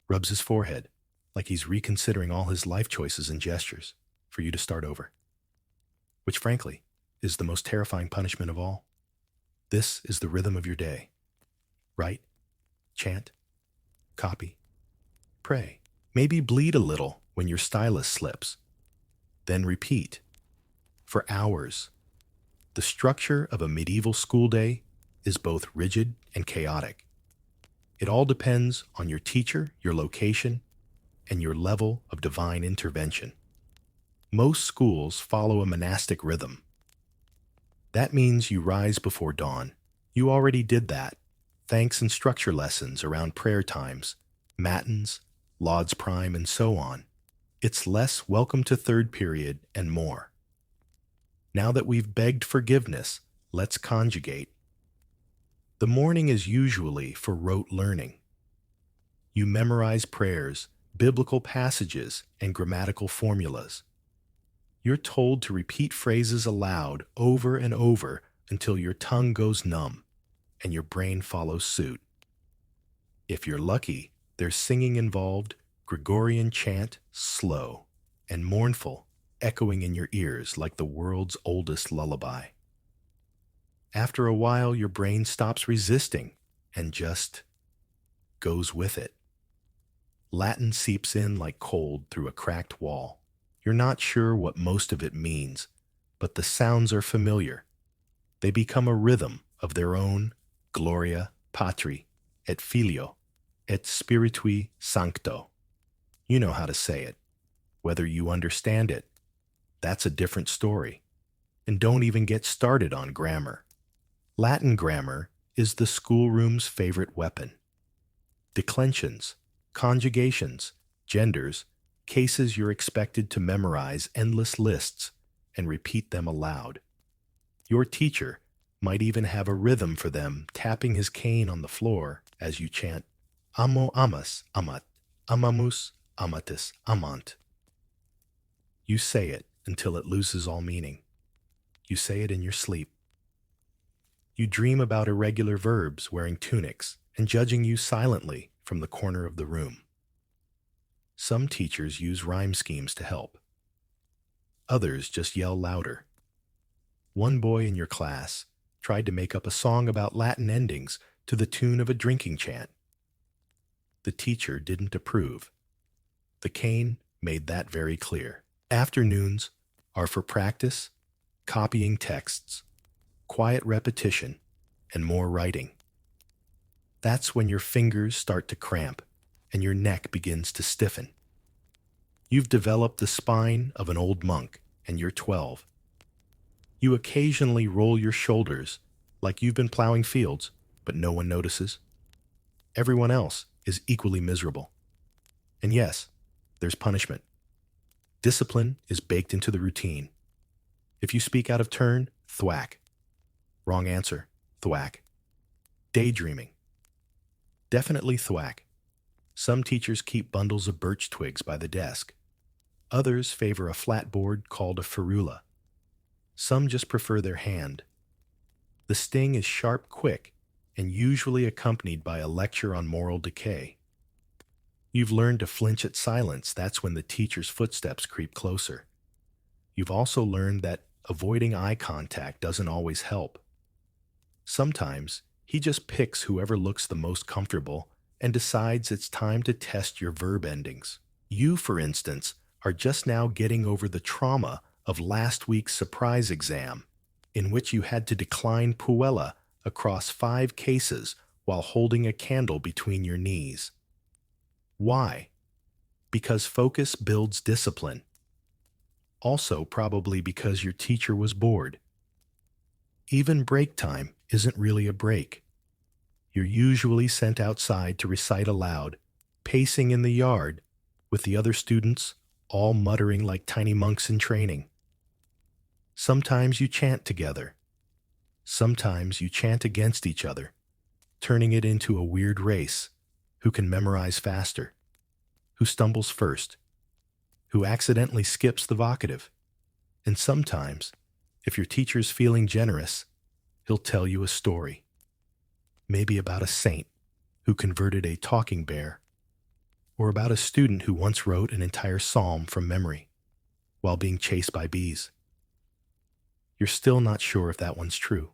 rubs his forehead like he's reconsidering all his life choices and gestures for you to start over. Which, frankly, is the most terrifying punishment of all. This is the rhythm of your day. Write, chant, copy, pray, maybe bleed a little when your stylus slips. Then repeat. For hours. The structure of a medieval school day is both rigid and chaotic. It all depends on your teacher, your location, and your level of divine intervention. Most schools follow a monastic rhythm. That means you rise before dawn. You already did that. Thanks and structure lessons around prayer times, matins, lauds prime, and so on. It's less welcome to third period and more. Now that we've begged forgiveness, let's conjugate. The morning is usually for rote learning. You memorize prayers, biblical passages, and grammatical formulas. You're told to repeat phrases aloud over and over until your tongue goes numb and your brain follows suit. If you're lucky, there's singing involved, Gregorian chant, slow and mournful, echoing in your ears like the world's oldest lullaby. After a while, your brain stops resisting and just goes with it. Latin seeps in like cold through a cracked wall. You're not sure what most of it means, but the sounds are familiar. They become a rhythm of their own, Gloria Patri, et Filio, et Spiritui Sancto. You know how to say it. Whether you understand it, that's a different story. And don't even get started on grammar. Latin grammar is the schoolroom's favorite weapon. Declensions, conjugations, genders, cases you're expected to memorize endless lists and repeat them aloud. Your teacher might even have a rhythm for them, tapping his cane on the floor as you chant, Amo amas amat, amamus amatis amant. You say it until it loses all meaning. You say it in your sleep. You dream about irregular verbs wearing tunics and judging you silently from the corner of the room. Some teachers use rhyme schemes to help. Others just yell louder. One boy in your class tried to make up a song about Latin endings to the tune of a drinking chant. The teacher didn't approve. The cane made that very clear. Afternoons are for practice, copying texts, quiet repetition, and more writing. That's when your fingers start to cramp and your neck begins to stiffen. You've developed the spine of an old monk and you're 12. You occasionally roll your shoulders like you've been plowing fields, but no one notices. Everyone else is equally miserable. And yes, there's punishment. Discipline is baked into the routine. If you speak out of turn, thwack. Wrong answer, thwack. Daydreaming. Definitely thwack. Some teachers keep bundles of birch twigs by the desk. Others favor a flat board called a ferula. Some just prefer their hand. The sting is sharp, quick, and usually accompanied by a lecture on moral decay. You've learned to flinch at silence. That's when the teacher's footsteps creep closer. You've also learned that avoiding eye contact doesn't always help. Sometimes he just picks whoever looks the most comfortable and decides it's time to test your verb endings. You, for instance, are just now getting over the trauma of last week's surprise exam, in which you had to decline puella across 5 cases while holding a candle between your knees. Why? Because focus builds discipline. Also, probably because your teacher was bored. Even break time isn't really a break. You're usually sent outside to recite aloud, pacing in the yard, with the other students all muttering like tiny monks in training. Sometimes you chant together. Sometimes you chant against each other, turning it into a weird race. Who can memorize faster? Who stumbles first? Who accidentally skips the vocative? And sometimes, if your teacher's feeling generous, he'll tell you a story. Maybe about a saint who converted a talking bear, or about a student who once wrote an entire psalm from memory while being chased by bees. You're still not sure if that one's true.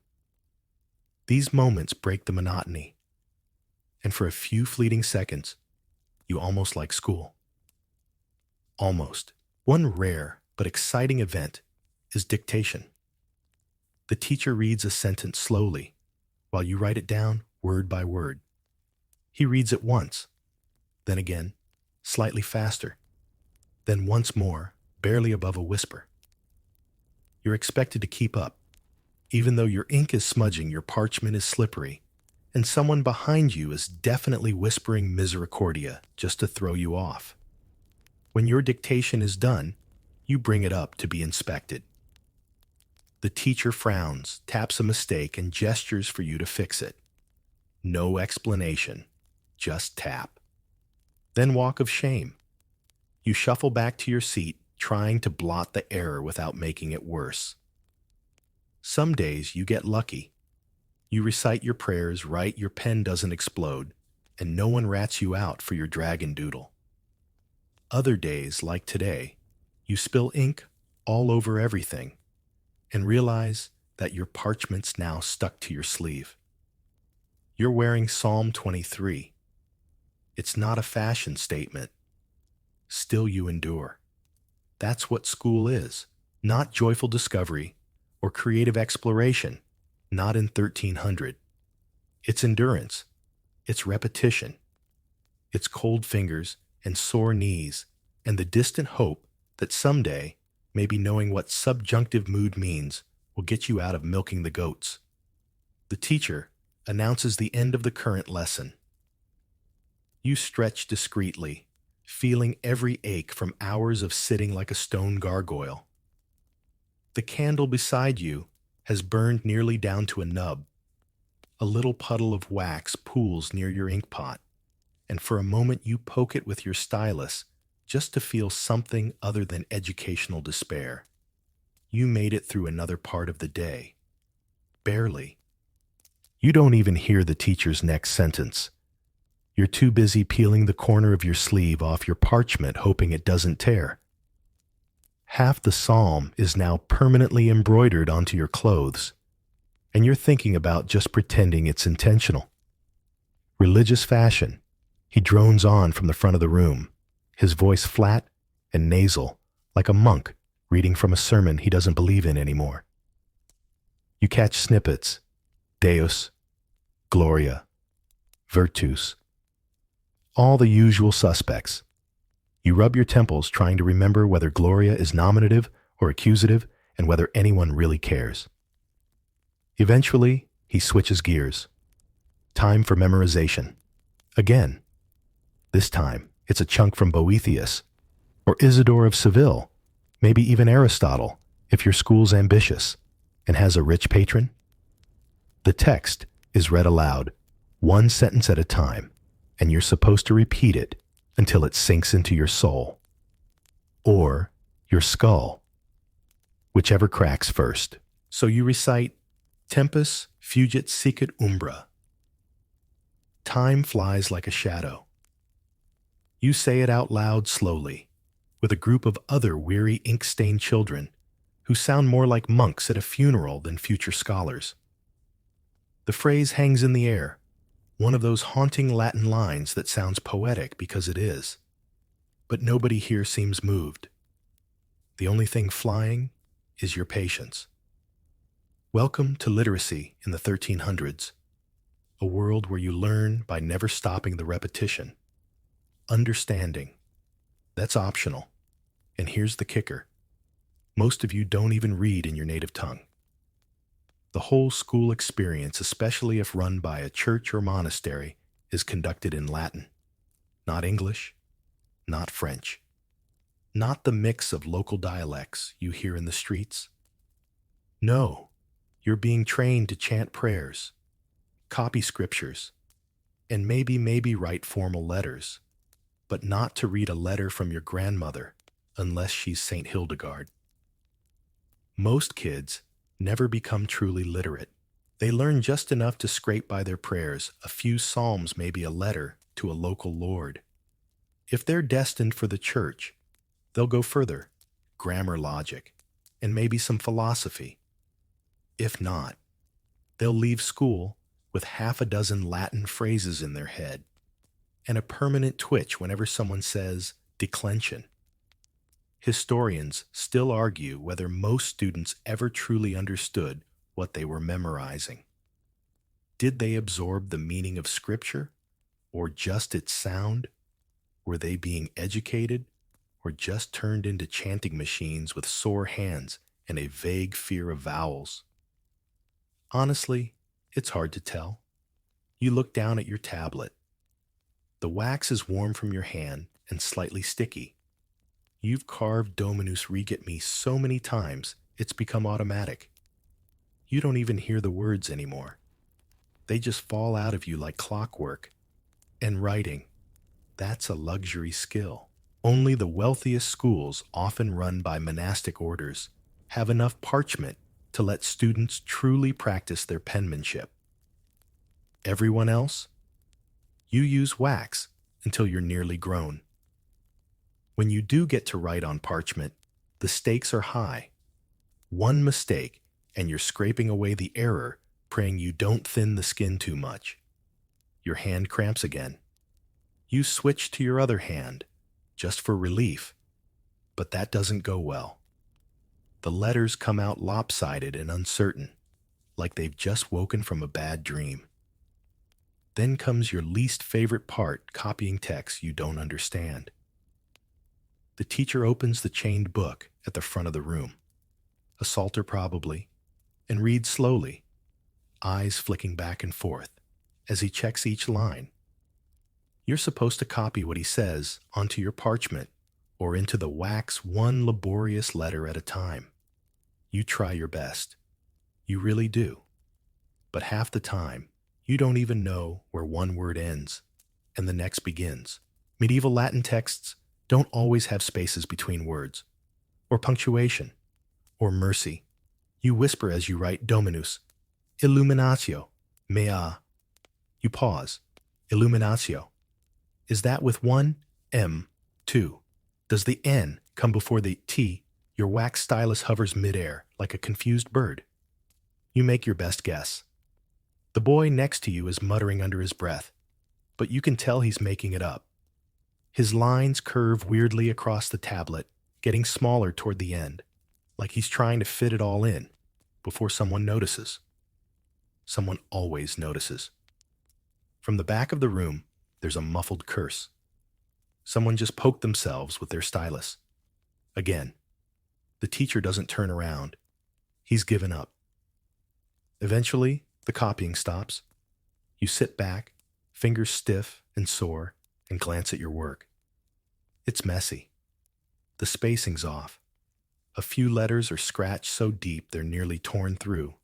These moments break the monotony, and for a few fleeting seconds, you almost like school. Almost. One rare but exciting event is dictation. The teacher reads a sentence slowly, while you write it down word by word. He reads it once, then again, slightly faster, then once more, barely above a whisper. You're expected to keep up, even though your ink is smudging, your parchment is slippery, and someone behind you is definitely whispering misericordia just to throw you off. When your dictation is done, you bring it up to be inspected. The teacher frowns, taps a mistake, and gestures for you to fix it. No explanation, just tap. Then walk of shame. You shuffle back to your seat, trying to blot the error without making it worse. Some days you get lucky. You recite your prayers right, your pen doesn't explode, and no one rats you out for your dragon doodle. Other days, like today, you spill ink all over everything and realize that your parchment's now stuck to your sleeve. You're wearing Psalm 23. It's not a fashion statement. Still you endure. That's what school is, not joyful discovery or creative exploration, not in 1300. It's endurance. It's repetition. It's cold fingers and sore knees and the distant hope that someday, maybe knowing what subjunctive mood means, will get you out of milking the goats. The teacher, announces the end of the current lesson. You stretch discreetly, feeling every ache from hours of sitting like a stone gargoyle. The candle beside you has burned nearly down to a nub. A little puddle of wax pools near your ink pot, and for a moment you poke it with your stylus just to feel something other than educational despair. You made it through another part of the day. Barely. You don't even hear the teacher's next sentence. You're too busy peeling the corner of your sleeve off your parchment, hoping it doesn't tear. Half the psalm is now permanently embroidered onto your clothes, and you're thinking about just pretending it's intentional. Religious fashion, he drones on from the front of the room, his voice flat and nasal, like a monk reading from a sermon he doesn't believe in anymore. You catch snippets: Deus, Gloria, Virtus, all the usual suspects. You rub your temples trying to remember whether Gloria is nominative or accusative and whether anyone really cares. Eventually, he switches gears. Time for memorization. Again. This time, it's a chunk from Boethius, or Isidore of Seville, maybe even Aristotle, if your school's ambitious and has a rich patron. The text is read aloud, one sentence at a time, and you're supposed to repeat it until it sinks into your soul. Or your skull, whichever cracks first. So you recite Tempus fugit sicut umbra. Time flies like a shadow. You say it out loud slowly, with a group of other weary ink-stained children who sound more like monks at a funeral than future scholars. The phrase hangs in the air, one of those haunting Latin lines that sounds poetic because it is. But nobody here seems moved. The only thing flying is your patience. Welcome to literacy in the 1300s, a world where you learn by never stopping the repetition. Understanding. That's optional. And here's the kicker. Most of you don't even read in your native tongue. The whole school experience, especially if run by a church or monastery, is conducted in Latin. Not English, not French. Not the mix of local dialects you hear in the streets. No, you're being trained to chant prayers, copy scriptures, and maybe write formal letters, but not to read a letter from your grandmother unless she's St. Hildegard. Most kids never become truly literate. They learn just enough to scrape by their prayers, a few psalms, maybe a letter to a local lord. If they're destined for the church, they'll go further, grammar, logic, and maybe some philosophy. If not, they'll leave school with half a dozen Latin phrases in their head and a permanent twitch whenever someone says declension. Historians still argue whether most students ever truly understood what they were memorizing. Did they absorb the meaning of Scripture, or just its sound? Were they being educated, or just turned into chanting machines with sore hands and a vague fear of vowels? Honestly, it's hard to tell. You look down at your tablet. The wax is warm from your hand and slightly sticky. You've carved Dominus Reget Me so many times, it's become automatic. You don't even hear the words anymore. They just fall out of you like clockwork. And writing, that's a luxury skill. Only the wealthiest schools, often run by monastic orders, have enough parchment to let students truly practice their penmanship. Everyone else? You use wax until you're nearly grown. When you do get to write on parchment, the stakes are high. One mistake, and you're scraping away the error, praying you don't thin the skin too much. Your hand cramps again. You switch to your other hand, just for relief, but that doesn't go well. The letters come out lopsided and uncertain, like they've just woken from a bad dream. Then comes your least favorite part, copying text you don't understand. The teacher opens the chained book at the front of the room, a psalter probably, and reads slowly, eyes flicking back and forth. as he checks each line. You're supposed to copy what he says onto your parchment or into the wax one laborious letter at a time. You try your best. You really do. But half the time, you don't even know where one word ends and the next begins. Medieval Latin texts don't always have spaces between words, or punctuation, or mercy. You whisper as you write Dominus, Illuminatio, mea. You pause, Illuminatio. Is that with one M, two? Does the N come before the T? Your wax stylus hovers midair like a confused bird. You make your best guess. The boy next to you is muttering under his breath, but you can tell he's making it up. His lines curve weirdly across the tablet, getting smaller toward the end, like he's trying to fit it all in before someone notices. Someone always notices. From the back of the room, there's a muffled curse. Someone just poked themselves with their stylus. Again, the teacher doesn't turn around. He's given up. Eventually, the copying stops. You sit back, fingers stiff and sore, and glance at your work. It's messy. The spacing's off. A few letters are scratched so deep they're nearly torn through.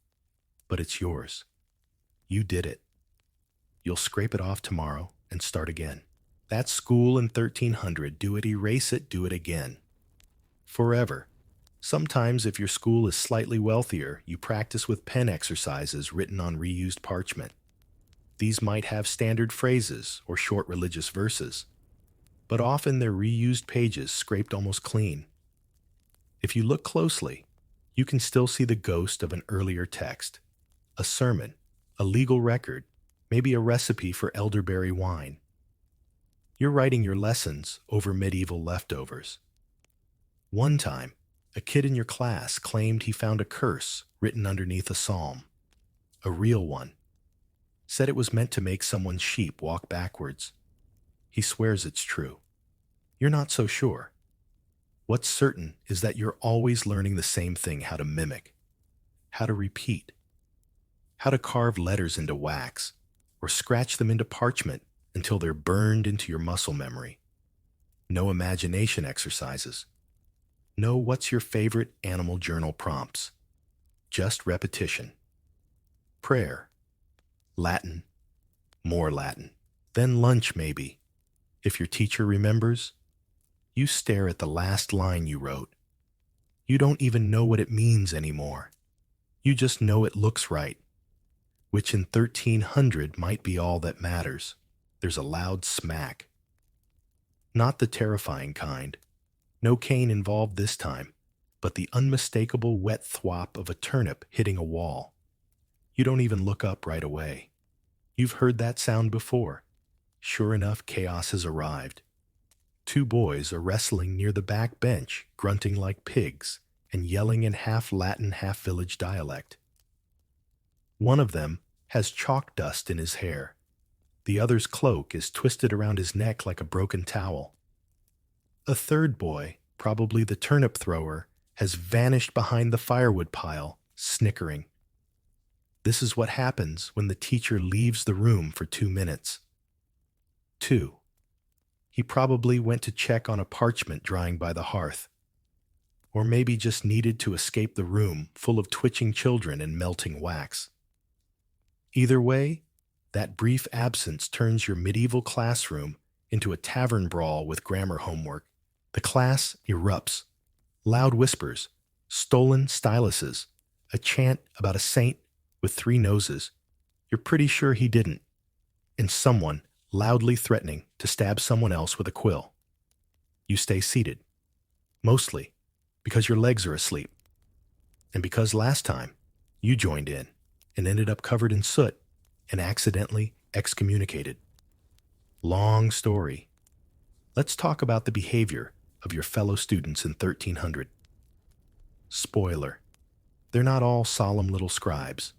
But it's yours. You did it. You'll scrape it off tomorrow and start again. That's school in 1300. Do it, erase it, do it again. Forever. Sometimes, if your school is slightly wealthier, you practice with pen exercises written on reused parchment. These might have standard phrases or short religious verses, but often they're reused pages scraped almost clean. If you look closely, you can still see the ghost of an earlier text, a sermon, a legal record, maybe a recipe for elderberry wine. You're writing your lessons over medieval leftovers. One time, a kid in your class claimed he found a curse written underneath a psalm, a real one. Said it was meant to make someone's sheep walk backwards. He swears it's true. You're not so sure. What's certain is that you're always learning the same thing: how to mimic, how to repeat, how to carve letters into wax, or scratch them into parchment until they're burned into your muscle memory. No imagination exercises. No what's your favorite animal journal prompts. Just repetition. Prayer. Latin. More Latin. Then lunch, maybe. If your teacher remembers, you stare at the last line you wrote. You don't even know what it means anymore. You just know it looks right, which in 1300 might be all that matters. There's a loud smack. Not the terrifying kind. No cane involved this time, but the unmistakable wet thwop of a turnip hitting a wall. You don't even look up right away. You've heard that sound before. Sure enough, chaos has arrived. Two boys are wrestling near the back bench, grunting like pigs and yelling in half Latin, half village dialect. One of them has chalk dust in his hair. The other's cloak is twisted around his neck like a broken towel. A third boy, probably the turnip thrower, has vanished behind the firewood pile, snickering. This is what happens when the teacher leaves the room for 2 minutes. 2. He probably went to check on a parchment drying by the hearth. Or maybe just needed to escape the room full of twitching children and melting wax. Either way, that brief absence turns your medieval classroom into a tavern brawl with grammar homework. The class erupts. Loud whispers, stolen styluses, a chant about a saint with 3 noses. You're pretty sure he didn't. And someone loudly threatening to stab someone else with a quill. You stay seated. Mostly because your legs are asleep. And because last time you joined in and ended up covered in soot and accidentally excommunicated. Long story. Let's talk about the behavior of your fellow students in 1300. Spoiler. They're not all solemn little scribes.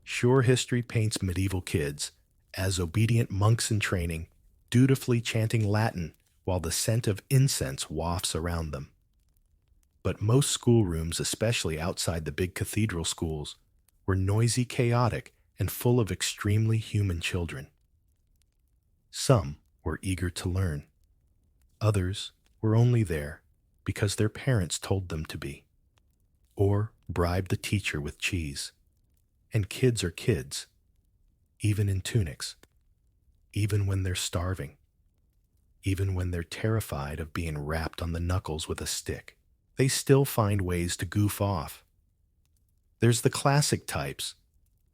Sure, history paints medieval kids as obedient monks in training, dutifully chanting Latin while the scent of incense wafts around them. But most schoolrooms, especially outside the big cathedral schools, were noisy, chaotic, and full of extremely human children. Some were eager to learn. Others were only there because their parents told them to be, or bribed the teacher with cheese. And kids are kids, even in tunics, even when they're starving, even when they're terrified of being rapped on the knuckles with a stick. They still find ways to goof off. There's the classic types,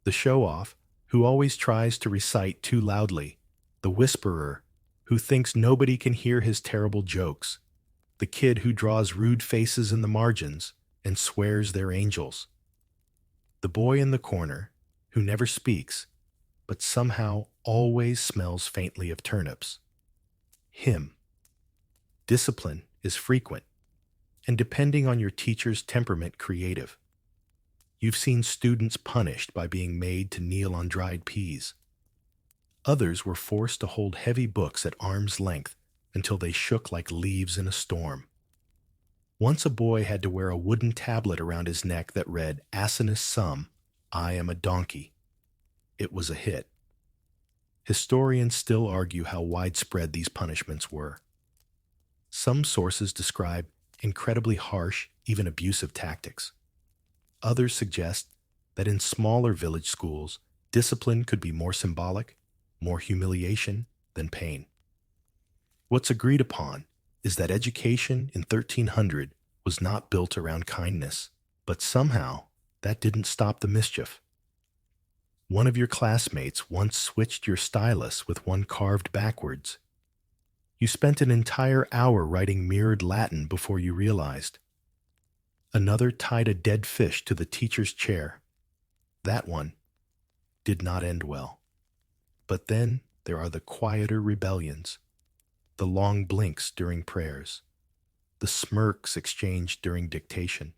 the show-off who always tries to recite too loudly, the whisperer who thinks nobody can hear his terrible jokes, the kid who draws rude faces in the margins and swears they're angels, the boy in the corner who never speaks but somehow always smells faintly of turnips. Him. Discipline is frequent, and depending on your teacher's temperament, creative. You've seen students punished by being made to kneel on dried peas. Others were forced to hold heavy books at arm's length until they shook like leaves in a storm. Once a boy had to wear a wooden tablet around his neck that read, "Asinus sum, I am a donkey." It was a hit. Historians still argue how widespread these punishments were. Some sources describe incredibly harsh, even abusive tactics. Others suggest that in smaller village schools, discipline could be more symbolic, more humiliation than pain. What's agreed upon is that education in 1300 was not built around kindness, but somehow that didn't stop the mischief. One of your classmates once switched your stylus with one carved backwards. You spent an entire hour writing mirrored Latin before you realized. Another tied a dead fish to the teacher's chair. That one did not end well. But then there are the quieter rebellions, the long blinks during prayers, the smirks exchanged during dictation,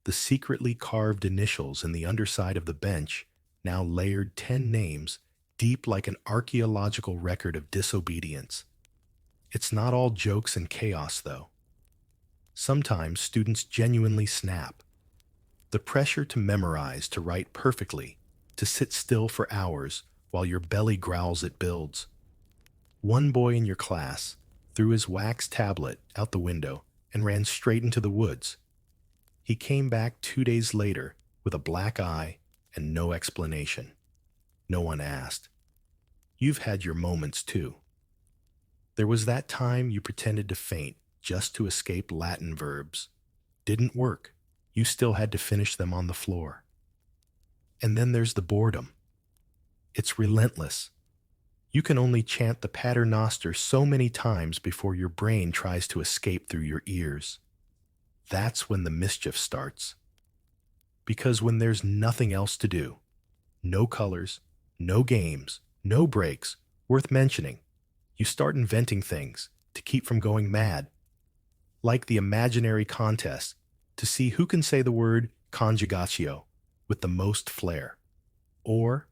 the secretly carved initials in the underside of the bench, now layered 10 names, deep like an archaeological record of disobedience. It's not all jokes and chaos, though. Sometimes students genuinely snap. The pressure to memorize, to write perfectly, to sit still for hours while your belly growls it builds. One boy in your class threw his wax tablet out the window and ran straight into the woods. He came back 2 days later with a black eye and no explanation. No one asked. You've had your moments too. There was that time you pretended to faint just to escape Latin verbs. Didn't work. You still had to finish them on the floor. And then there's the boredom. It's relentless. You can only chant the Pater Noster so many times before your brain tries to escape through your ears. That's when the mischief starts. Because when there's nothing else to do, no colors, no games, no breaks worth mentioning, you start inventing things to keep from going mad. Like the imaginary contest to see who can say the word conjugatio with the most flair, or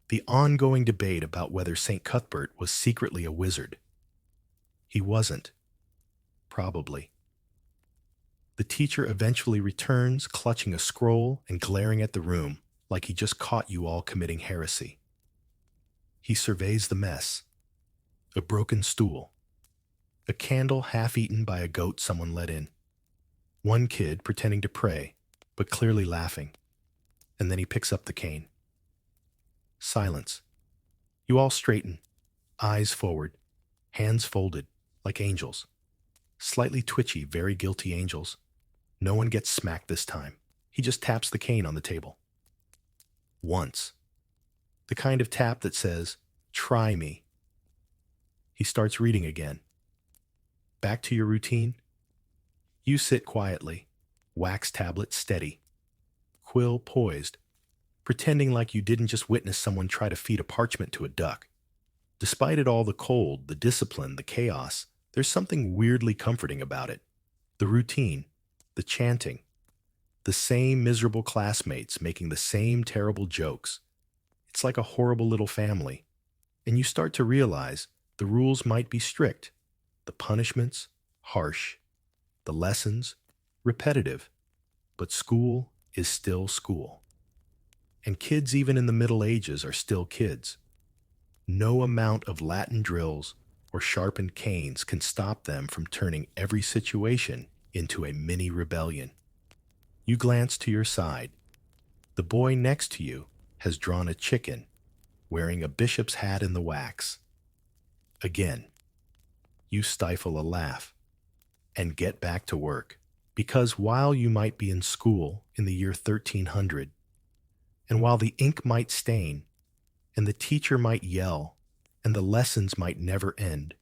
the ongoing debate about whether St. Cuthbert was secretly a wizard. He wasn't. Probably. The teacher eventually returns, clutching a scroll and glaring at the room like he just caught you all committing heresy. He surveys the mess. A broken stool. A candle half-eaten by a goat someone let in. One kid pretending to pray, but clearly laughing. And then he picks up the cane. Silence. You all straighten, eyes forward, hands folded, like angels. Slightly twitchy, very guilty angels. No one gets smacked this time. He just taps the cane on the table. Once. The kind of tap that says, "Try me." He starts reading again. Back to your routine? You sit quietly, wax tablet steady, quill poised, pretending like you didn't just witness someone try to feed a parchment to a duck. Despite it all, the cold, the discipline, the chaos, there's something weirdly comforting about it. The routine, the chanting, the same miserable classmates making the same terrible jokes. It's like a horrible little family. And you start to realize the rules might be strict, the punishments harsh, the lessons repetitive, but school is still school. And kids even in the Middle Ages are still kids. No amount of Latin drills or sharpened canes can stop them from turning every situation into a mini rebellion. You glance to your side. The boy next to you has drawn a chicken, wearing a bishop's hat in the wax. Again, you stifle a laugh and get back to work, because while you might be in school in the year 1300, and while the ink might stain, and the teacher might yell, and the lessons might never end,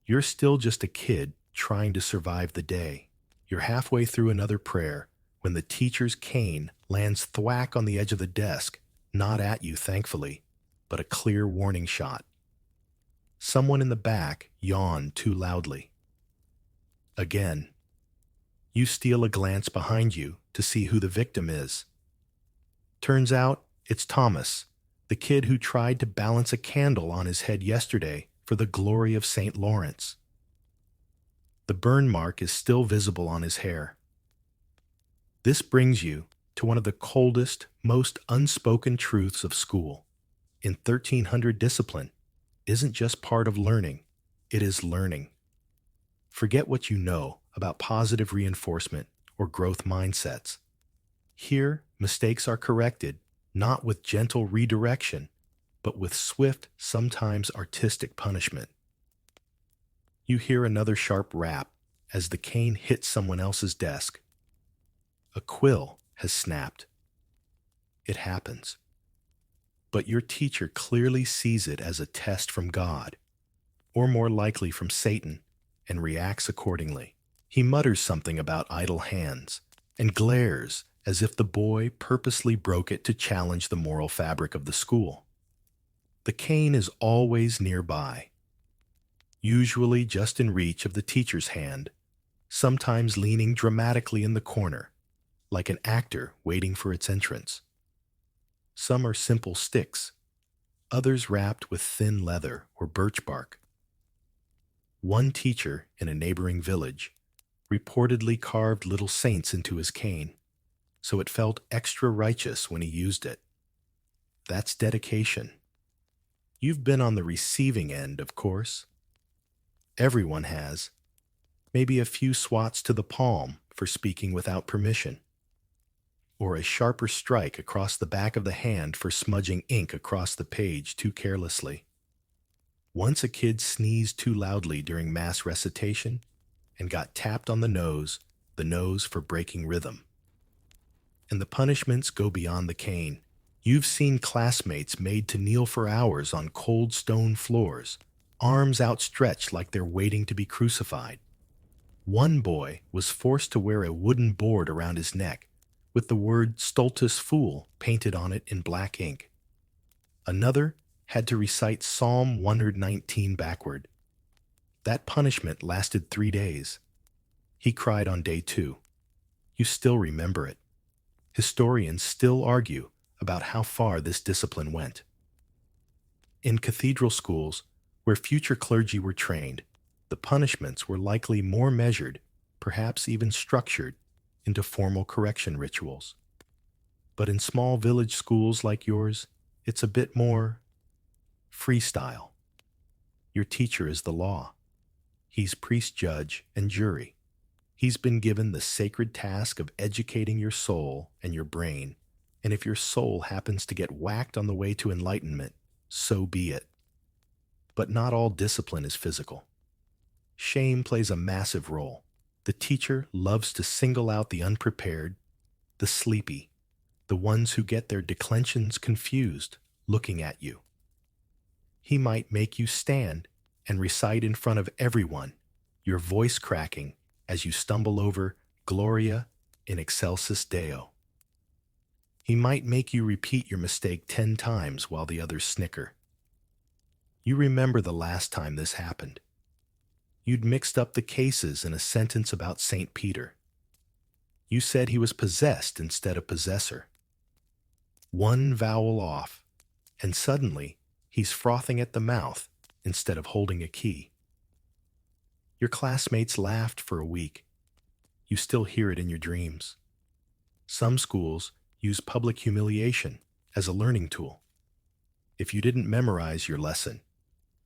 you're still just a kid trying to survive the day. You're halfway through another prayer when the teacher's cane lands thwack on the edge of the desk, not at you, thankfully, but a clear warning shot. Someone in the back yawned too loudly. Again, you steal a glance behind you to see who the victim is. Turns out it's Thomas, the kid who tried to balance a candle on his head yesterday for the glory of St. Lawrence. The burn mark is still visible on his hair. This brings you to one of the coldest, most unspoken truths of school. In 1300, discipline isn't just part of learning, it is learning. Forget what you know about positive reinforcement or growth mindsets. Here, mistakes are corrected, not with gentle redirection, but with swift, sometimes artistic punishment. You hear another sharp rap as the cane hits someone else's desk. A quill has snapped. It happens. But your teacher clearly sees it as a test from God, or more likely from Satan, and reacts accordingly. He mutters something about idle hands and glares as if the boy purposely broke it to challenge the moral fabric of the school. The cane is always nearby, usually just in reach of the teacher's hand, sometimes leaning dramatically in the corner, like an actor waiting for its entrance. Some are simple sticks, others wrapped with thin leather or birch bark. One teacher in a neighboring village reportedly carved little saints into his cane, so it felt extra righteous when he used it. That's dedication. You've been on the receiving end, of course. Everyone has. Maybe a few swats to the palm for speaking without permission, or a sharper strike across the back of the hand for smudging ink across the page too carelessly. Once a kid sneezed too loudly during mass recitation and got tapped on the nose for breaking rhythm. And the punishments go beyond the cane. You've seen classmates made to kneel for hours on cold stone floors, arms outstretched like they're waiting to be crucified. One boy was forced to wear a wooden board around his neck with the word Stultus Fool painted on it in black ink. Another had to recite Psalm 119 backward. That punishment lasted 3 days. He cried on day 2. You still remember it. Historians still argue about how far this discipline went. In cathedral schools, where future clergy were trained, the punishments were likely more measured, perhaps even structured, into formal correction rituals. But in small village schools like yours, it's a bit more freestyle. Your teacher is the law. He's priest, judge, and jury. He's been given the sacred task of educating your soul and your brain, and if your soul happens to get whacked on the way to enlightenment, so be it. But not all discipline is physical. Shame plays a massive role. The teacher loves to single out the unprepared, the sleepy, the ones who get their declensions confused looking at you. He might make you stand and recite in front of everyone, your voice cracking as you stumble over Gloria in excelsis Deo. He might make you repeat your mistake 10 times while the others snicker. You remember the last time this happened. You'd mixed up the cases in a sentence about St. Peter. You said he was possessed instead of possessor. One vowel off, and suddenly he's frothing at the mouth instead of holding a key. Your classmates laughed for a week. You still hear it in your dreams. Some schools use public humiliation as a learning tool. If you didn't memorize your lesson,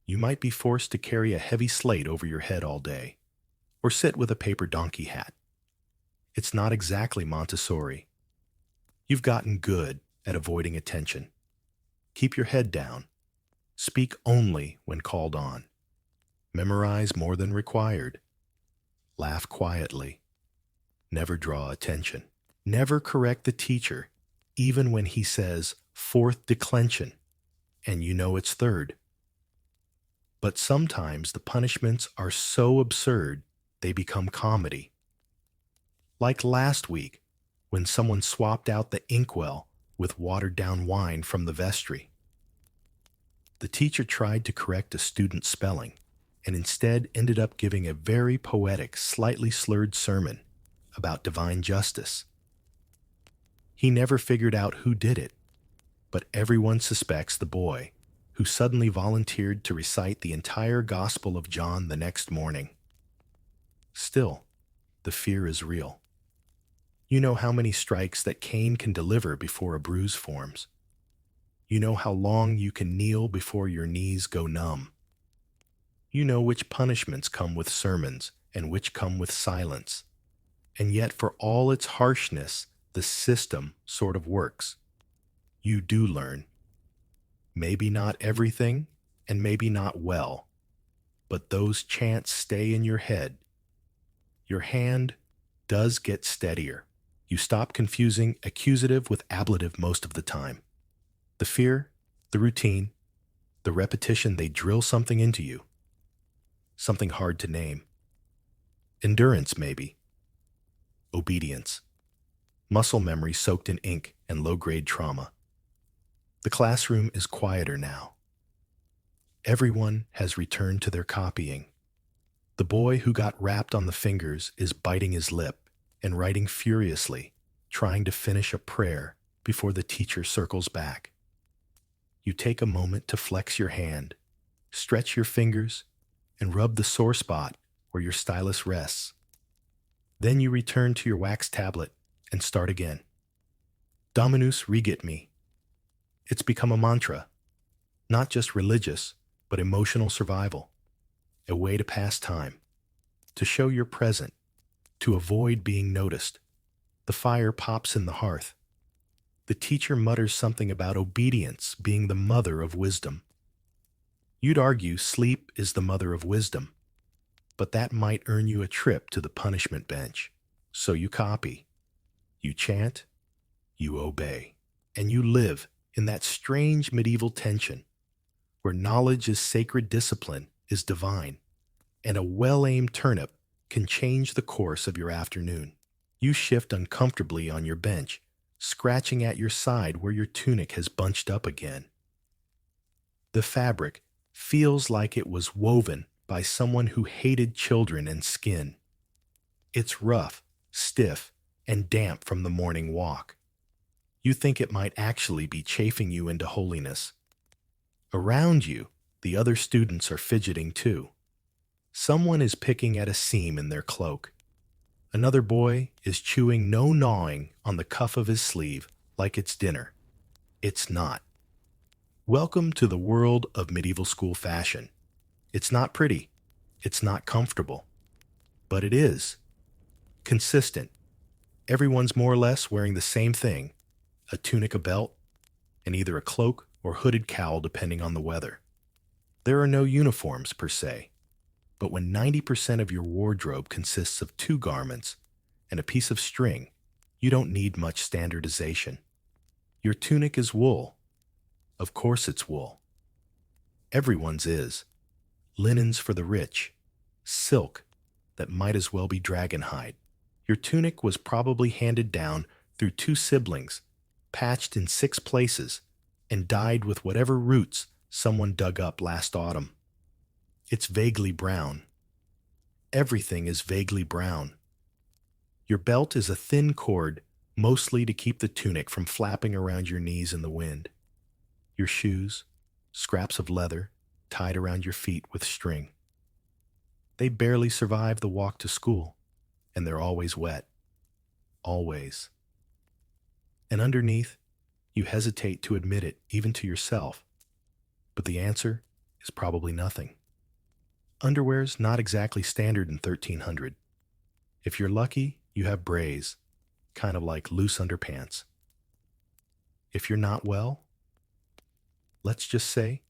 you might be forced to carry a heavy slate over your head all day, or sit with a paper donkey hat. It's not exactly Montessori. You've gotten good at avoiding attention. Keep your head down. Speak only when called on. Memorize more than required. Laugh quietly. Never draw attention. Never correct the teacher, even when he says fourth declension, and you know it's third. But sometimes the punishments are so absurd they become comedy. Like last week, when someone swapped out the inkwell with watered-down wine from the vestry. The teacher tried to correct a student's spelling and instead ended up giving a very poetic, slightly slurred sermon about divine justice. He never figured out who did it, but everyone suspects the boy who suddenly volunteered to recite the entire Gospel of John the next morning. Still, the fear is real. You know how many strikes that cane can deliver before a bruise forms. You know how long you can kneel before your knees go numb. You know which punishments come with sermons and which come with silence. And yet, for all its harshness, the system sort of works. You do learn. Maybe not everything, and maybe not well, but those chants stay in your head. Your hand does get steadier. You stop confusing accusative with ablative most of the time. The fear, the routine, the repetition, they drill something into you. Something hard to name. Endurance, maybe. Obedience. Muscle memory soaked in ink and low-grade trauma. The classroom is quieter now. Everyone has returned to their copying. The boy who got rapped on the fingers is biting his lip and writing furiously, trying to finish a prayer before the teacher circles back. You take a moment to flex your hand, stretch your fingers, and rub the sore spot where your stylus rests. Then you return to your wax tablet and start again. Dominus regit me. It's become a mantra, not just religious, but emotional survival, a way to pass time, to show you're present, to avoid being noticed. The fire pops in the hearth. The teacher mutters something about obedience being the mother of wisdom. You'd argue sleep is the mother of wisdom, but that might earn you a trip to the punishment bench. So you copy, you chant, you obey, and you live in that strange medieval tension where knowledge is sacred, discipline is divine, and a well-aimed turnip can change the course of your afternoon. You shift uncomfortably on your bench, scratching at your side where your tunic has bunched up again. The fabric feels like it was woven by someone who hated children and skin. It's rough, stiff, and damp from the morning walk. You think it might actually be chafing you into holiness. Around you, the other students are fidgeting too. Someone is picking at a seam in their cloak. Another boy is chewing no gnawing on the cuff of his sleeve like it's dinner. It's not. Welcome to the world of medieval school fashion. It's not pretty. It's not comfortable. But it is. Consistent. Everyone's more or less wearing the same thing, a tunic, a belt, and either a cloak or hooded cowl depending on the weather. There are no uniforms per se. But when 90% of your wardrobe consists of 2 garments and a piece of string, you don't need much standardization. Your tunic is wool. Of course it's wool. Everyone's is. Linens for the rich. Silk that might as well be dragon hide. Your tunic was probably handed down through 2 siblings, patched in 6 places, and dyed with whatever roots someone dug up last autumn. It's vaguely brown. Everything is vaguely brown. Your belt is a thin cord, mostly to keep the tunic from flapping around your knees in the wind. Your shoes, scraps of leather, tied around your feet with string. They barely survive the walk to school, and they're always wet. Always. And underneath, You hesitate to admit it, even to yourself. But the answer is probably nothing. Underwear's not exactly standard in 1300. If you're lucky, you have brays, kind of like loose underpants. If you're not well, let's just say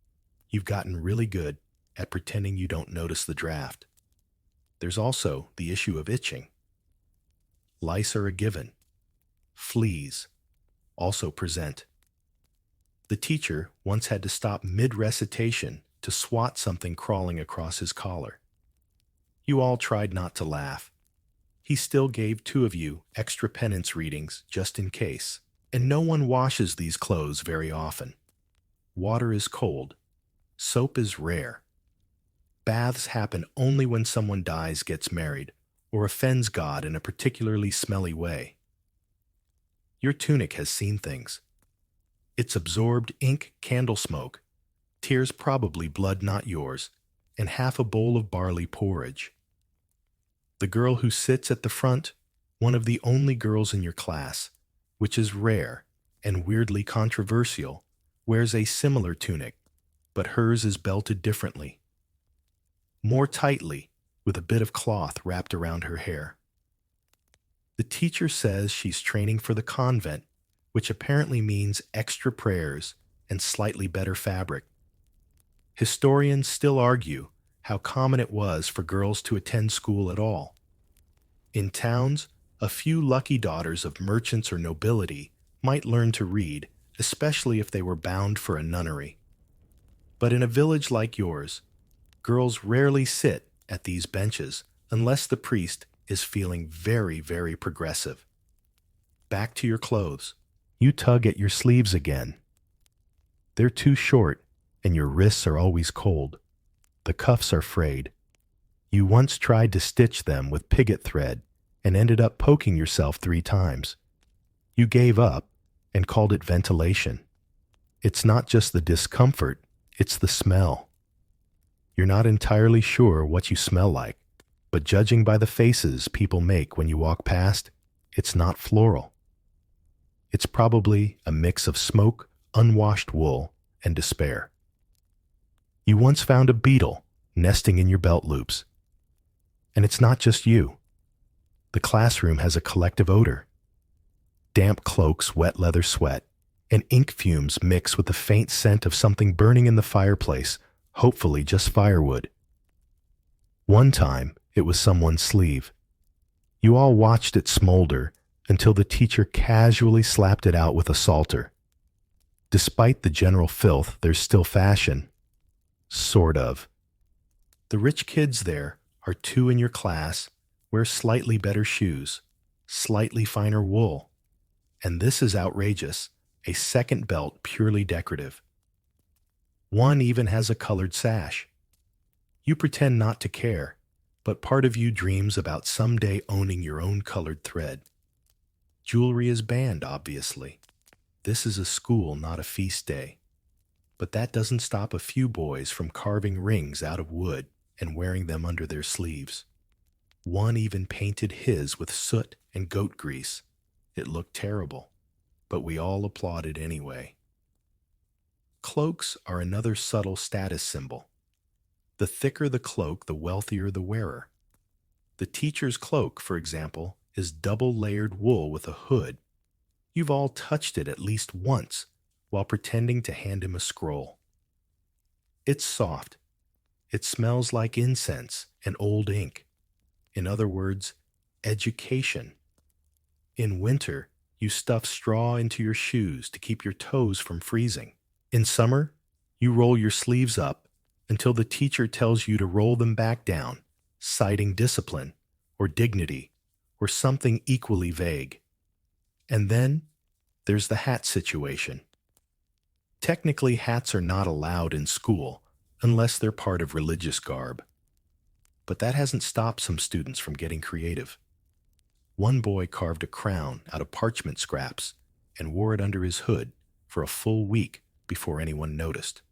you've gotten really good at pretending you don't notice the draft. There's also the issue of itching. Lice are a given. Fleas also present. The teacher once had to stop mid-recitation to swat something crawling across his collar. You all tried not to laugh. He still gave two of you extra penance readings just in case. And no one washes these clothes very often. Water is cold. Soap is rare. Baths happen only when someone dies, gets married, or offends God in a particularly smelly way. Your tunic has seen things. It's absorbed ink, candle smoke, tears probably blood not yours, and half a bowl of barley porridge. The girl who sits at the front, one of the only girls in your class, which is rare and weirdly controversial, wears a similar tunic, but hers is belted differently, more tightly, with a bit of cloth wrapped around her hair. The teacher says she's training for the convent, which apparently means extra prayers and slightly better fabric. Historians still argue how common it was for girls to attend school at all. In towns, a few lucky daughters of merchants or nobility might learn to read, especially if they were bound for a nunnery. But in a village like yours, girls rarely sit at these benches unless the priest is feeling very, very progressive. Back to your clothes. You tug at your sleeves again. They're too short, and your wrists are always cold. The cuffs are frayed. You once tried to stitch them with picket thread and ended up poking yourself 3 times. You gave up and called it ventilation. It's not just the discomfort, it's the smell. You're not entirely sure what you smell like, but judging by the faces people make when you walk past, it's not floral. It's probably a mix of smoke, unwashed wool, and despair. You once found a beetle nesting in your belt loops. And it's not just you. The classroom has a collective odor. Damp cloaks, wet leather sweat, and ink fumes mix with the faint scent of something burning in the fireplace, hopefully just firewood. One time, it was someone's sleeve. You all watched it smolder until the teacher casually slapped it out with a salter. Despite the general filth, there's still fashion. Sort of. The rich kids there are 2 in your class, wear slightly better shoes, slightly finer wool. And this is outrageous, a second belt purely decorative. One even has a colored sash. You pretend not to care, but part of you dreams about someday owning your own colored thread. Jewelry is banned, obviously. This is a school, not a feast day. But that doesn't stop a few boys from carving rings out of wood and wearing them under their sleeves. One even painted his with soot and goat grease. It looked terrible, but we all applauded anyway. Cloaks are another subtle status symbol. The thicker the cloak, the wealthier the wearer. The teacher's cloak, for example, is double-layered wool with a hood. You've all touched it at least once while pretending to hand him a scroll. It's soft. It smells like incense and old ink. In other words, education. In winter, you stuff straw into your shoes to keep your toes from freezing. In summer, you roll your sleeves up until the teacher tells you to roll them back down, citing discipline or dignity or something equally vague. And then there's the hat situation. Technically, hats are not allowed in school unless they're part of religious garb. But that hasn't stopped some students from getting creative. One boy carved a crown out of parchment scraps and wore it under his hood for a full week before anyone noticed.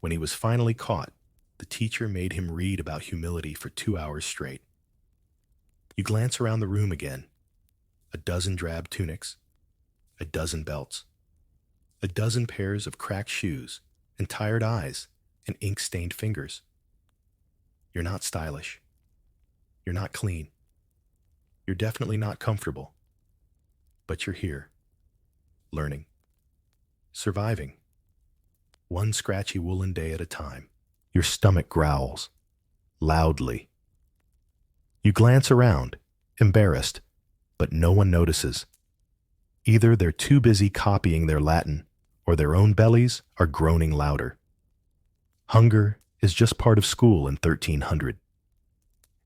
When he was finally caught, the teacher made him read about humility for 2 hours straight. You glance around the room again. A dozen drab tunics, a dozen belts. a dozen pairs of cracked shoes, and tired eyes, and ink-stained fingers. You're not stylish. You're not clean. You're definitely not comfortable. But you're here, learning, surviving, one scratchy woolen day at a time. Your stomach growls, loudly. You glance around, embarrassed, but no one notices. Either they're too busy copying their Latin, or their own bellies are groaning louder. Hunger is just part of school in 1300.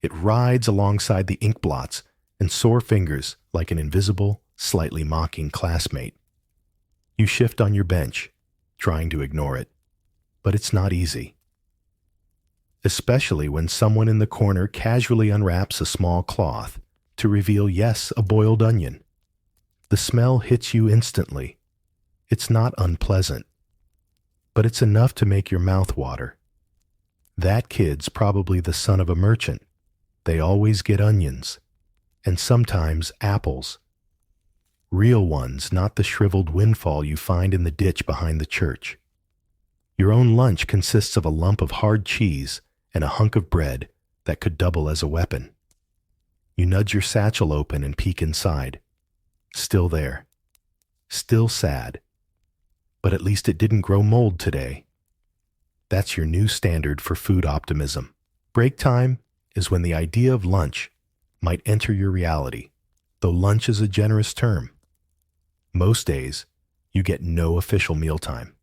It rides alongside the ink blots and sore fingers like an invisible, slightly mocking classmate. You shift on your bench, trying to ignore it, but it's not easy. Especially when someone in the corner casually unwraps a small cloth to reveal, yes, a boiled onion. The smell hits you instantly. It's not unpleasant, but it's enough to make your mouth water. That kid's probably the son of a merchant. They always get onions, and sometimes apples. Real ones, not the shriveled windfall you find in the ditch behind the church. Your own lunch consists of a lump of hard cheese and a hunk of bread that could double as a weapon. You nudge your satchel open and peek inside. Still there. Still sad. But at least it didn't grow mold today. That's your new standard for food optimism. Break time is when the idea of lunch might enter your reality, though lunch is a generous term. Most days, you get no official mealtime.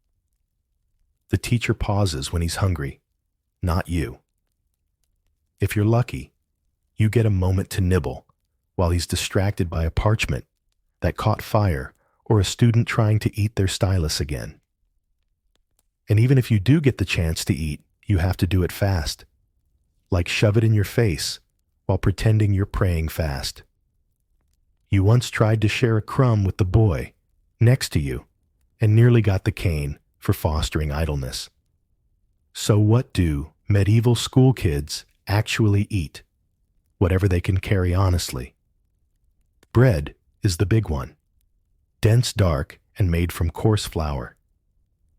The teacher pauses when he's hungry, not you. If you're lucky, you get a moment to nibble while he's distracted by a parchment that caught fire or a student trying to eat their stylus again. And even if you do get the chance to eat, you have to do it fast, like shove it in your face while pretending you're praying fast. You once tried to share a crumb with the boy next to you and nearly got the cane for fostering idleness. So what do medieval school kids actually eat? Whatever they can carry honestly. Bread is the big one. Dense, dark, and made from coarse flour.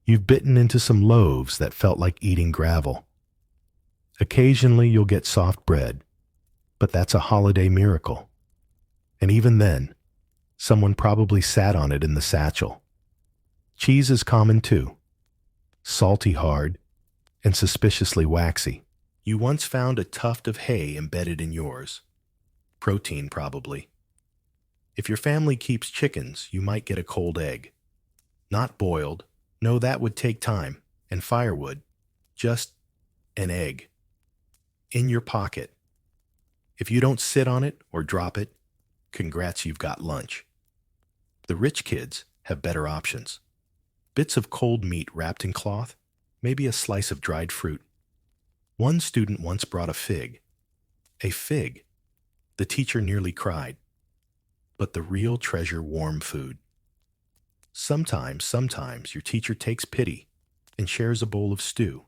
You've bitten into some loaves that felt like eating gravel. Occasionally you'll get soft bread, but that's a holiday miracle. And even then, someone probably sat on it in the satchel. Cheese is common too. Salty hard and suspiciously waxy. You once found a tuft of hay embedded in yours. Protein, probably. If your family keeps chickens, you might get a cold egg. Not boiled. No, that would take time and firewood. Just an egg. In your pocket. If you don't sit on it or drop it, congrats, you've got lunch. The rich kids have better options. Bits of cold meat wrapped in cloth, maybe a slice of dried fruit. One student once brought a fig. A fig. The teacher nearly cried. But the real treasure, warm food. Sometimes your teacher takes pity and shares a bowl of stew.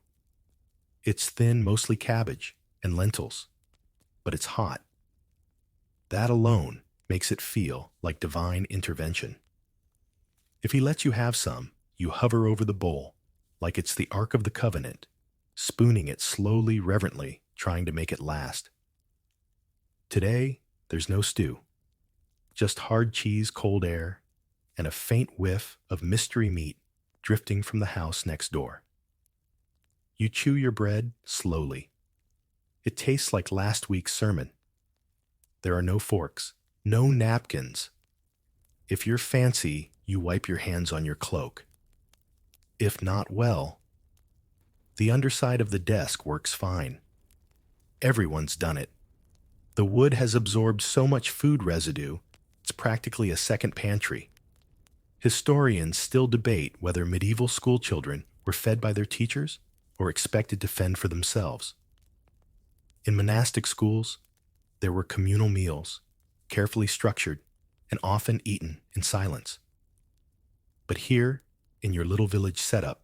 It's thin, mostly cabbage and lentils, but it's hot. That alone makes it feel like divine intervention. If he lets you have some, you hover over the bowl like it's the Ark of the Covenant, spooning it slowly, reverently, trying to make it last. Today, there's no stew. Just hard cheese, cold air, and a faint whiff of mystery meat drifting from the house next door. You chew your bread slowly. It tastes like last week's sermon. There are no forks, no napkins. If you're fancy, you wipe your hands on your cloak. If not, well, the underside of the desk works fine. Everyone's done it. The wood has absorbed so much food residue, it's practically a second pantry. Historians still debate whether medieval schoolchildren were fed by their teachers or expected to fend for themselves. In monastic schools, there were communal meals, carefully structured and often eaten in silence. But here, in your little village setup,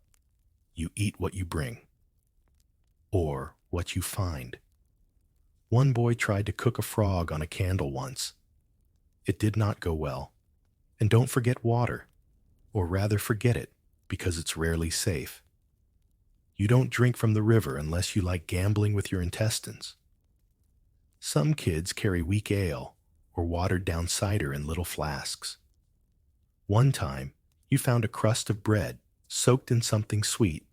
you eat what you bring. Or what you find. One boy tried to cook a frog on a candle once. It did not go well. And don't forget water. or rather forget it because it's rarely safe. You don't drink from the river unless you like gambling with your intestines. Some kids carry weak ale or watered down cider in little flasks. One time, you found a crust of bread soaked in something sweet,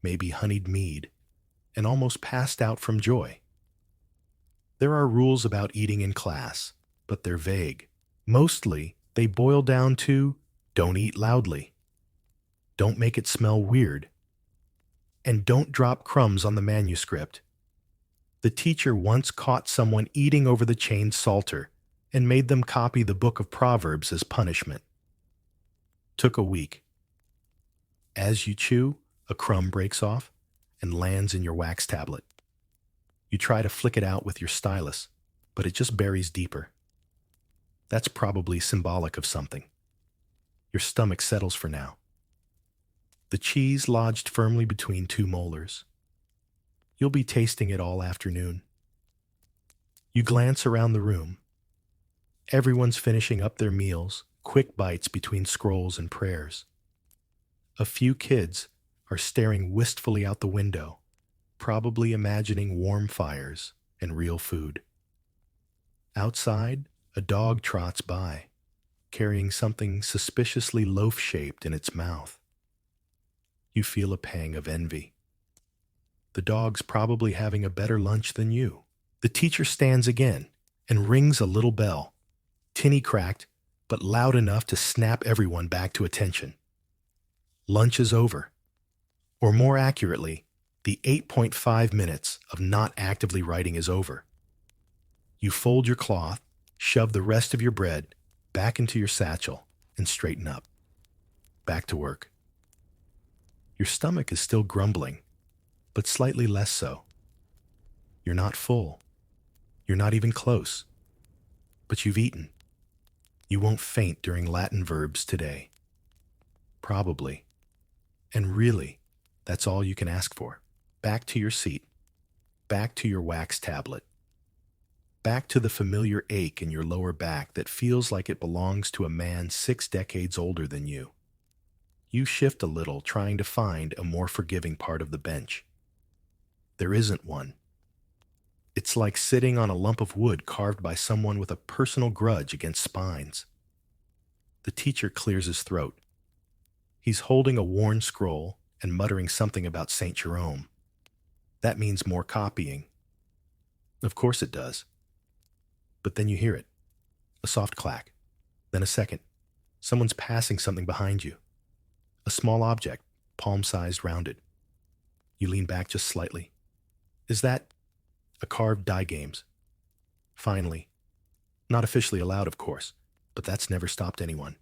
maybe honeyed mead, and almost passed out from joy. There are rules about eating in class, but they're vague. Mostly, they boil down to don't eat loudly, don't make it smell weird, and don't drop crumbs on the manuscript. The teacher once caught someone eating over the chained psalter and made them copy the book of Proverbs as punishment. Took a week. As you chew, a crumb breaks off and lands in your wax tablet. You try to flick it out with your stylus, but it just buries deeper. That's probably symbolic of something. Your stomach settles for now. The cheese lodged firmly between two molars. You'll be tasting it all afternoon. You glance around the room. Everyone's finishing up their meals, quick bites between scrolls and prayers. A few kids are staring wistfully out the window, probably imagining warm fires and real food. Outside, a dog trots by, carrying something suspiciously loaf-shaped in its mouth. You feel a pang of envy. The dog's probably having a better lunch than you. The teacher stands again and rings a little bell, tinny cracked, but loud enough to snap everyone back to attention. Lunch is over. Or more accurately, the 8.5 minutes of not actively writing is over. You fold your cloth, shove the rest of your bread back into your satchel, and straighten up. Back to work. Your stomach is still grumbling, but slightly less so. You're not full. You're not even close. But you've eaten. You won't faint during Latin verbs today. Probably. And really, that's all you can ask for. Back to your seat. Back to your wax tablet. Back to the familiar ache in your lower back that feels like it belongs to a man 6 decades older than you. You shift a little, trying to find a more forgiving part of the bench. There isn't one. It's like sitting on a lump of wood carved by someone with a personal grudge against spines. The teacher clears his throat. He's holding a worn scroll and muttering something about St. Jerome. That means more copying. Of course it does. But then you hear it. A soft clack. Then a second. Someone's passing something behind you. A small object, palm-sized rounded. You lean back just slightly. Is that a carved die games? Finally. Not officially allowed, of course, but that's never stopped anyone.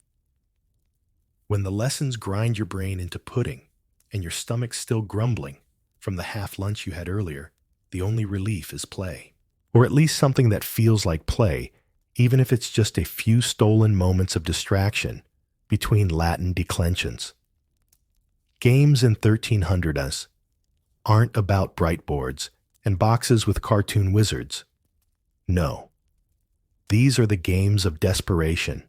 When the lessons grind your brain into pudding and your stomach's still grumbling from the half lunch you had earlier, the only relief is play. Or at least something that feels like play, even if it's just a few stolen moments of distraction between Latin declensions. Games in 1300s aren't about bright boards and boxes with cartoon wizards. No. These are the games of desperation,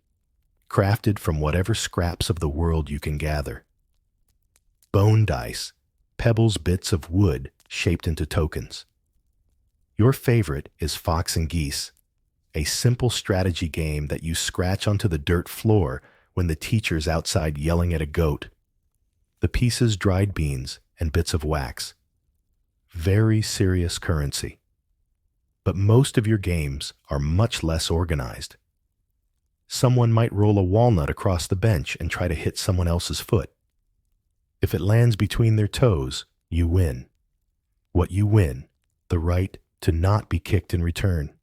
crafted from whatever scraps of the world you can gather. Bone dice, pebbles bits of wood shaped into tokens. Your favorite is Fox and Geese, a simple strategy game that you scratch onto the dirt floor when the teacher's outside yelling at a goat. The pieces dried beans and bits of wax. Very serious currency. But most of your games are much less organized. Someone might roll a walnut across the bench and try to hit someone else's foot. If it lands between their toes, you win. What you win, the right to not be kicked in return.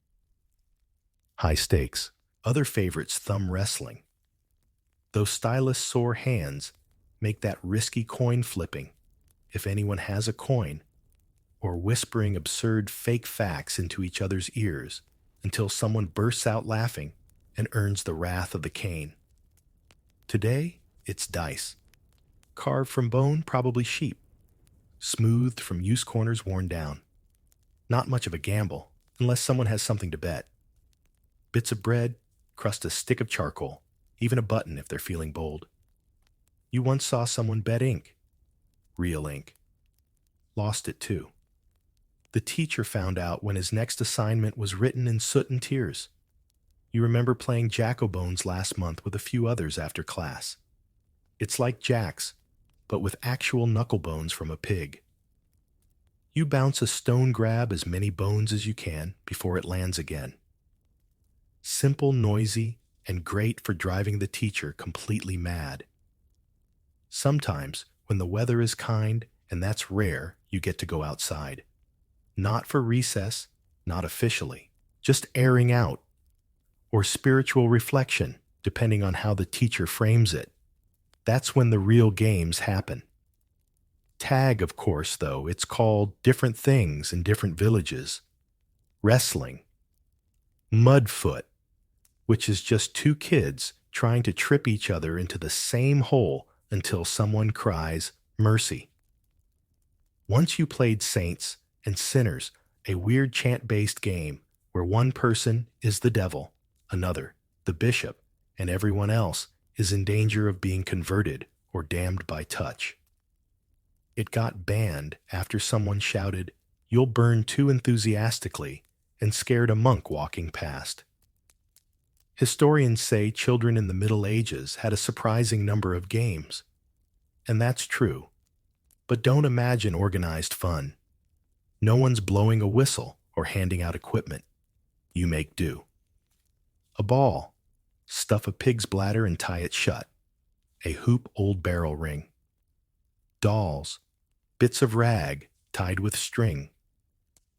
High stakes. Other favorites, thumb wrestling. Those stylish sore hands make that risky coin flipping, if anyone has a coin, or whispering absurd fake facts into each other's ears until someone bursts out laughing and earns the wrath of the cane. Today, it's dice. Carved from bone, probably sheep. Smoothed from use corners worn down. Not much of a gamble, unless someone has something to bet. Bits of bread, crust a stick of charcoal, even a button if they're feeling bold. You once saw someone bet ink, real ink. Lost it too. The teacher found out when his next assignment was written in soot and tears. You remember playing Jack-o'-bones last month with a few others after class. It's like jacks, but with actual knuckle bones from a pig. You bounce a stone, grab as many bones as you can before it lands again. Simple, noisy, and great for driving the teacher completely mad. Sometimes, when the weather is kind, and that's rare, you get to go outside. Not for recess, not officially, just airing out, or spiritual reflection, depending on how the teacher frames it. That's when the real games happen. Tag, of course, though, it's called different things in different villages. Wrestling. Mudfoot, which is just two kids trying to trip each other into the same hole until someone cries, mercy. Once you played Saints and Sinners, a weird chant-based game where one person is the devil, another, the bishop, and everyone else is in danger of being converted or damned by touch. It got banned after someone shouted, "You'll burn," too enthusiastically and scared a monk walking past. Historians say children in the Middle Ages had a surprising number of games. And that's true. But don't imagine organized fun. No one's blowing a whistle or handing out equipment. You make do. A ball. Stuff a pig's bladder and tie it shut. A hoop, old barrel ring. Dolls. Bits of rag tied with string.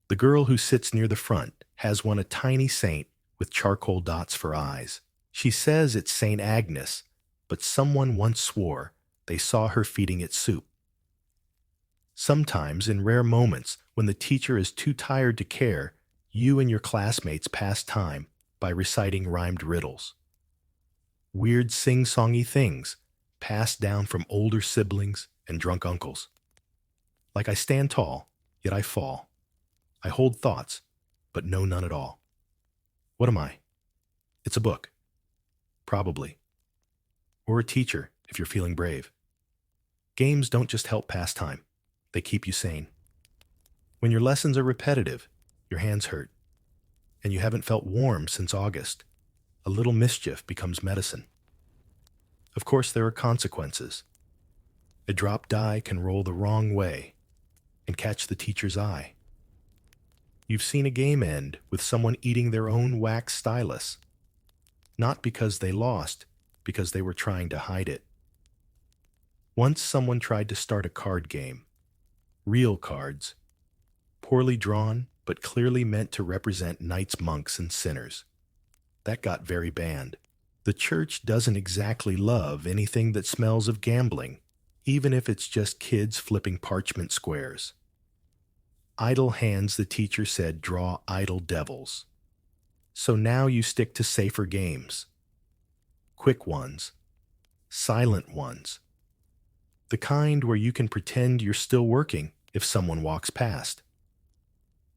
The girl who sits near the front has one, a tiny saint with charcoal dots for eyes. She says it's Saint Agnes, but someone once swore they saw her feeding it soup. Sometimes, in rare moments when the teacher is too tired to care, you and your classmates pass time by reciting rhymed riddles. Weird sing-songy things passed down from older siblings and drunk uncles. Like I stand tall, yet I fall. I hold thoughts, but know none at all. What am I? It's a book. Probably. Or a teacher, if you're feeling brave. Games don't just help pass time. They keep you sane. When your lessons are repetitive, your hands hurt, and you haven't felt warm since August, a little mischief becomes medicine. Of course, there are consequences. A dropped die can roll the wrong way and catch the teacher's eye. You've seen a game end with someone eating their own wax stylus, not because they lost, because they were trying to hide it. Once someone tried to start a card game. Real cards. Poorly drawn, but clearly meant to represent knights, monks, and sinners. That got very banned. The church doesn't exactly love anything that smells of gambling, even if it's just kids flipping parchment squares. Idle hands, the teacher said, draw idle devils. So now you stick to safer games. Quick ones. Silent ones. The kind where you can pretend you're still working if someone walks past.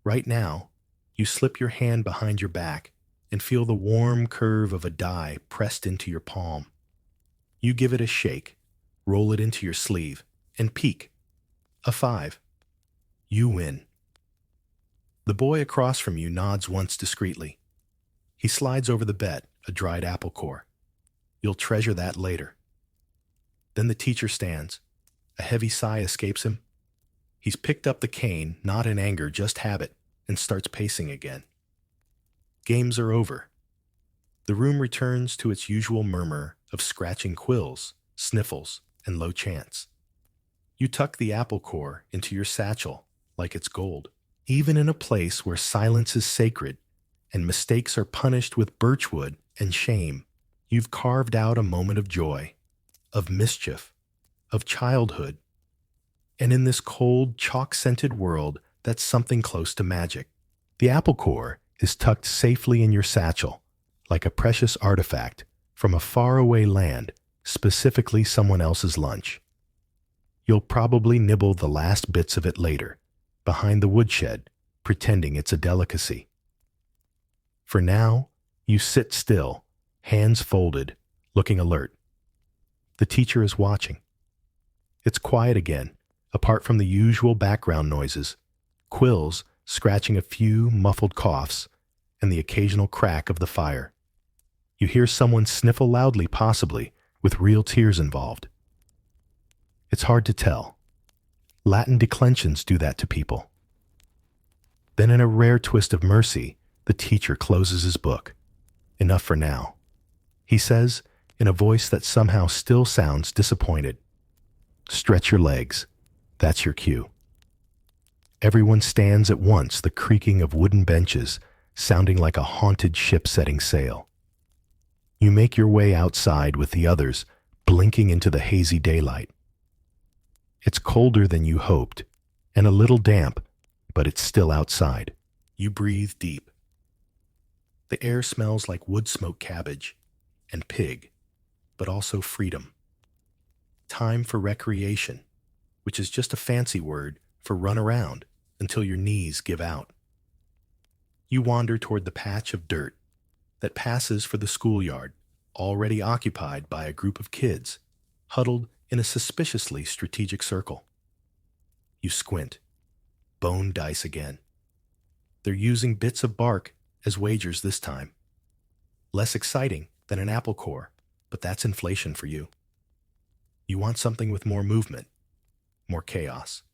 Right now, you slip your hand behind your back and feel the warm curve of a die pressed into your palm. You give it a shake, roll it into your sleeve, and peek. A 5. You win. The boy across from you nods once discreetly. He slides over the bet, a dried apple core. You'll treasure that later. Then the teacher stands. A heavy sigh escapes him. He's picked up the cane, not in anger, just habit, and starts pacing again. Games are over. The room returns to its usual murmur of scratching quills, sniffles, and low chants. You tuck the apple core into your satchel like it's gold. Even in a place where silence is sacred and mistakes are punished with birchwood and shame, you've carved out a moment of joy, of mischief, of childhood. And in this cold, chalk-scented world, that's something close to magic. The apple core is tucked safely in your satchel, like a precious artifact from a faraway land, specifically someone else's lunch. You'll probably nibble the last bits of it later, behind the woodshed, pretending it's a delicacy. For now, you sit still, hands folded, looking alert. The teacher is watching. It's quiet again, apart from the usual background noises, quills scratching a few muffled coughs, and the occasional crack of the fire. You hear someone sniffle loudly, possibly, with real tears involved. It's hard to tell. Latin declensions do that to people. Then, in a rare twist of mercy, the teacher closes his book. Enough for now. He says, in a voice that somehow still sounds disappointed, "Stretch your legs. That's your cue." Everyone stands at once, the creaking of wooden benches sounding like a haunted ship setting sail. You make your way outside with the others, blinking into the hazy daylight. It's colder than you hoped, and a little damp, but it's still outside. You breathe deep. The air smells like wood-smoked cabbage and pig, but also freedom. Time for recreation, which is just a fancy word for run around until your knees give out. You wander toward the patch of dirt that passes for the schoolyard, already occupied by a group of kids, huddled in a suspiciously strategic circle. You squint. Bone dice again. They're using bits of bark as wagers this time. Less exciting than an apple core, but that's inflation for you. You want something with more movement, more chaos.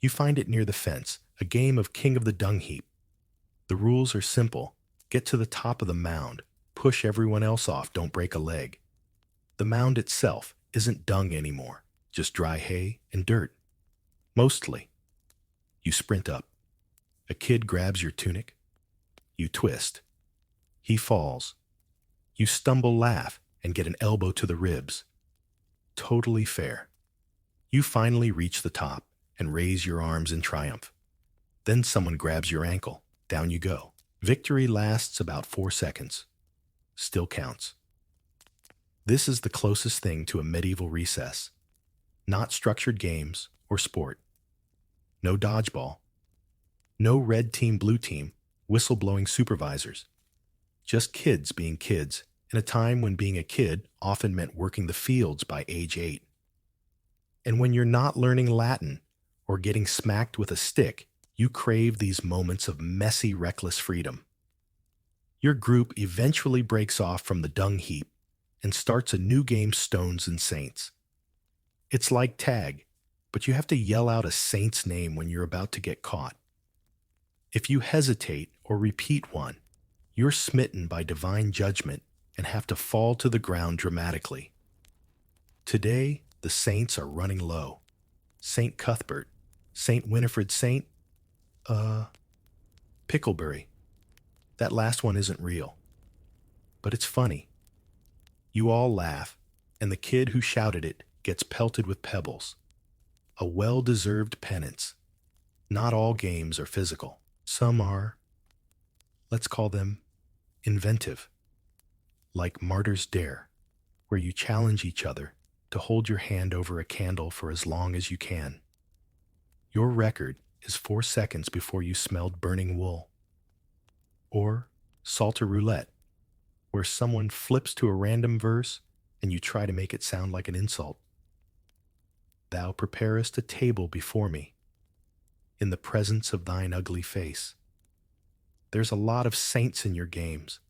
You find it near the fence, a game of King of the Dung Heap. The rules are simple. Get to the top of the mound, push everyone else off, don't break a leg. The mound itself isn't dung anymore, just dry hay and dirt. Mostly. You sprint up. A kid grabs your tunic. You twist. He falls. You stumble, laugh, and get an elbow to the ribs. Totally fair. You finally reach the top and raise your arms in triumph. Then someone grabs your ankle. Down you go. Victory lasts about 4 seconds. Still counts. This is the closest thing to a medieval recess. Not structured games or sport. No dodgeball. No red team, blue team, whistle-blowing supervisors. Just kids being kids in a time when being a kid often meant working the fields by age 8. And when you're not learning Latin or getting smacked with a stick, you crave these moments of messy, reckless freedom. Your group eventually breaks off from the dung heap and starts a new game, Stones and Saints. It's like tag, but you have to yell out a saint's name when you're about to get caught. If you hesitate or repeat one, you're smitten by divine judgment and have to fall to the ground dramatically. Today, the saints are running low. Saint Cuthbert, Saint Winifred, Pickleberry. That last one isn't real. But it's funny. You all laugh, and the kid who shouted it gets pelted with pebbles. A well-deserved penance. Not all games are physical. Some are, let's call them, inventive. Like Martyr's Dare, where you challenge each other to hold your hand over a candle for as long as you can. Your record is 4 seconds before you smelled burning wool. Or Salter Roulette, where someone flips to a random verse and you try to make it sound like an insult. Thou preparest a table before me, in the presence of thine ugly face. There's a lot of saints in your games,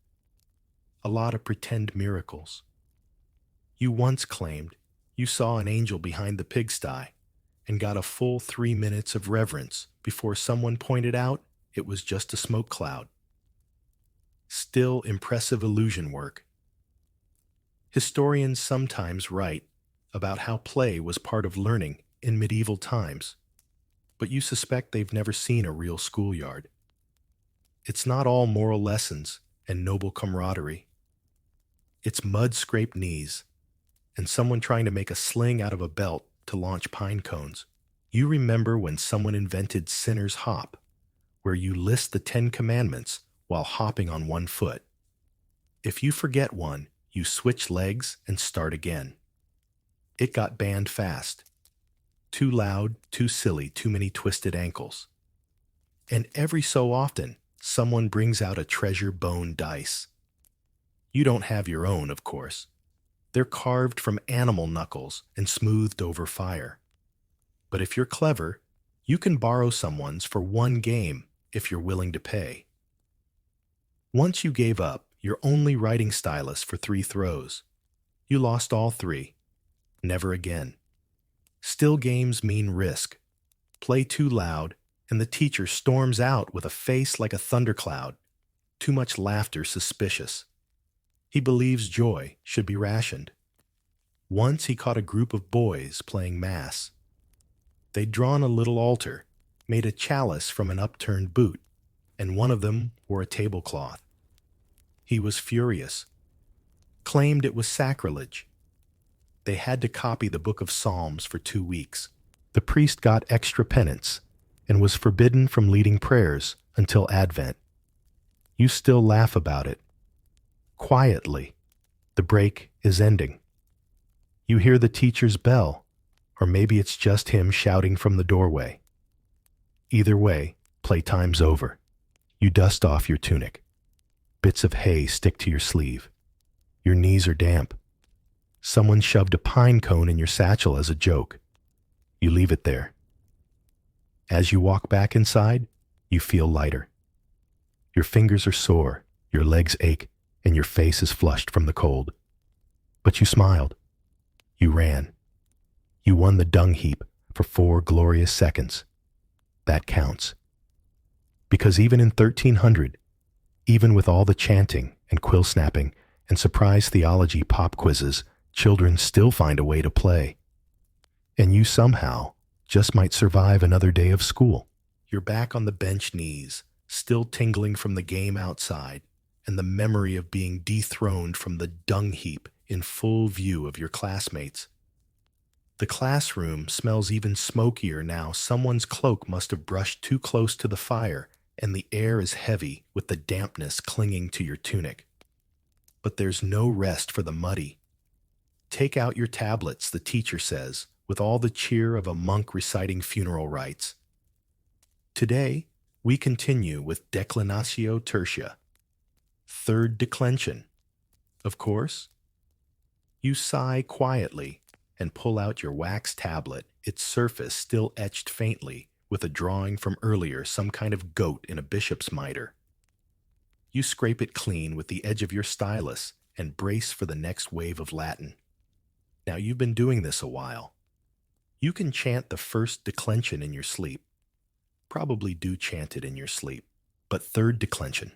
a lot of pretend miracles. You once claimed you saw an angel behind the pigsty and got a full 3 minutes of reverence before someone pointed out it was just a smoke cloud. Still impressive illusion work. Historians sometimes write about how play was part of learning in medieval times, but you suspect they've never seen a real schoolyard. It's not all moral lessons and noble camaraderie. It's mud-scraped knees and someone trying to make a sling out of a belt to launch pine cones. You remember when someone invented Sinner's Hop, where you list the 10 commandments while hopping on one foot. If you forget one, you switch legs and start again. It got banned fast. Too loud, too silly, too many twisted ankles. And every so often, someone brings out a treasure bone dice. You don't have your own, of course. They're carved from animal knuckles and smoothed over fire. But if you're clever, you can borrow someone's for one game if you're willing to pay. Once you gave up your only writing stylus for 3 throws, you lost all 3. Never again. Still games mean risk. Play too loud, and the teacher storms out with a face like a thundercloud. Too much laughter suspicious. He believes joy should be rationed. Once he caught a group of boys playing mass. They'd drawn a little altar, made a chalice from an upturned boot, and one of them wore a tablecloth. He was furious, claimed it was sacrilege. They had to copy the Book of Psalms for 2 weeks. The priest got extra penance and was forbidden from leading prayers until Advent. You still laugh about it. Quietly, the break is ending. You hear the teacher's bell, or maybe it's just him shouting from the doorway. Either way, playtime's over. You dust off your tunic. Bits of hay stick to your sleeve. Your knees are damp. Someone shoved a pine cone in your satchel as a joke. You leave it there. As you walk back inside, you feel lighter. Your fingers are sore, your legs ache, and your face is flushed from the cold. But you smiled. You ran. You won the dung heap for 4 glorious seconds. That counts. Because even in 1300, even with all the chanting and quill snapping and surprise theology pop quizzes, children still find a way to play. And you somehow just might survive another day of school. You're back on the bench knees, still tingling from the game outside, and the memory of being dethroned from the dung heap in full view of your classmates. The classroom smells even smokier now. Someone's cloak must have brushed too close to the fire, and the air is heavy with the dampness clinging to your tunic. But there's no rest for the muddy. Take out your tablets, the teacher says, with all the cheer of a monk reciting funeral rites. Today, we continue with Declinatio Tertia, 3rd declension. Of course, you sigh quietly and pull out your wax tablet, its surface still etched faintly with a drawing from earlier, some kind of goat in a bishop's mitre. You scrape it clean with the edge of your stylus and brace for the next wave of Latin. Now you've been doing this a while. You can chant the 1st declension in your sleep. Probably do chant it in your sleep, but 3rd declension.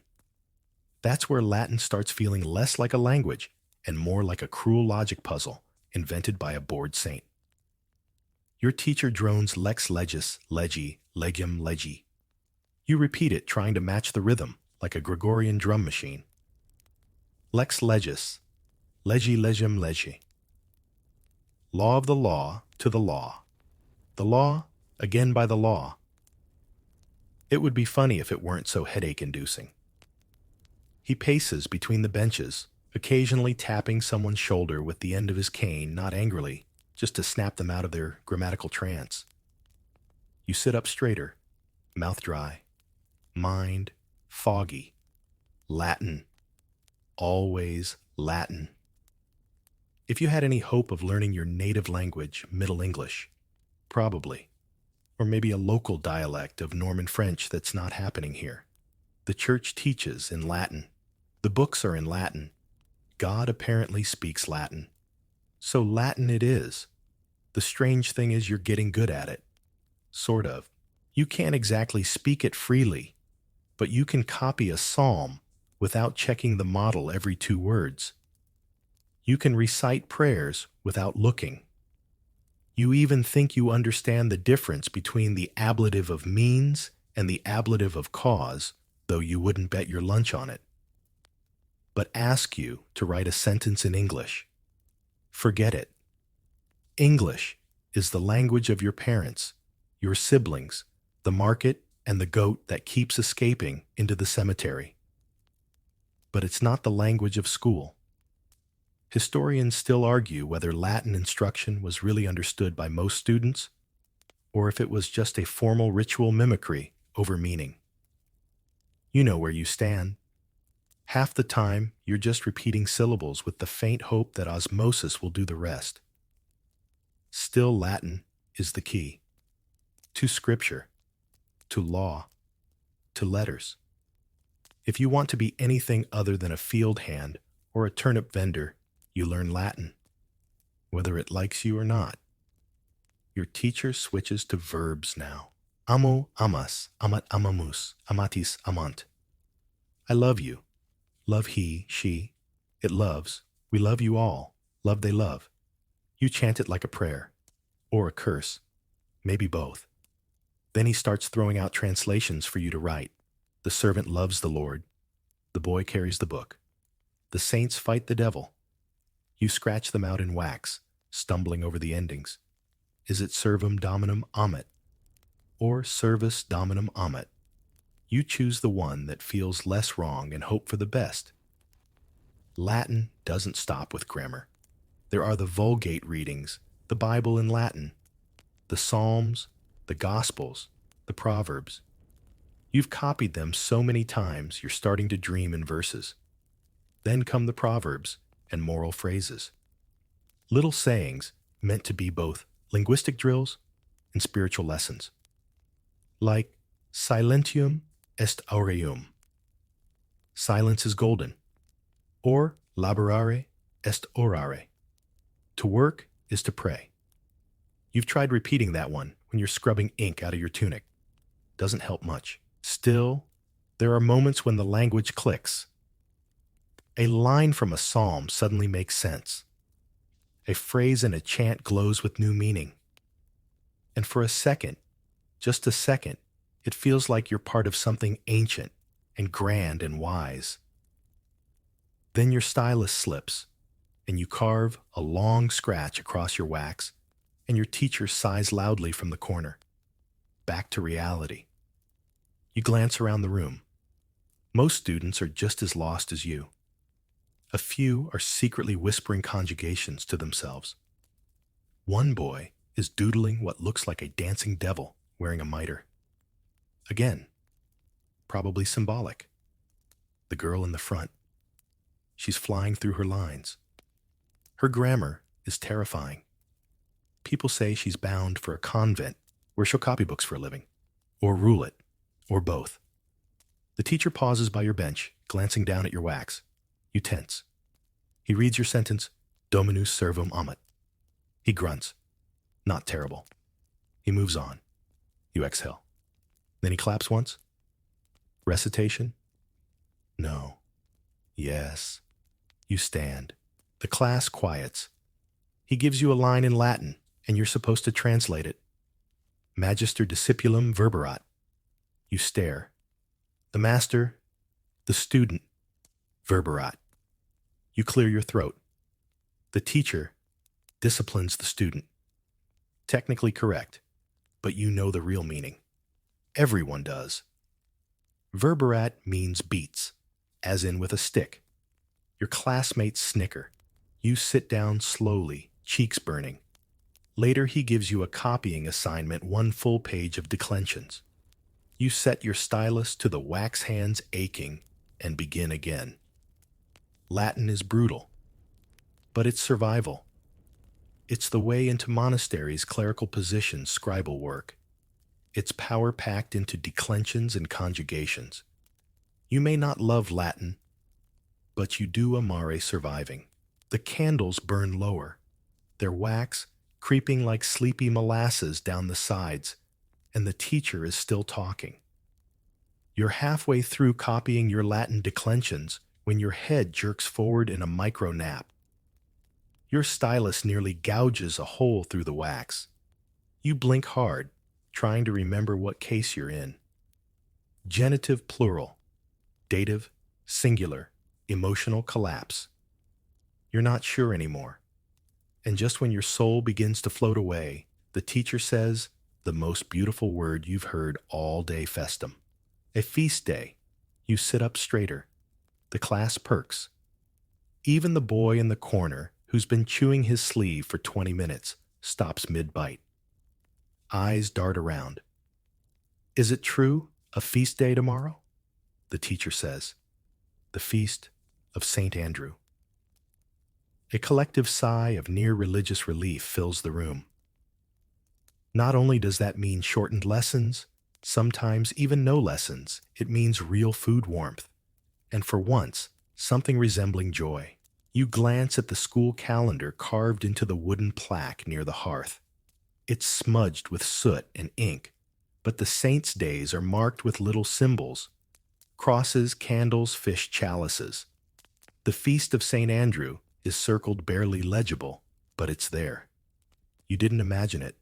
That's where Latin starts feeling less like a language and more like a cruel logic puzzle invented by a bored saint. Your teacher drones lex legis, legi, legium, legi. You repeat it, trying to match the rhythm like a Gregorian drum machine. Lex legis, legi, legium, legi. Law of the law to the law. The law, again by the law. It would be funny if it weren't so headache-inducing. He paces between the benches, occasionally tapping someone's shoulder with the end of his cane, not angrily, just to snap them out of their grammatical trance. You sit up straighter, mouth dry, mind foggy. Latin. Always Latin. If you had any hope of learning your native language, Middle English, probably. Or maybe a local dialect of Norman French that's not happening here. The church teaches in Latin. The books are in Latin. God apparently speaks Latin. So Latin it is. The strange thing is you're getting good at it. Sort of. You can't exactly speak it freely, but you can copy a psalm without checking the model every 2 words. You can recite prayers without looking. You even think you understand the difference between the ablative of means and the ablative of cause, though you wouldn't bet your lunch on it. But ask you to write a sentence in English. Forget it. English is the language of your parents, your siblings, the market, and the goat that keeps escaping into the cemetery. But it's not the language of school. Historians still argue whether Latin instruction was really understood by most students, or if it was just a formal ritual mimicry over meaning. You know where you stand. Half the time, you're just repeating syllables with the faint hope that osmosis will do the rest. Still, Latin is the key. To scripture, to law, to letters. If you want to be anything other than a field hand or a turnip vendor, you learn Latin, whether it likes you or not. Your teacher switches to verbs now. Amo, amas, amat, amamus, amatis, amant. I love you. Love he, she. It loves. We love you all. Love they love. You chant it like a prayer. Or a curse. Maybe both. Then he starts throwing out translations for you to write. The servant loves the Lord. The boy carries the book. The saints fight the devil. You scratch them out in wax, stumbling over the endings. Is it servum dominum amet? Or servus dominum amet? You choose the one that feels less wrong and hope for the best. Latin doesn't stop with grammar. There are the Vulgate readings, the Bible in Latin, the Psalms, the Gospels, the Proverbs. You've copied them so many times you're starting to dream in verses. Then come the Proverbs and moral phrases. Little sayings meant to be both linguistic drills and spiritual lessons. Like, silentium est aureum. Silence is golden. Or, laborare est orare. To work is to pray. You've tried repeating that one when you're scrubbing ink out of your tunic. Doesn't help much. Still, there are moments when the language clicks. A line from a psalm suddenly makes sense. A phrase in a chant glows with new meaning. And for a second, just a second, it feels like you're part of something ancient and grand and wise. Then your stylus slips, and you carve a long scratch across your wax, and your teacher sighs loudly from the corner. Back to reality. You glance around the room. Most students are just as lost as you. A few are secretly whispering conjugations to themselves. One boy is doodling what looks like a dancing devil wearing a mitre. Again, probably symbolic. The girl in the front. She's flying through her lines. Her grammar is terrifying. People say she's bound for a convent where she'll copy books for a living, or rule it, or both. The teacher pauses by your bench, glancing down at your wax. You tense. He reads your sentence, Dominus servum amet. He grunts. Not terrible. He moves on. You exhale. Then he claps once. Recitation? No. Yes. You stand. The class quiets. He gives you a line in Latin, and you're supposed to translate it. Magister discipulum verberat. You stare. The master, the student, verberat. You clear your throat. The teacher disciplines the student. Technically correct, but you know the real meaning. Everyone does. Verberat means beats, as in with a stick. Your classmates snicker. You sit down slowly, cheeks burning. Later he gives you a copying assignment, one full page of declensions. You set your stylus to the wax hands aching and begin again. Latin is brutal, but it's survival. It's the way into monasteries' clerical positions, scribal work. It's power packed into declensions and conjugations. You may not love Latin, but you do amare surviving. The candles burn lower, their wax creeping like sleepy molasses down the sides, and the teacher is still talking. You're halfway through copying your Latin declensions when your head jerks forward in a micro nap. Your stylus nearly gouges a hole through the wax. You blink hard, trying to remember what case you're in. Genitive plural, dative, singular, emotional collapse. You're not sure anymore. And just when your soul begins to float away, the teacher says the most beautiful word you've heard all day festum. A feast day. You sit up straighter. The class perks. Even the boy in the corner, who's been chewing his sleeve for 20 minutes, stops mid-bite. Eyes dart around. Is it true? A feast day tomorrow? The teacher says. the feast of St. Andrew. A collective sigh of near-religious relief fills the room. Not only does that mean shortened lessons, sometimes even no lessons, it means real food warmth. And for once, something resembling joy. You glance at the school calendar carved into the wooden plaque near the hearth. It's smudged with soot and ink, but the saints' days are marked with little symbols: crosses, candles, fish chalices. The feast of St. Andrew is circled barely legible, but it's there. You didn't imagine it.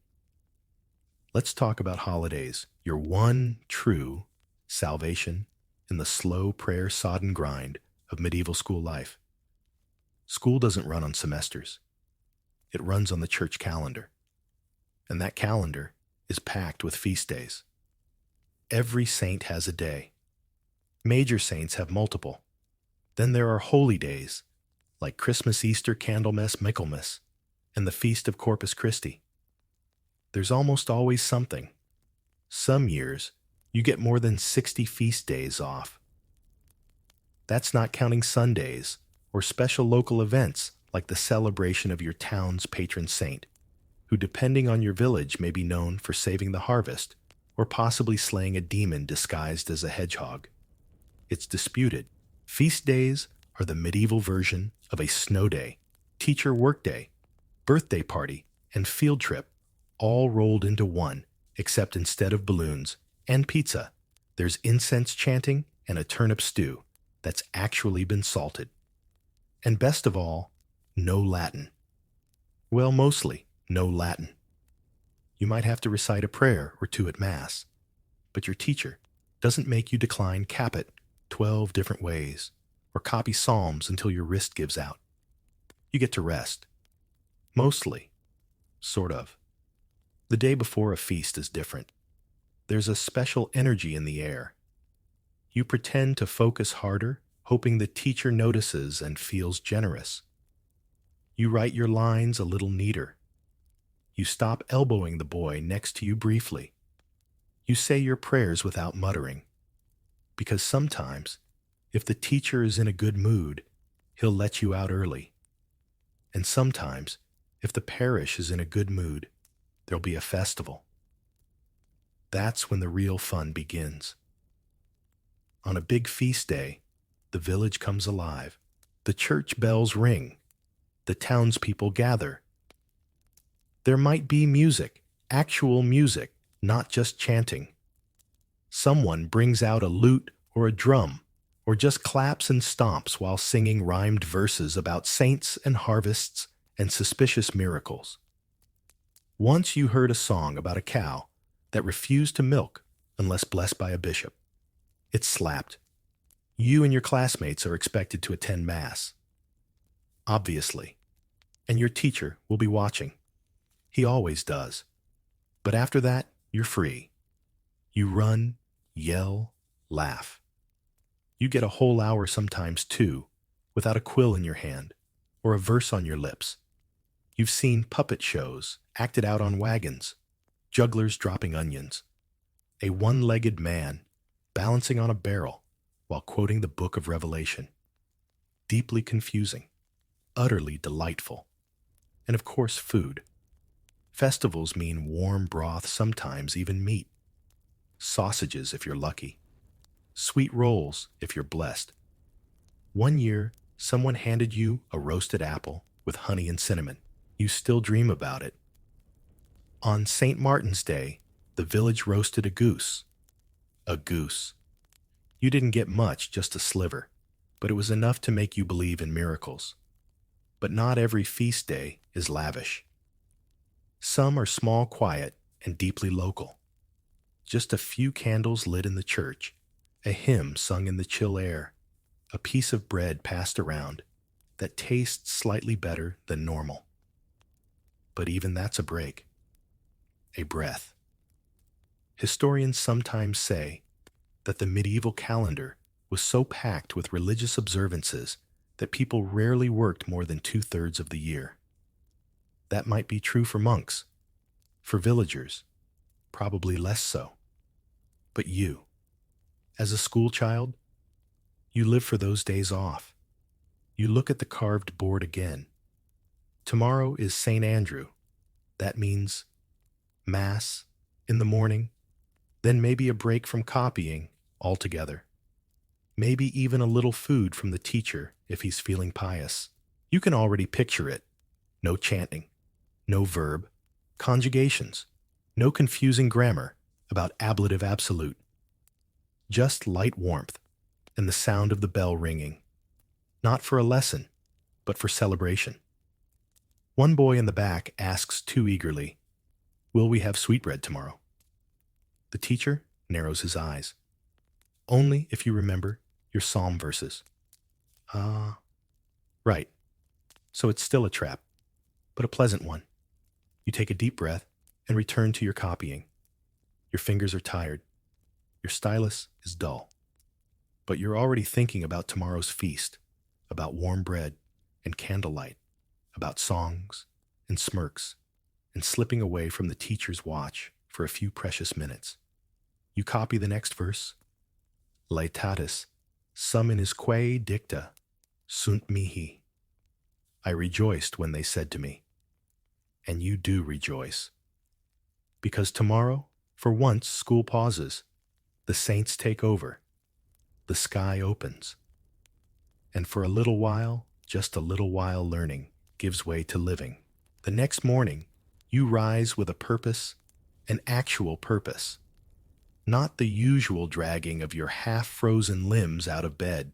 Let's talk about holidays, your one true salvation in the slow prayer-sodden grind of medieval school life. School doesn't run on semesters. It runs on the church calendar. And that calendar is packed with feast days. Every saint has a day. Major saints have multiple. Then there are holy days, like Christmas, Easter, Candlemas, Michaelmas, and the Feast of Corpus Christi. There's almost always something. Some years, you get more than 60 feast days off. That's not counting Sundays or special local events like the celebration of your town's patron saint, who, depending on your village, may be known for saving the harvest or possibly slaying a demon disguised as a hedgehog. It's disputed. Feast days are the medieval version of a snow day, teacher workday, birthday party, and field trip, all rolled into one, except instead of balloons and pizza, there's incense chanting and a turnip stew that's actually been salted. And best of all, no Latin. Well, mostly no Latin. You might have to recite a prayer or two at Mass, but your teacher doesn't make you decline caput 12 different ways or copy Psalms until your wrist gives out. You get to rest. Mostly. Sort of. The day before a feast is different. There's a special energy in the air. You pretend to focus harder, hoping the teacher notices and feels generous. You write your lines a little neater. You stop elbowing the boy next to you briefly. You say your prayers without muttering. Because sometimes, if the teacher is in a good mood, he'll let you out early. And sometimes, if the parish is in a good mood, there'll be a festival. That's when the real fun begins. On a big feast day, the village comes alive. The church bells ring. The townspeople gather. There might be music, actual music, not just chanting. Someone brings out a lute or a drum, or just claps and stomps while singing rhymed verses about saints and harvests and suspicious miracles. Once you heard a song about a cow that refused to milk unless blessed by a bishop. It slapped. You and your classmates are expected to attend Mass. Obviously. And your teacher will be watching. He always does. But after that, you're free. You run, yell, laugh. You get a whole hour sometimes too, without a quill in your hand or a verse on your lips. You've seen puppet shows acted out on wagons, jugglers dropping onions, a one-legged man balancing on a barrel while quoting the book of Revelation. Deeply confusing, utterly delightful. And of course, food. Festivals mean warm broth, sometimes even meat. Sausages if you're lucky. Sweet rolls if you're blessed. One year, someone handed you a roasted apple with honey and cinnamon. You still dream about it. On St. Martin's Day, the village roasted a goose. A goose. You didn't get much, just a sliver, but it was enough to make you believe in miracles. But not every feast day is lavish. Some are small, quiet, and deeply local. Just a few candles lit in the church, a hymn sung in the chill air, a piece of bread passed around that tastes slightly better than normal. But even that's a break. A breath. Historians sometimes say that the medieval calendar was so packed with religious observances that people rarely worked more than 2/3 of the year. That might be true for monks. For villagers, probably less so. But you, as a school child, You live for those days off. You look at the carved board again. Tomorrow is St. Andrew. That means Mass in the morning, then maybe a break from copying altogether. Maybe even a little food from the teacher if he's feeling pious. You can already picture it. No chanting, no verb, conjugations, no confusing grammar about ablative absolute. Just light warmth and the sound of the bell ringing. Not for a lesson, but for celebration. One boy in the back asks too eagerly, "Will we have sweetbread tomorrow?" The teacher narrows his eyes. "Only if you remember your psalm verses." Ah, right. So it's still a trap, but a pleasant one. You take a deep breath and return to your copying. Your fingers are tired. Your stylus is dull. But you're already thinking about tomorrow's feast, about warm bread and candlelight, about songs and smirks, and slipping away from the teacher's watch for a few precious minutes. You copy the next verse. Laetatis sum in his quae dicta sunt mihi. I rejoiced when they said to me. And you do rejoice. Because tomorrow, for once, school pauses. The saints take over. The sky opens. And for a little while, just a little while, learning gives way to living. The next morning, you rise with a purpose, an actual purpose. Not the usual dragging of your half-frozen limbs out of bed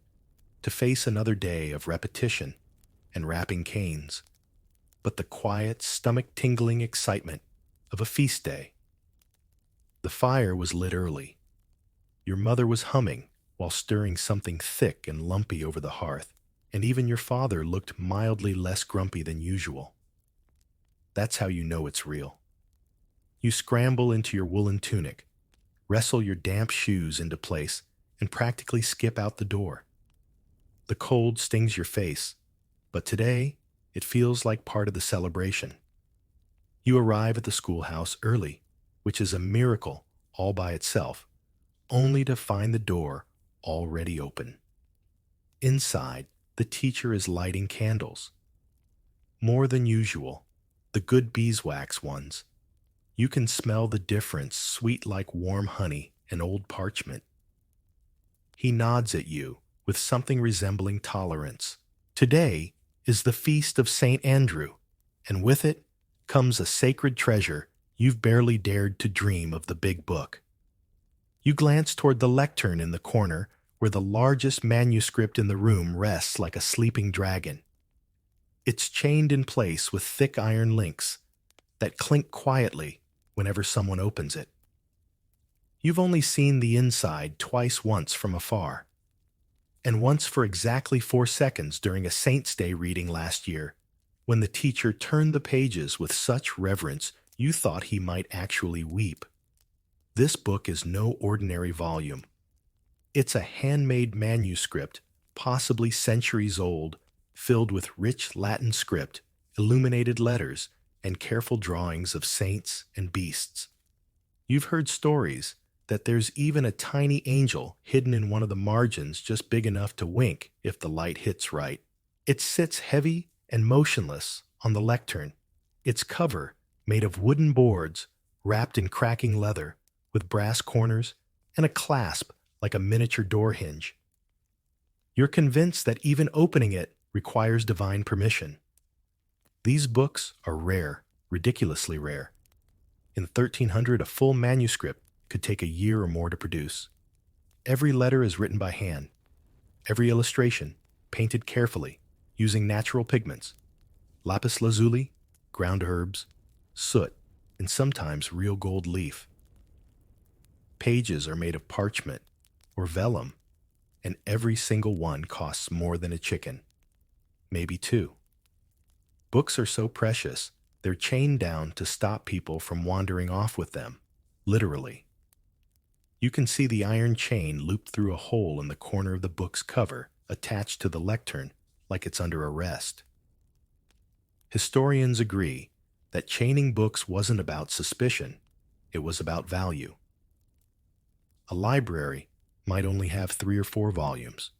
to face another day of repetition and rapping canes, but the quiet, stomach-tingling excitement of a feast day. The fire was lit early. Your mother was humming while stirring something thick and lumpy over the hearth, and even your father looked mildly less grumpy than usual. That's how you know it's real. You scramble into your woolen tunic, wrestle your damp shoes into place, and practically skip out the door. The cold stings your face, but today it feels like part of the celebration. You arrive at the schoolhouse early, which is a miracle all by itself, only to find the door already open. Inside, the teacher is lighting candles. More than usual, the good beeswax ones. You can smell the difference, sweet like warm honey and old parchment. He nods at you with something resembling tolerance. Today is the feast of St. Andrew, and with it comes a sacred treasure you've barely dared to dream of, the big book. You glance toward the lectern in the corner where the largest manuscript in the room rests like a sleeping dragon. It's chained in place with thick iron links that clink quietly whenever someone opens it. You've only seen the inside once from afar, and once for exactly 4 seconds during a Saint's Day reading last year, when the teacher turned the pages with such reverence you thought he might actually weep. This book is no ordinary volume. It's a handmade manuscript, possibly centuries old, filled with rich Latin script, illuminated letters, and careful drawings of saints and beasts. You've heard stories that there's even a tiny angel hidden in one of the margins just big enough to wink if the light hits right. It sits heavy and motionless on the lectern, its cover made of wooden boards wrapped in cracking leather with brass corners and a clasp like a miniature door hinge. You're convinced that even opening it requires divine permission. These books are rare, ridiculously rare. In 1300, a full manuscript could take a year or more to produce. Every letter is written by hand. Every illustration painted carefully using natural pigments, lapis lazuli, ground herbs, soot, and sometimes real gold leaf. Pages are made of parchment or vellum, and every single one costs more than a chicken, maybe 2. Books are so precious, they're chained down to stop people from wandering off with them, literally. You can see the iron chain looped through a hole in the corner of the book's cover, attached to the lectern like it's under arrest. Historians agree that chaining books wasn't about suspicion, it was about value. A library might only have 3 or 4 volumes.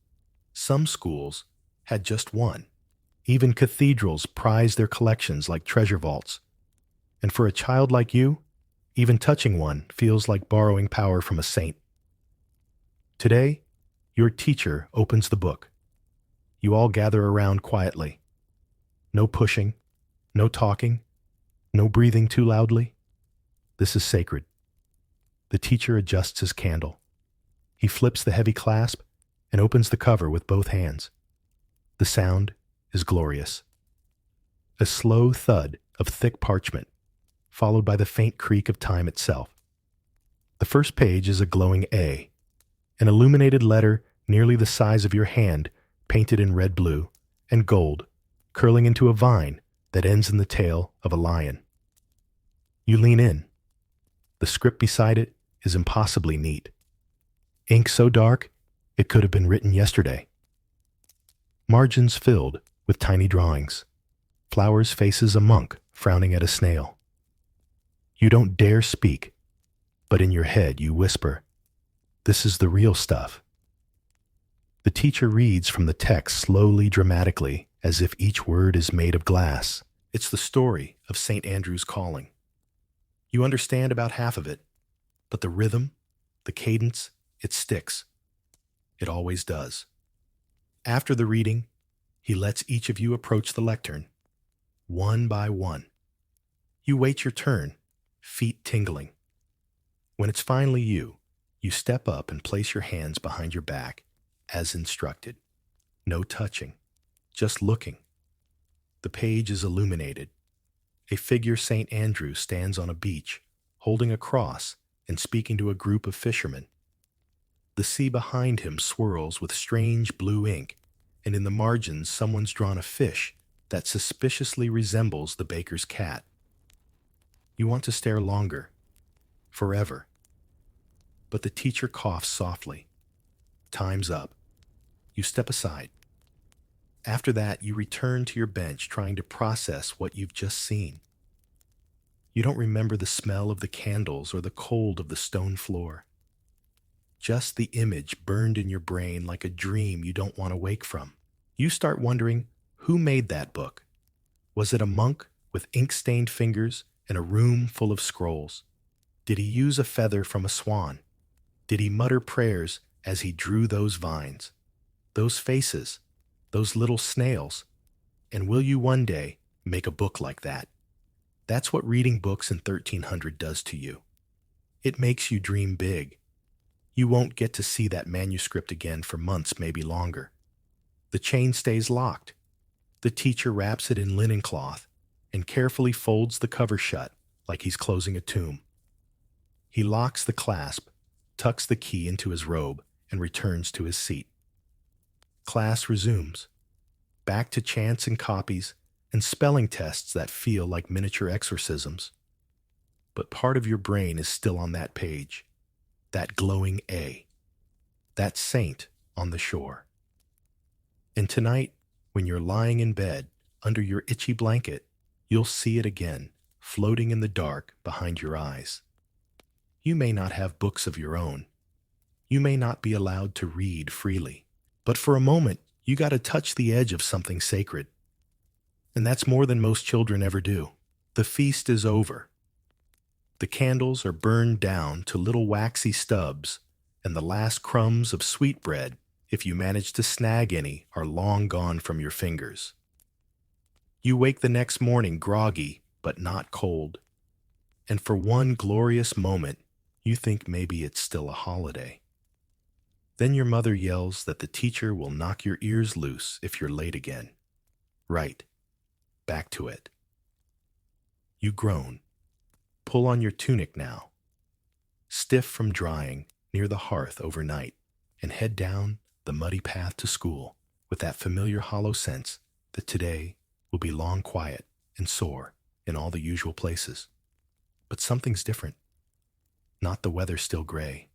Some schools had just one. Even cathedrals prize their collections like treasure vaults. And for a child like you, even touching one feels like borrowing power from a saint. Today, your teacher opens the book. You all gather around quietly. No pushing, no talking, no breathing too loudly. This is sacred. The teacher adjusts his candle. He flips the heavy clasp and opens the cover with both hands. The sound is glorious. A slow thud of thick parchment, followed by the faint creak of time itself. The first page is a glowing A, an illuminated letter nearly the size of your hand, painted in red, blue, and gold, curling into a vine that ends in the tail of a lion. You lean in. The script beside it is impossibly neat. Ink so dark, it could have been written yesterday. Margins filled with tiny drawings. Flowers faces a monk frowning at a snail. You don't dare speak, but in your head you whisper, "This is the real stuff." The teacher reads from the text slowly, dramatically, as if each word is made of glass. It's the story of St. Andrew's calling. You understand about half of it, but the rhythm, the cadence, it sticks. It always does. After the reading, he lets each of you approach the lectern, one by one. You wait your turn, feet tingling. When it's finally you step up and place your hands behind your back, as instructed. No touching, just looking. The page is illuminated. A figure St. Andrew stands on a beach, holding a cross and speaking to a group of fishermen. The sea behind him swirls with strange blue ink, and in the margins someone's drawn a fish that suspiciously resembles the baker's cat. You want to stare longer, forever. But the teacher coughs softly. Time's up. You step aside. After that, you return to your bench trying to process what you've just seen. You don't remember the smell of the candles or the cold of the stone floor. Just the image burned in your brain like a dream you don't want to wake from. You start wondering, who made that book? Was it a monk with ink-stained fingers and a room full of scrolls? Did he use a feather from a swan? Did he mutter prayers as he drew those vines, those faces, those little snails? And will you one day make a book like that? That's what reading books in 1300 does to you. It makes you dream big. You won't get to see that manuscript again for months, maybe longer. The chain stays locked. The teacher wraps it in linen cloth and carefully folds the cover shut like he's closing a tomb. He locks the clasp, tucks the key into his robe, and returns to his seat. Class resumes. Back to chants and copies and spelling tests that feel like miniature exorcisms. But part of your brain is still on that page, that glowing A, that saint on the shore. And tonight, when you're lying in bed under your itchy blanket, you'll see it again, floating in the dark behind your eyes. You may not have books of your own. You may not be allowed to read freely. But for a moment, you got to touch the edge of something sacred. And that's more than most children ever do. The feast is over. The candles are burned down to little waxy stubs, and the last crumbs of sweetbread, if you manage to snag any, are long gone from your fingers. You wake the next morning groggy, but not cold. And for one glorious moment, you think maybe it's still a holiday. Then your mother yells that the teacher will knock your ears loose if you're late again. Right. Back to it. You groan. Pull on your tunic now. Stiff from drying near the hearth overnight, and head down the muddy path to school with that familiar hollow sense that today will be long quiet and sore in all the usual places. But something's different. Not the weather still gray.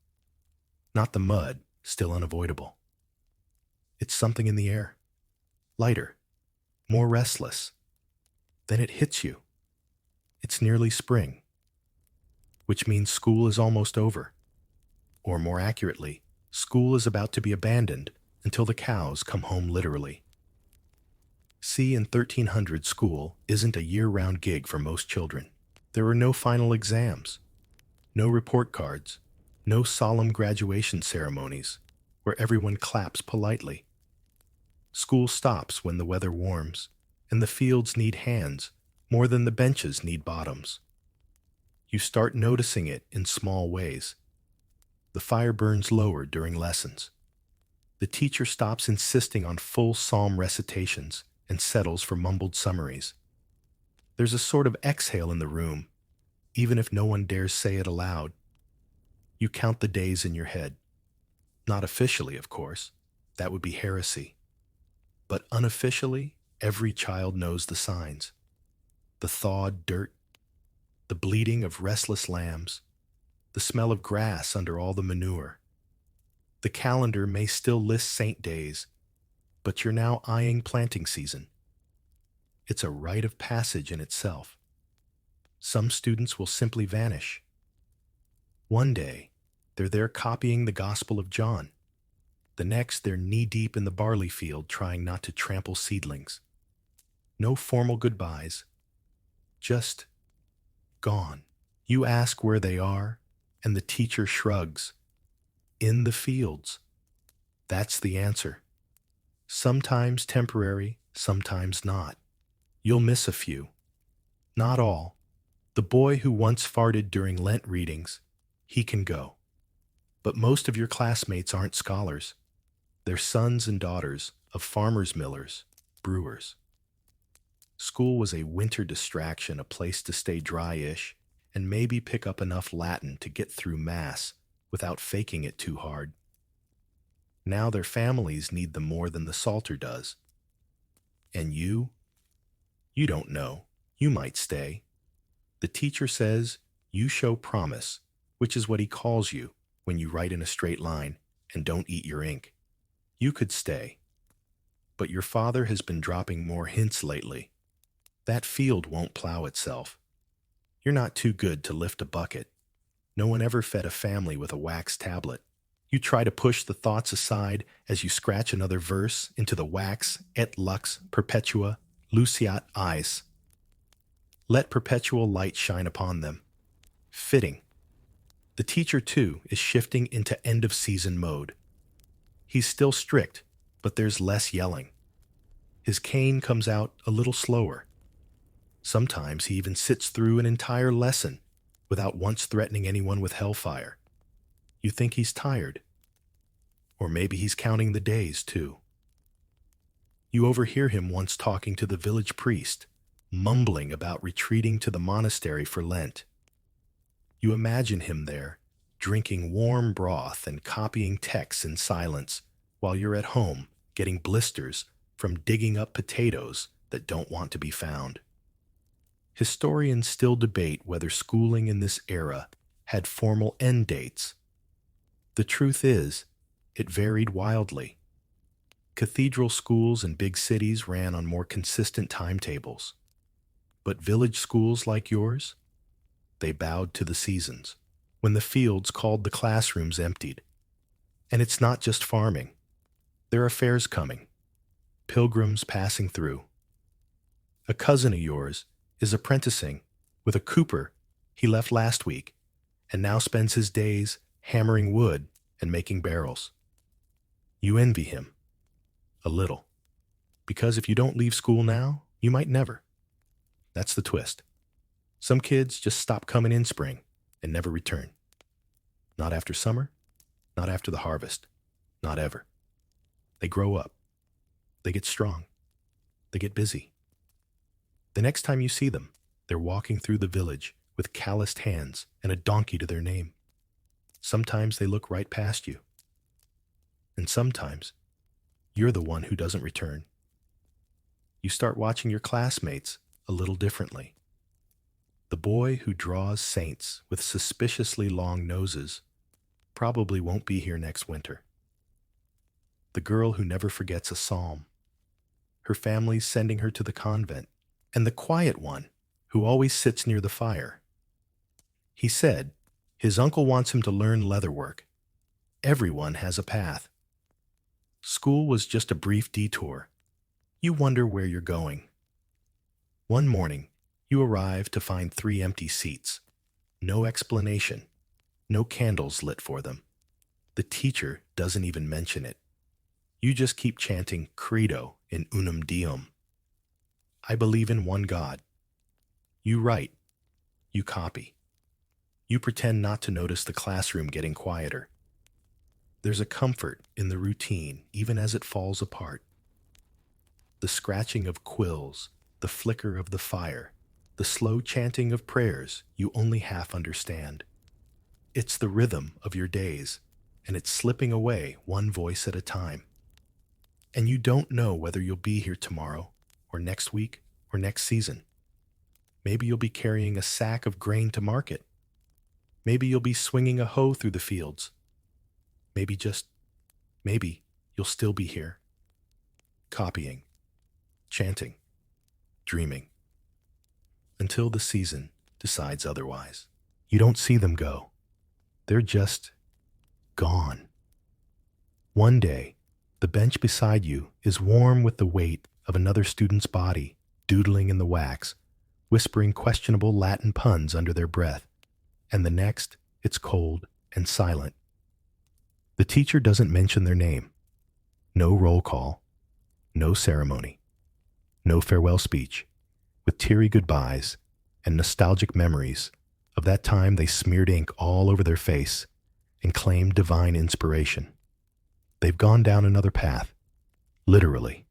Not the mud still unavoidable. It's something in the air. Lighter. More restless. Then it hits you. It's nearly spring. Which means school is almost over. Or more accurately, school is about to be abandoned until the cows come home literally. See, in 1300 school isn't a year-round gig for most children. There are no final exams, no report cards, no solemn graduation ceremonies where everyone claps politely. School stops when the weather warms, and the fields need hands more than the benches need bottoms. You start noticing it in small ways. The fire burns lower during lessons. The teacher stops insisting on full psalm recitations and settles for mumbled summaries. There's a sort of exhale in the room, even if no one dares say it aloud. You count the days in your head. Not officially, of course. That would be heresy. But unofficially, every child knows the signs. The thawed dirt, the bleating of restless lambs, the smell of grass under all the manure. The calendar may still list saint days, but you're now eyeing planting season. It's a rite of passage in itself. Some students will simply vanish. One day, they're there copying the Gospel of John. The next, they're knee-deep in the barley field trying not to trample seedlings. No formal goodbyes, just gone. You ask where they are, and the teacher shrugs. In the fields. That's the answer. Sometimes temporary, sometimes not. You'll miss a few. Not all. The boy who once farted during Lent readings, he can go. But most of your classmates aren't scholars. They're sons and daughters of farmers, millers, brewers. School was a winter distraction, a place to stay dry-ish, and maybe pick up enough Latin to get through Mass without faking it too hard. Now their families need them more than the Psalter does. And you don't know. You might stay. The teacher says you show promise, which is what he calls you when you write in a straight line and don't eat your ink. You could stay. But your father has been dropping more hints lately. That field won't plow itself. You're not too good to lift a bucket. No one ever fed a family with a wax tablet. You try to push the thoughts aside as you scratch another verse into the wax et lux perpetua luceat eyes. Let perpetual light shine upon them. Fitting. The teacher, too, is shifting into end-of-season mode. He's still strict, but there's less yelling. His cane comes out a little slower. Sometimes he even sits through an entire lesson without once threatening anyone with hellfire. You think he's tired. Or maybe he's counting the days, too. You overhear him once talking to the village priest, mumbling about retreating to the monastery for Lent. You imagine him there, drinking warm broth and copying texts in silence, while you're at home getting blisters from digging up potatoes that don't want to be found. Historians still debate whether schooling in this era had formal end dates. The truth is, it varied wildly. Cathedral schools in big cities ran on more consistent timetables. But village schools like yours, they bowed to the seasons, when the fields called the classrooms emptied. And it's not just farming. There are fairs coming, pilgrims passing through. A cousin of yours is apprenticing with a cooper he left last week and now spends his days hammering wood and making barrels. You envy him. A little. Because if you don't leave school now, you might never. That's the twist. Some kids just stop coming in spring and never return. Not after summer, not after the harvest, not ever. They grow up. They get strong. They get busy. The next time you see them, they're walking through the village with calloused hands and a donkey to their name. Sometimes they look right past you. And sometimes, you're the one who doesn't return. You start watching your classmates a little differently. The boy who draws saints with suspiciously long noses probably won't be here next winter. The girl who never forgets a psalm. Her family's sending her to the convent. And the quiet one who always sits near the fire. He said his uncle wants him to learn leatherwork. Everyone has a path. School was just a brief detour. You wonder where you're going. One morning, you arrive to find 3 empty seats. No explanation. No candles lit for them. The teacher doesn't even mention it. You just keep chanting Credo in Unum Deum. I believe in one God. You write. You copy. You pretend not to notice the classroom getting quieter. There's a comfort in the routine even as it falls apart. The scratching of quills, the flicker of the fire, the slow chanting of prayers you only half understand. It's the rhythm of your days, and it's slipping away one voice at a time. And you don't know whether you'll be here tomorrow, or next week, or next season. Maybe you'll be carrying a sack of grain to market. Maybe you'll be swinging a hoe through the fields. Maybe you'll still be here, copying, chanting, dreaming, until the season decides otherwise. You don't see them go. They're just gone. One day, the bench beside you is warm with the weight of another student's body, doodling in the wax, whispering questionable Latin puns under their breath, and the next, it's cold and silent. The teacher doesn't mention their name. No roll call, no ceremony, no farewell speech, with teary goodbyes and nostalgic memories of that time they smeared ink all over their face and claimed divine inspiration. They've gone down another path, literally.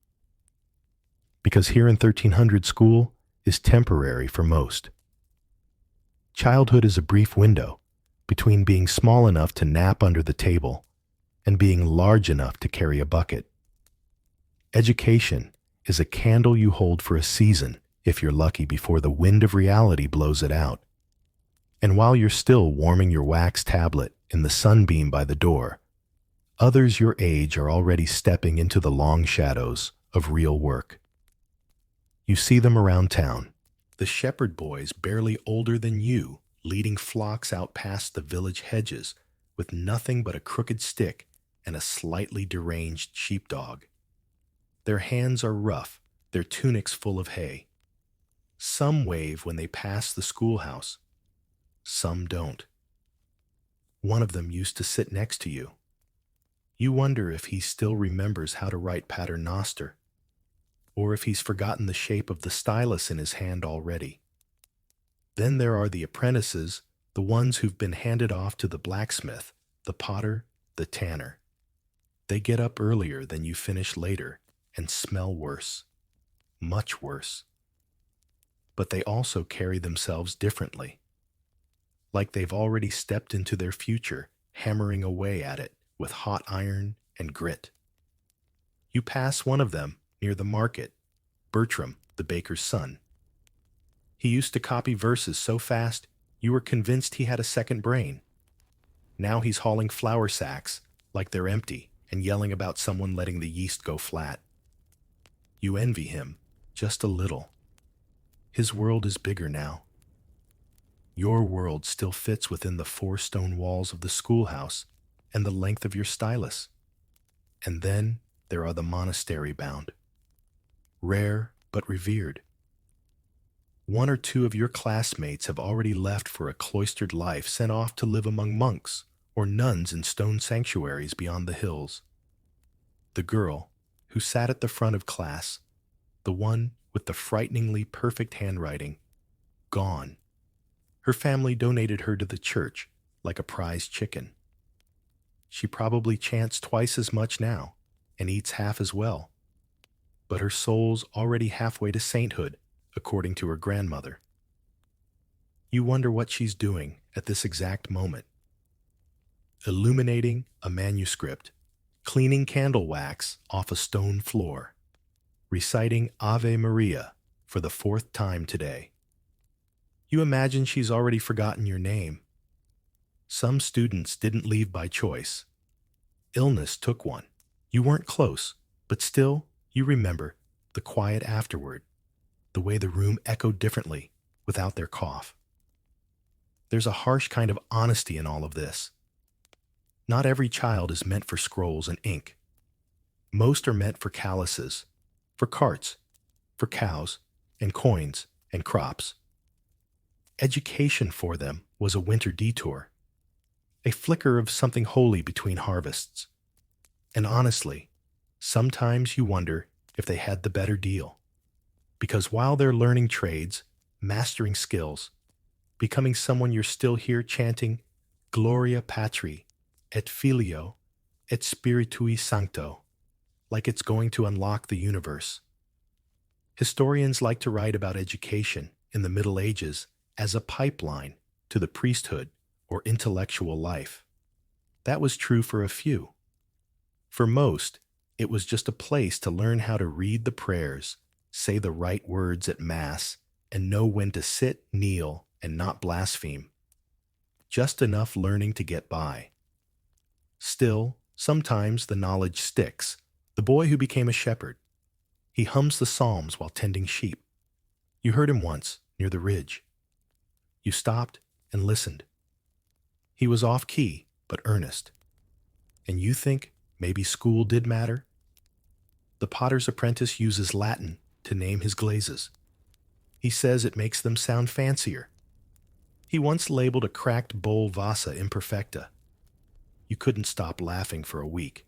Because here in 1300 school is temporary for most. Childhood is a brief window between being small enough to nap under the table and being large enough to carry a bucket. Education is a candle you hold for a season, if you're lucky, before the wind of reality blows it out. And while you're still warming your wax tablet in the sunbeam by the door, others your age are already stepping into the long shadows of real work. You see them around town, the shepherd boys barely older than you, leading flocks out past the village hedges with nothing but a crooked stick and a slightly deranged sheepdog. Their hands are rough, their tunics full of hay. Some wave when they pass the schoolhouse. Some don't. One of them used to sit next to you. You wonder if he still remembers how to write Pater Noster, or if he's forgotten the shape of the stylus in his hand already. Then there are the apprentices, the ones who've been handed off to the blacksmith, the potter, the tanner. They get up earlier than you finish later and smell worse, much worse. But they also carry themselves differently, like they've already stepped into their future, hammering away at it with hot iron and grit. You pass one of them near the market, Bertram, the baker's son. He used to copy verses so fast you were convinced he had a second brain. Now he's hauling flour sacks like they're empty and yelling about someone letting the yeast go flat. You envy him, just a little. His world is bigger now. Your world still fits within the 4 stone walls of the schoolhouse and the length of your stylus. And then there are the monastery-bound. Rare but revered. 1 or 2 of your classmates have already left for a cloistered life, sent off to live among monks or nuns in stone sanctuaries beyond the hills. The girl who sat at the front of class, the one with the frighteningly perfect handwriting, gone. Her family donated her to the church like a prize chicken. She probably chants twice as much now and eats half as well. But her soul's already halfway to sainthood, according to her grandmother. You wonder what she's doing at this exact moment. Illuminating a manuscript, cleaning candle wax off a stone floor, reciting Ave Maria for the 4th time today. You imagine she's already forgotten your name. Some students didn't leave by choice. Illness took one. You weren't close, but still, you remember the quiet afterward, the way the room echoed differently without their cough. There's a harsh kind of honesty in all of this. Not every child is meant for scrolls and ink. Most are meant for calluses, for carts, for cows, and coins, and crops. Education for them was a winter detour, a flicker of something holy between harvests. And honestly, sometimes you wonder if they had the better deal. Because while they're learning trades, mastering skills, becoming someone you're still here chanting, Gloria Patri, et Filio, et Spiritui Sancto, like it's going to unlock the universe. Historians like to write about education in the Middle Ages as a pipeline to the priesthood or intellectual life. That was true for a few. For most, it was just a place to learn how to read the prayers, say the right words at Mass, and know when to sit, kneel, and not blaspheme. Just enough learning to get by. Still, sometimes the knowledge sticks. The boy who became a shepherd. He hums the Psalms while tending sheep. You heard him once, near the ridge. You stopped and listened. He was off-key, but earnest. And you think maybe school did matter? The potter's apprentice uses Latin to name his glazes. He says it makes them sound fancier. He once labeled a cracked bowl vasa imperfecta. You couldn't stop laughing for a week.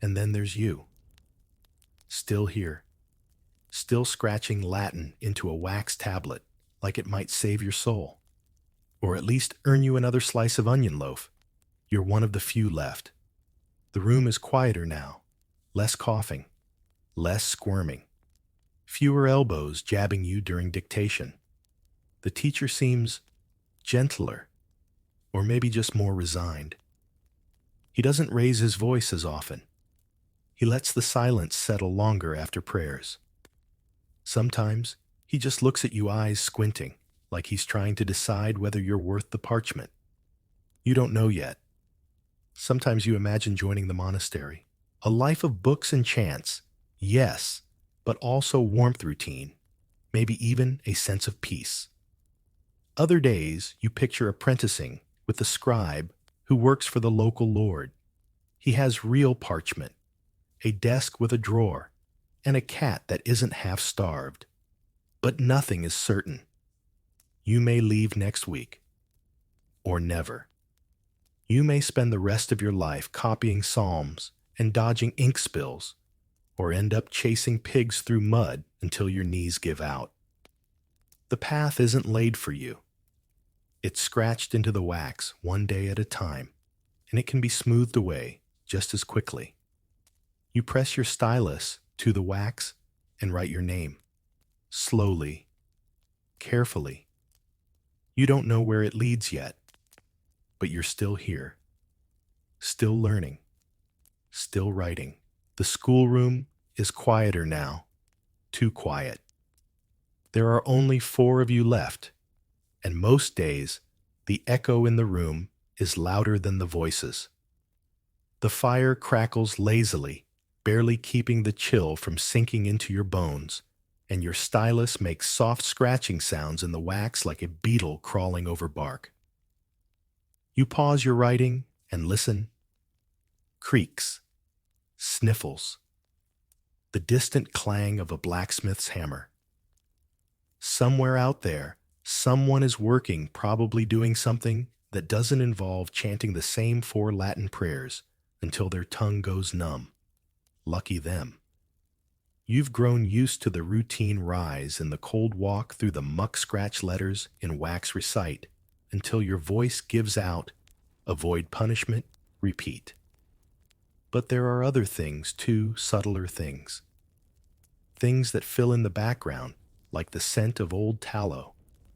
And then there's you. Still here. Still scratching Latin into a wax tablet like it might save your soul. Or at least earn you another slice of onion loaf. You're one of the few left. The room is quieter now. Less coughing. Less squirming. Fewer elbows jabbing you during dictation. The teacher seems gentler, or maybe just more resigned. He doesn't raise his voice as often. He lets the silence settle longer after prayers. Sometimes he just looks at you, eyes squinting, like he's trying to decide whether you're worth the parchment. You don't know yet. Sometimes you imagine joining the monastery. A life of books and chants, yes, but also warmth routine, maybe even a sense of peace. Other days, you picture apprenticing with a scribe who works for the local lord. He has real parchment, a desk with a drawer, and a cat that isn't half-starved. But nothing is certain. You may leave next week, or never. You may spend the rest of your life copying psalms and dodging ink spills, or end up chasing pigs through mud until your knees give out. The path isn't laid for you. It's scratched into the wax one day at a time, and it can be smoothed away just as quickly. You press your stylus to the wax and write your name. Slowly, carefully. You don't know where it leads yet, but you're still here. Still learning. Still writing. The schoolroom is quieter now. Too quiet. There are only 4 of you left, and most days, the echo in the room is louder than the voices. The fire crackles lazily, barely keeping the chill from sinking into your bones, and your stylus makes soft scratching sounds in the wax like a beetle crawling over bark. You pause your writing and listen. Creaks. Sniffles. The distant clang of a blacksmith's hammer. Somewhere out there, someone is working, probably doing something that doesn't involve chanting the same 4 Latin prayers until their tongue goes numb. Lucky them. You've grown used to the routine rise and the cold walk through the muck-scratch letters in wax recite until your voice gives out, avoid punishment, repeat. But there are other things too, subtler things. Things that fill in the background, like the scent of old tallow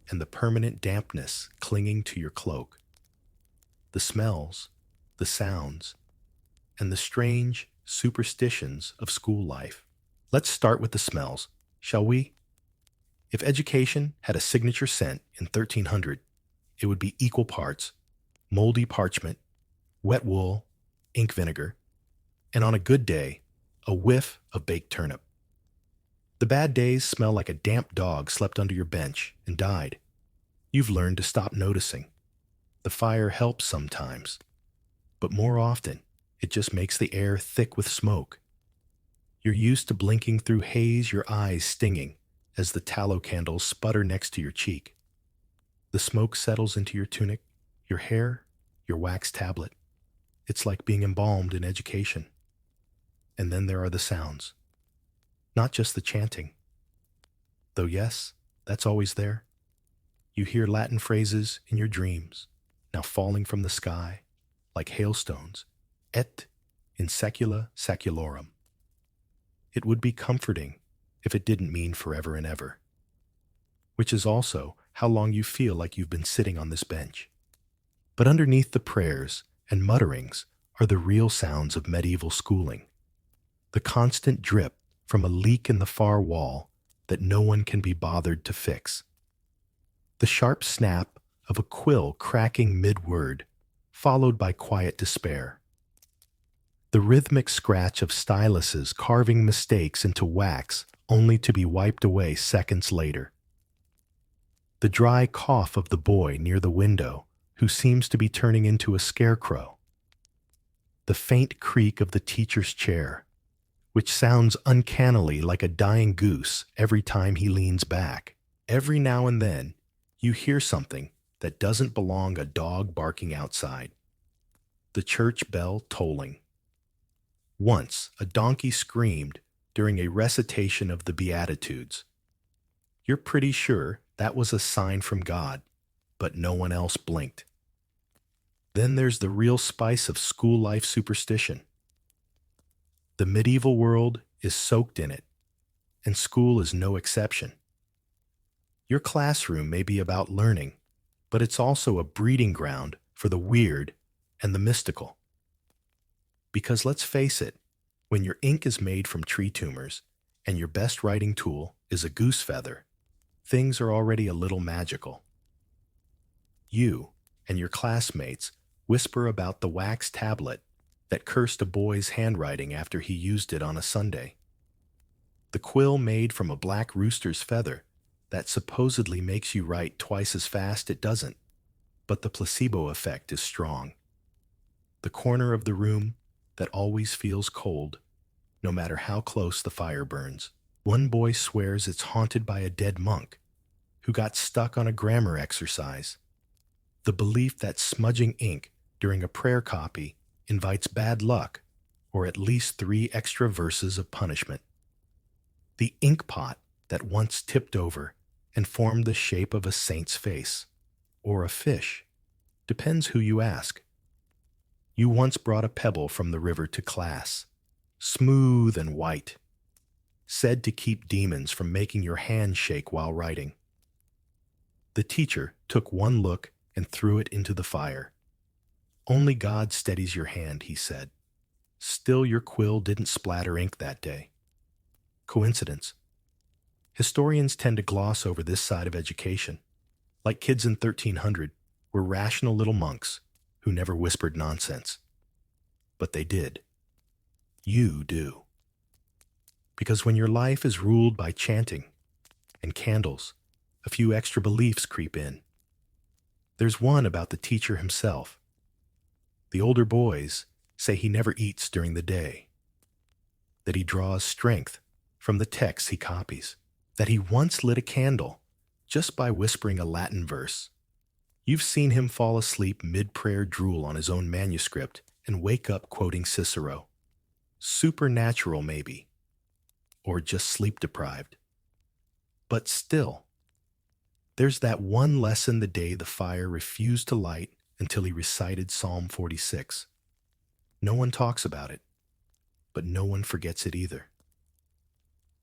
and the permanent dampness clinging to your cloak. The smells, the sounds, and the strange superstitions of school life. Let's start with the smells, shall we? If education had a signature scent in 1300, it would be equal parts moldy parchment, wet wool, ink vinegar, and on a good day, a whiff of baked turnip. The bad days smell like a damp dog slept under your bench and died. You've learned to stop noticing. The fire helps sometimes, but more often, It just makes the air thick with smoke. You're used to blinking through haze, your eyes stinging as the tallow candles sputter next to your cheek. The smoke settles into your tunic, your hair, your wax tablet. It's like being embalmed in education. And then there are the sounds. Not just the chanting. Though yes, that's always there. You hear Latin phrases in your dreams, now falling from the sky, like hailstones. Et in secula saculorum. It would be comforting if it didn't mean forever and ever. Which is also how long you feel like you've been sitting on this bench. But underneath the prayers and mutterings are the real sounds of medieval schooling. The constant drip from a leak in the far wall that no one can be bothered to fix. The sharp snap of a quill cracking mid-word, followed by quiet despair. The rhythmic scratch of styluses carving mistakes into wax only to be wiped away seconds later. The dry cough of the boy near the window who seems to be turning into a scarecrow. The faint creak of the teacher's chair, which sounds uncannily like a dying goose every time he leans back. Every now and then, you hear something that doesn't belong, a dog barking outside. The church bell tolling. Once, a donkey screamed during a recitation of the Beatitudes. You're pretty sure that was a sign from God, but no one else blinked. Then there's the real spice of school life superstition. The medieval world is soaked in it, and school is no exception. Your classroom may be about learning, but it's also a breeding ground for the weird and the mystical. Because let's face it, when your ink is made from tree tumors and your best writing tool is a goose feather, things are already a little magical. You and your classmates whisper about the wax tablet that cursed a boy's handwriting after he used it on a Sunday. The quill made from a black rooster's feather that supposedly makes you write twice as fast. It doesn't, but the placebo effect is strong. The corner of the room that always feels cold, no matter how close the fire burns. One boy swears it's haunted by a dead monk who got stuck on a grammar exercise. The belief that smudging ink during a prayer copy invites bad luck, or at least 3 extra verses of punishment. The ink pot that once tipped over and formed the shape of a saint's face, or a fish, depends who you ask. You once brought a pebble from the river to class, smooth and white, said to keep demons from making your hand shake while writing. The teacher took one look and threw it into the fire. Only God steadies your hand, he said. Still, your quill didn't splatter ink that day. Coincidence? Historians tend to gloss over this side of education. Like kids in 1300 were rational little monks who never whispered nonsense. But they did. You do. Because when your life is ruled by chanting and candles, a few extra beliefs creep in. There's one about the teacher himself. The older boys say he never eats during the day, that he draws strength from the texts he copies, that he once lit a candle just by whispering a Latin verse. You've seen him fall asleep mid-prayer, drool on his own manuscript, and wake up quoting Cicero. Supernatural, maybe, or just sleep-deprived. But still, there's that one lesson the day the fire refused to light until he recited Psalm 46. No one talks about it, but no one forgets it either.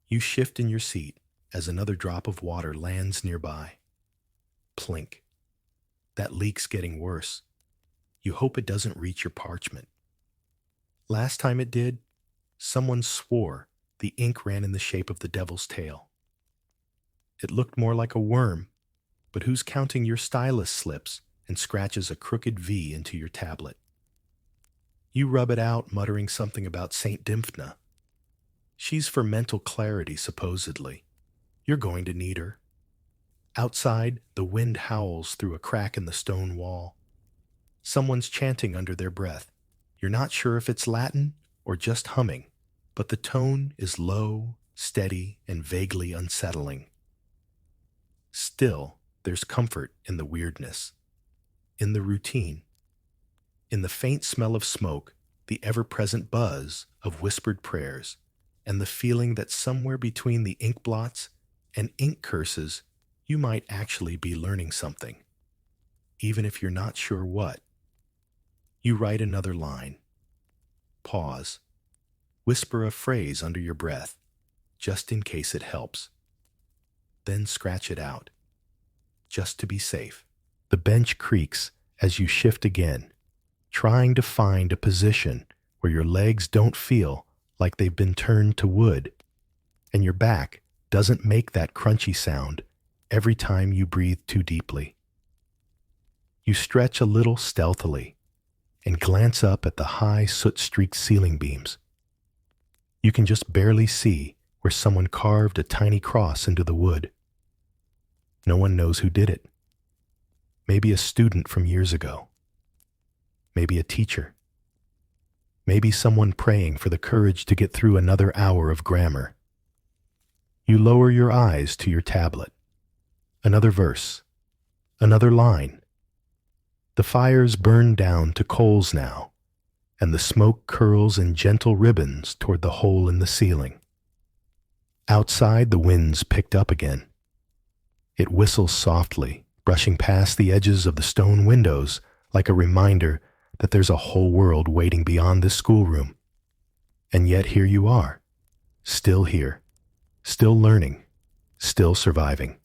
You shift in your seat as another drop of water lands nearby. Plink. That leak's getting worse. You hope it doesn't reach your parchment. Last time it did, someone swore the ink ran in the shape of the devil's tail. It looked more like a worm, but who's counting your stylus slips and scratches a crooked V into your tablet? You rub it out, muttering something about Saint Dymphna. She's for mental clarity, supposedly. You're going to need her. Outside, the wind howls through a crack in the stone wall. Someone's chanting under their breath. You're not sure if it's Latin or just humming, but the tone is low, steady, and vaguely unsettling. Still, there's comfort in the weirdness, in the routine, in the faint smell of smoke, the ever-present buzz of whispered prayers, and the feeling that somewhere between the ink blots and ink curses, you might actually be learning something, even if you're not sure what. You write another line, pause, whisper a phrase under your breath, just in case it helps. Then scratch it out, just to be safe. The bench creaks as you shift again, trying to find a position where your legs don't feel like they've been turned to wood, and your back doesn't make that crunchy sound every time you breathe too deeply. You stretch a little stealthily and glance up at the high soot-streaked ceiling beams. You can just barely see where someone carved a tiny cross into the wood. No one knows who did it. Maybe a student from years ago. Maybe a teacher. Maybe someone praying for the courage to get through another hour of grammar. You lower your eyes to your tablet. Another verse. Another line. The fires burn down to coals now, and the smoke curls in gentle ribbons toward the hole in the ceiling. Outside, the wind's picked up again. It whistles softly, brushing past the edges of the stone windows like a reminder that there's a whole world waiting beyond this schoolroom. And yet here you are, still here, still learning, still surviving.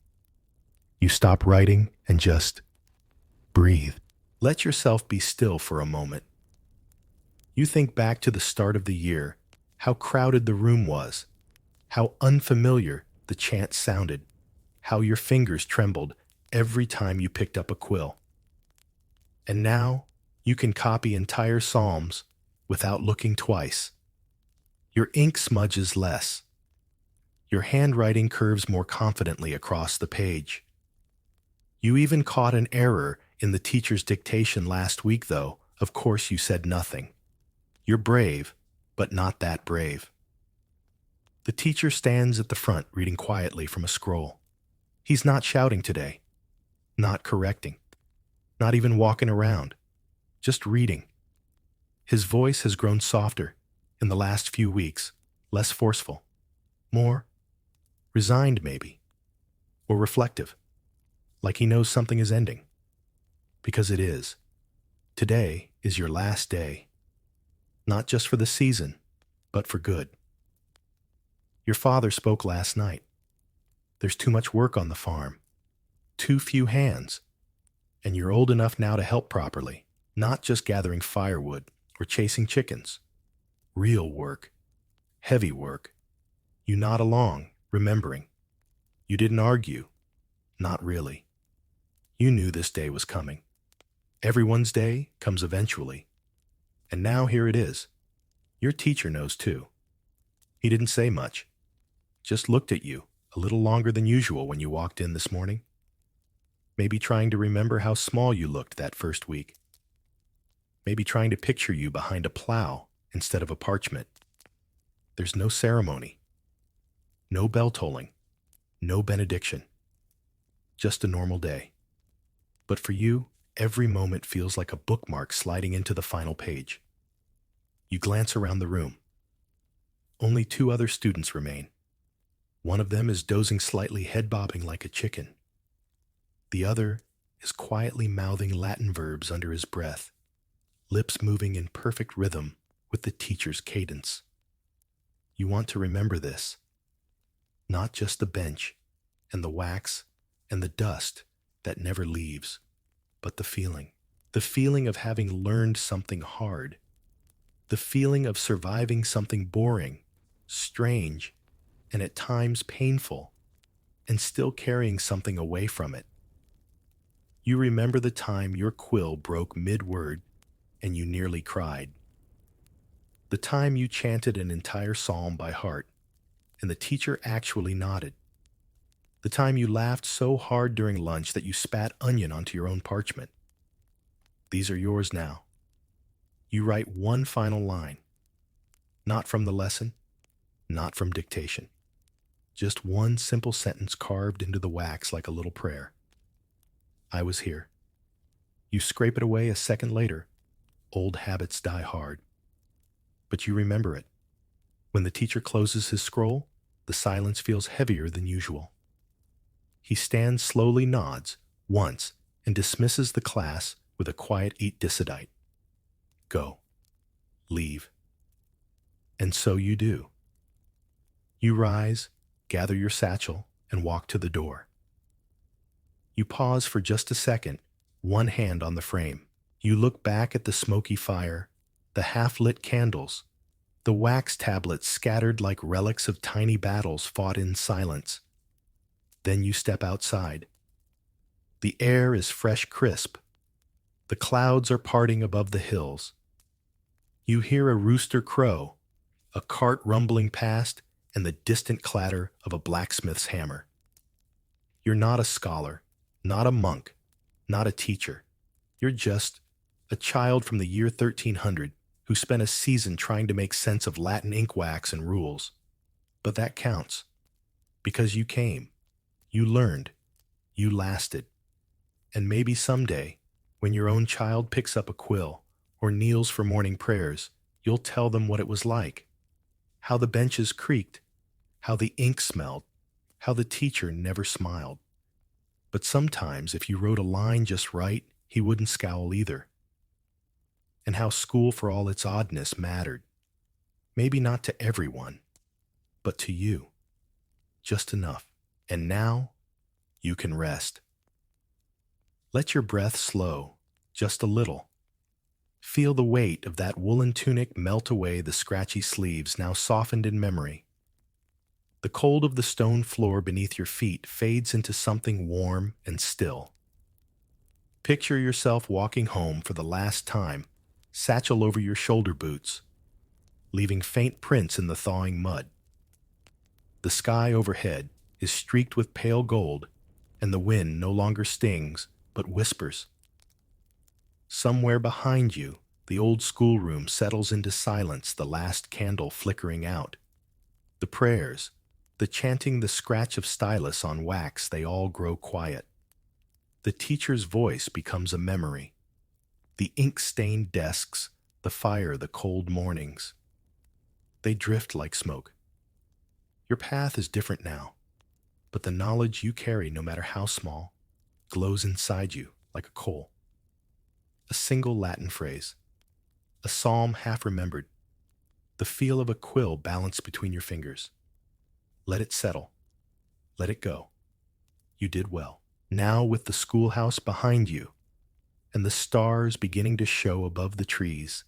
You stop writing and just breathe. Let yourself be still for a moment. You think back to the start of the year, how crowded the room was, how unfamiliar the chant sounded, how your fingers trembled every time you picked up a quill. And now you can copy entire psalms without looking twice. Your ink smudges less. Your handwriting curves more confidently across the page. You even caught an error in the teacher's dictation last week, though. Of course you said nothing. You're brave, but not that brave. The teacher stands at the front reading quietly from a scroll. He's not shouting today, not correcting, not even walking around, just reading. His voice has grown softer in the last few weeks, less forceful, more resigned maybe, or reflective, like he knows something is ending. Because it is. Today is your last day, not just for the season, but for good. Your father spoke last night. There's too much work on the farm, too few hands, and you're old enough now to help properly, not just gathering firewood or chasing chickens. Real work, heavy work. You nod along, remembering. You didn't argue, not really. You knew this day was coming. Everyone's day comes eventually. And now here it is. Your teacher knows too. He didn't say much, just looked at you a little longer than usual when you walked in this morning. Maybe trying to remember how small you looked that first week. Maybe trying to picture you behind a plow instead of a parchment. There's no ceremony, no bell tolling, no benediction. Just a normal day. But for you, every moment feels like a bookmark sliding into the final page. You glance around the room. Only 2 other students remain. One of them is dozing slightly, head-bobbing like a chicken. The other is quietly mouthing Latin verbs under his breath, lips moving in perfect rhythm with the teacher's cadence. You want to remember this. Not just the bench and the wax and the dust that never leaves, but the feeling of having learned something hard, the feeling of surviving something boring, strange, and at times painful, and still carrying something away from it. You remember the time your quill broke mid-word and you nearly cried. The time you chanted an entire psalm by heart and the teacher actually nodded. The time you laughed so hard during lunch that you spat onion onto your own parchment. These are yours now. You write one final line, not from the lesson, not from dictation. Just one simple sentence carved into the wax like a little prayer. I was here. You scrape it away a second later. Old habits die hard. But you remember it. When the teacher closes his scroll, the silence feels heavier than usual. He stands slowly, nods once, and dismisses the class with a quiet eat dissodite. Go. Leave. And so you do. You rise, gather your satchel, and walk to the door. You pause for just a second, one hand on the frame. You look back at the smoky fire, the half-lit candles, the wax tablets scattered like relics of tiny battles fought in silence. Then you step outside. The air is fresh, crisp. The clouds are parting above the hills. You hear a rooster crow, a cart rumbling past, and the distant clatter of a blacksmith's hammer. You're not a scholar, not a monk, not a teacher. You're just a child from the year 1300 who spent a season trying to make sense of Latin inkwax and rules. But that counts, because you came, you learned, you lasted. And maybe someday, when your own child picks up a quill or kneels for morning prayers, you'll tell them what it was like, how the benches creaked, how the ink smelled, how the teacher never smiled. But sometimes, if you wrote a line just right, he wouldn't scowl either. And how school, for all its oddness, mattered. Maybe not to everyone, but to you. Just enough. And now, you can rest. Let your breath slow, just a little. Feel the weight of that woolen tunic melt away the scratchy sleeves now softened in memory. The cold of the stone floor beneath your feet fades into something warm and still. Picture yourself walking home for the last time, satchel over your shoulder boots, leaving faint prints in the thawing mud. The sky overhead is streaked with pale gold, and the wind no longer stings, but whispers. Somewhere behind you, the old schoolroom settles into silence, the last candle flickering out. The prayers, the chanting, the scratch of stylus on wax, they all grow quiet. The teacher's voice becomes a memory. The ink-stained desks, the fire, the cold mornings. They drift like smoke. Your path is different now, but the knowledge you carry, no matter how small, glows inside you like a coal. A single Latin phrase, a psalm half remembered, the feel of a quill balanced between your fingers. Let it settle. Let it go. You did well. Now, with the schoolhouse behind you and the stars beginning to show above the trees,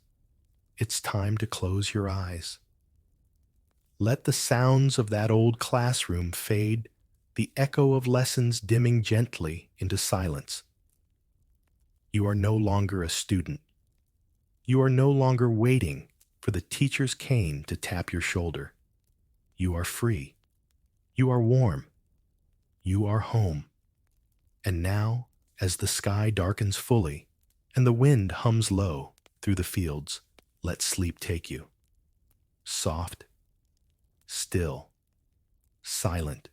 it's time to close your eyes. Let the sounds of that old classroom fade, the echo of lessons dimming gently into silence. You are no longer a student. You are no longer waiting for the teacher's cane to tap your shoulder. You are free. You are warm. You are home. And now, as the sky darkens fully and the wind hums low through the fields, let sleep take you. Soft, still, silent,